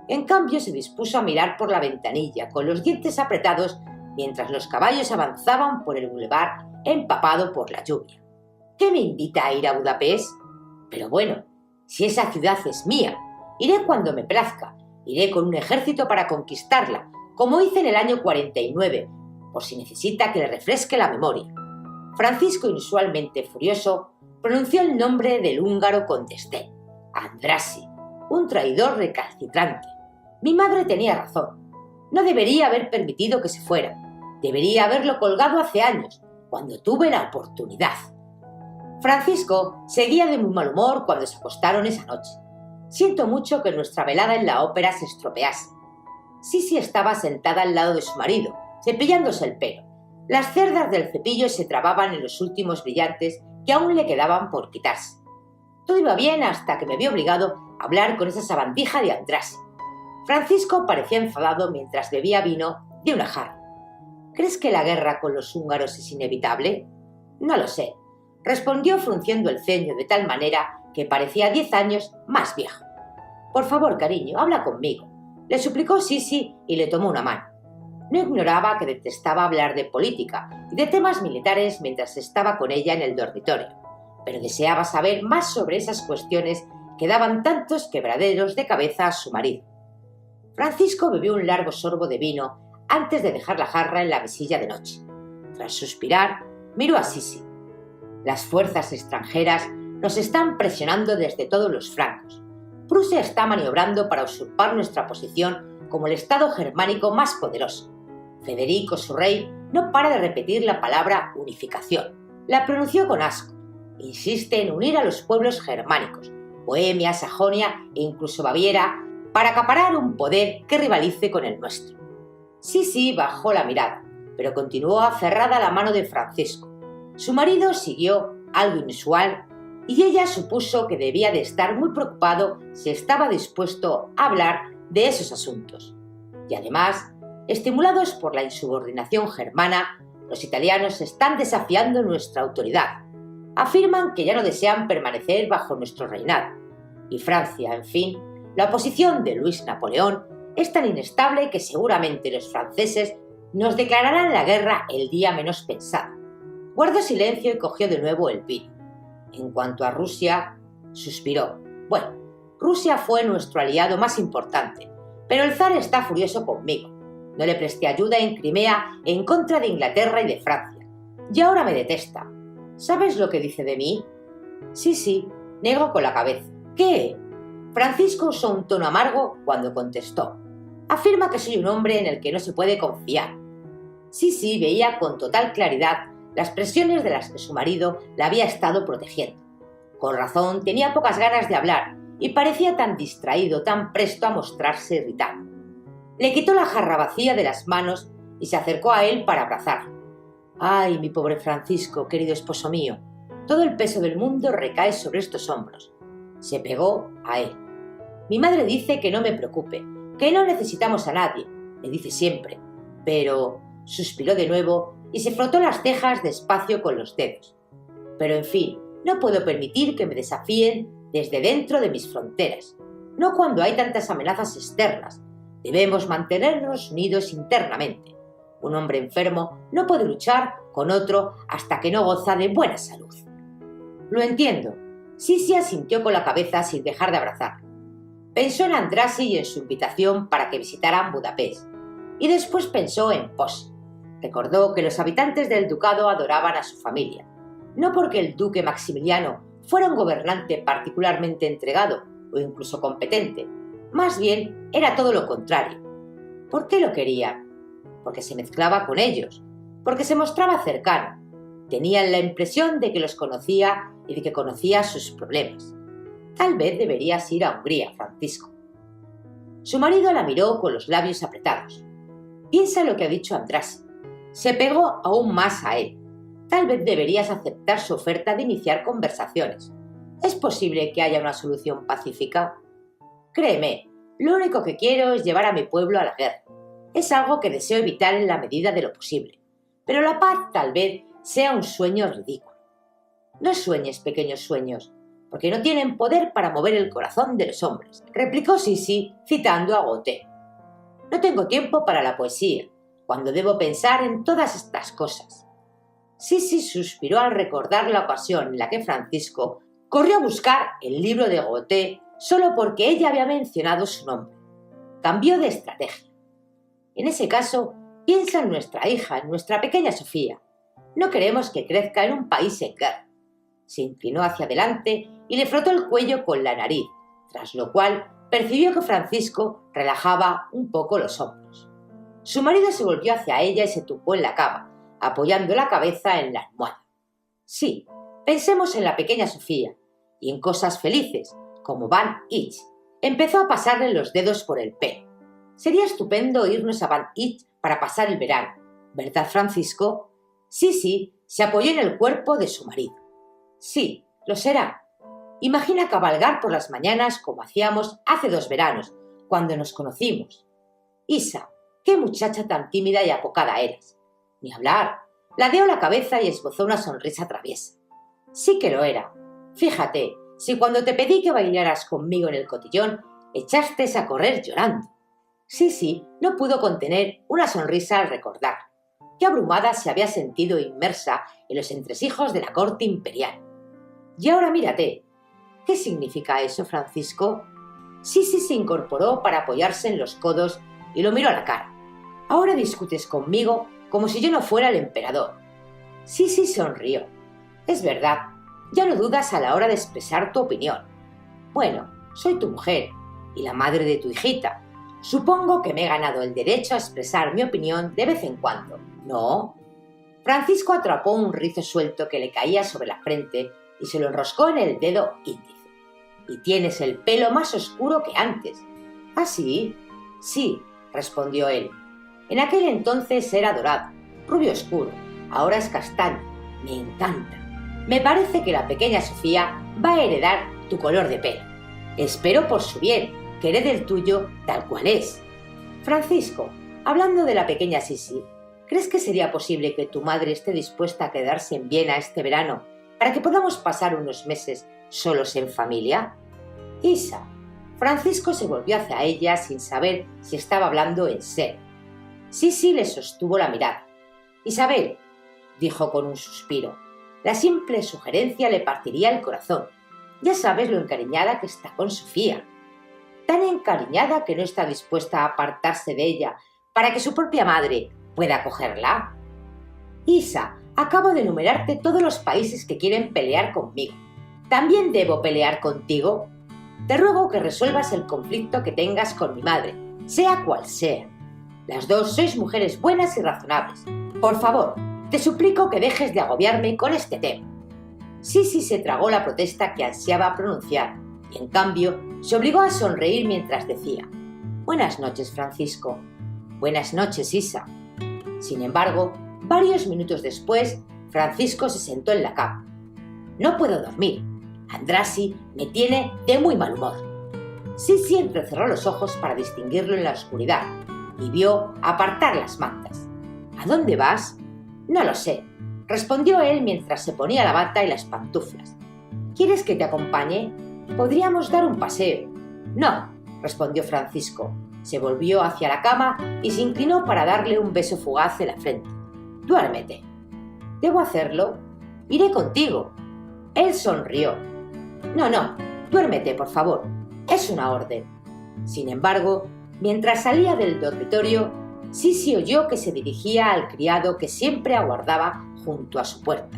En cambio, se dispuso a mirar por la ventanilla con los dientes apretados mientras los caballos avanzaban por el bulevar empapado por la lluvia. ¿Qué me invita a ir a Budapest? Pero bueno, si esa ciudad es mía, iré cuando me plazca. Iré con un ejército para conquistarla, como hice en el año 49, por si necesita que le refresque la memoria. Francisco, inusualmente furioso, pronunció el nombre del húngaro con desdén. Andrássy, un traidor recalcitrante. Mi madre tenía razón. No debería haber permitido que se fuera. Debería haberlo colgado hace años, cuando tuve la oportunidad. Francisco seguía de muy mal humor cuando se acostaron esa noche. Siento mucho que nuestra velada en la ópera se estropease. Sisi estaba sentada al lado de su marido, cepillándose el pelo. Las cerdas del cepillo se trababan en los últimos brillantes que aún le quedaban por quitarse. Todo iba bien hasta que me vi obligado a hablar con esa sabandija de Andrássy. Francisco parecía enfadado mientras bebía vino de una jarra. ¿Crees que la guerra con los húngaros es inevitable? No lo sé, respondió frunciendo el ceño de tal manera que parecía 10 años más viejo. Por favor, cariño, habla conmigo, le suplicó Sisi y le tomó una mano. No ignoraba que detestaba hablar de política y de temas militares mientras estaba con ella en el dormitorio, pero deseaba saber más sobre esas cuestiones que daban tantos quebraderos de cabeza a su marido. Francisco bebió un largo sorbo de vino antes de dejar la jarra en la mesilla de noche. Tras suspirar, miró a Sisi. Las fuerzas extranjeras nos están presionando desde todos los flancos. Prusia está maniobrando para usurpar nuestra posición como el estado germánico más poderoso. Federico, su rey, no para de repetir la palabra unificación. La pronunció con asco. Insiste en unir a los pueblos germánicos, Bohemia, Sajonia e incluso Baviera, para acaparar un poder que rivalice con el nuestro. Sisi bajó la mirada, pero continuó aferrada a la mano de Francisco. Su marido siguió, algo inusual, y ella supuso que debía de estar muy preocupado si estaba dispuesto a hablar de esos asuntos. Y además, estimulados por la insubordinación germana, los italianos están desafiando nuestra autoridad. Afirman que ya no desean permanecer bajo nuestro reinado. Y Francia, en fin, la oposición de Luis Napoleón es tan inestable que seguramente los franceses nos declararán la guerra el día menos pensado. Guardó silencio y cogió de nuevo el vino. En cuanto a Rusia, suspiró. Bueno, Rusia fue nuestro aliado más importante, pero el zar está furioso conmigo. No le presté ayuda en Crimea en contra de Inglaterra y de Francia. Y ahora me detesta. ¿Sabes lo que dice de mí? Sí, negó con la cabeza. ¿Qué? Francisco usó un tono amargo cuando contestó. Afirma que soy un hombre en el que no se puede confiar. Sí, veía con total claridad las presiones de las que su marido la había estado protegiendo. Con razón, tenía pocas ganas de hablar y parecía tan distraído, tan presto a mostrarse irritado. Le quitó la jarra vacía de las manos y se acercó a él para abrazarlo. «Ay, mi pobre Francisco, querido esposo mío, todo el peso del mundo recae sobre estos hombros». Se pegó a él. «Mi madre dice que no me preocupe, que no necesitamos a nadie», me dice siempre, pero suspiró de nuevo y se frotó las cejas despacio con los dedos. «Pero en fin, no puedo permitir que me desafíen desde dentro de mis fronteras, no cuando hay tantas amenazas externas. Debemos mantenernos unidos internamente. Un hombre enfermo no puede luchar con otro hasta que no goza de buena salud». «Lo entiendo». Sisi asintió con la cabeza sin dejar de abrazarlo. Pensó en Andrassy y en su invitación para que visitaran Budapest, y después pensó en Posse. Recordó que los habitantes del ducado adoraban a su familia, no porque el duque Maximiliano fuera un gobernante particularmente entregado o incluso competente, más bien era todo lo contrario. ¿Por qué lo querían? Porque se mezclaba con ellos, porque se mostraba cercano. Tenían la impresión de que los conocía y de que conocía sus problemas. «Tal vez deberías ir a Hungría, Francisco». Su marido la miró con los labios apretados. «Piensa lo que ha dicho Andrassy». Se pegó aún más a él. «Tal vez deberías aceptar su oferta de iniciar conversaciones. ¿Es posible que haya una solución pacífica? Créeme, lo único que quiero es llevar a mi pueblo a la guerra. Es algo que deseo evitar en la medida de lo posible. Pero la paz tal vez sea un sueño ridículo». «No sueñes pequeños sueños, porque no tienen poder para mover el corazón de los hombres», replicó Sisi, citando a Goethe. «No tengo tiempo para la poesía, cuando debo pensar en todas estas cosas». Sisi suspiró al recordar la ocasión en la que Francisco corrió a buscar el libro de Goethe solo porque ella había mencionado su nombre. Cambió de estrategia. «En ese caso, piensa en nuestra hija, en nuestra pequeña Sofía. No queremos que crezca en un país en guerra». Se inclinó hacia adelante y le frotó el cuello con la nariz, tras lo cual percibió que Francisco relajaba un poco los hombros. Su marido se volvió hacia ella y se tumbó en la cama, apoyando la cabeza en la almohada. «Sí, pensemos en la pequeña Sofía y en cosas felices, como Van Itch». Empezó a pasarle los dedos por el pelo. «Sería estupendo irnos a Van Itch para pasar el verano, ¿verdad, Francisco?» Sisi se apoyó en el cuerpo de su marido. «Sí, lo será. Imagina cabalgar por las mañanas como hacíamos hace 2 veranos, cuando nos conocimos. Isa, qué muchacha tan tímida y apocada eras. Ni hablar». Ladeó la cabeza y esbozó una sonrisa traviesa. «Sí que lo era. Fíjate, si cuando te pedí que bailaras conmigo en el cotillón, echaste a correr llorando». Sisi no pudo contener una sonrisa al recordar. Qué abrumada se había sentido inmersa en los entresijos de la corte imperial. «Y ahora mírate». «¿Qué significa eso, Francisco?» Sisi se incorporó para apoyarse en los codos y lo miró a la cara. «Ahora discutes conmigo como si yo no fuera el emperador». Sisi sonrió. «Es verdad, ya no dudas a la hora de expresar tu opinión. Bueno, soy tu mujer y la madre de tu hijita. Supongo que me he ganado el derecho a expresar mi opinión de vez en cuando, ¿no?» Francisco atrapó un rizo suelto que le caía sobre la frente y se lo enroscó en el dedo índice. «Y tienes el pelo más oscuro que antes». «¿Ah, sí?» «Sí», respondió él. «En aquel entonces era dorado, rubio oscuro, ahora es castaño. Me encanta. Me parece que la pequeña Sofía va a heredar tu color de pelo. Espero por su bien que herede el tuyo tal cual es». «Francisco, hablando de la pequeña Sisi, ¿crees que sería posible que tu madre esté dispuesta a quedarse en Viena este verano para que podamos pasar unos meses solos en familia?» «Isa». Francisco se volvió hacia ella sin saber si estaba hablando en serio. Sisi le sostuvo la mirada. «Isabel», dijo con un suspiro, «la simple sugerencia le partiría el corazón. Ya sabes lo encariñada que está con Sofía. Tan encariñada que no está dispuesta a apartarse de ella para que su propia madre pueda acogerla». «Isa, acabo de enumerarte todos los países que quieren pelear conmigo. ¿También debo pelear contigo? Te ruego que resuelvas el conflicto que tengas con mi madre, sea cual sea. Las dos sois mujeres buenas y razonables. Por favor, Te suplico que dejes de agobiarme con este tema. Sisi se tragó la protesta que ansiaba pronunciar y, en cambio, se obligó a sonreír mientras decía: «Buenas noches, Francisco». «Buenas noches, Isa». Sin embargo, varios minutos después, Francisco se sentó en la cama. «No puedo dormir. Andrassy me tiene de muy mal humor». Sisi entrecerró los ojos para distinguirlo en la oscuridad y vio apartar las mantas. «¿A dónde vas?» «No lo sé», respondió él mientras se ponía la bata y las pantuflas. «¿Quieres que te acompañe? Podríamos dar un paseo». «No», respondió Francisco. Se volvió hacia la cama y se inclinó para darle un beso fugaz en la frente. «Duérmete». «¿Debo hacerlo?» «Iré contigo». Él sonrió. «No, duérmete, por favor. Es una orden». Sin embargo, mientras salía del dormitorio, Sisi oyó que se dirigía al criado que siempre aguardaba junto a su puerta.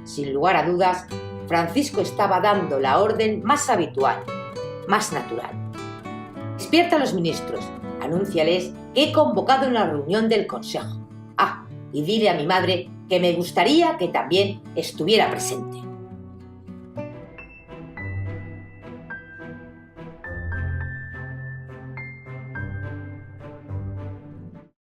Sin lugar a dudas, Francisco estaba dando la orden más habitual, más natural. «Despierta a los ministros, anúnciales que he convocado una reunión del consejo. Ah, y dile a mi madre que me gustaría que también estuviera presente».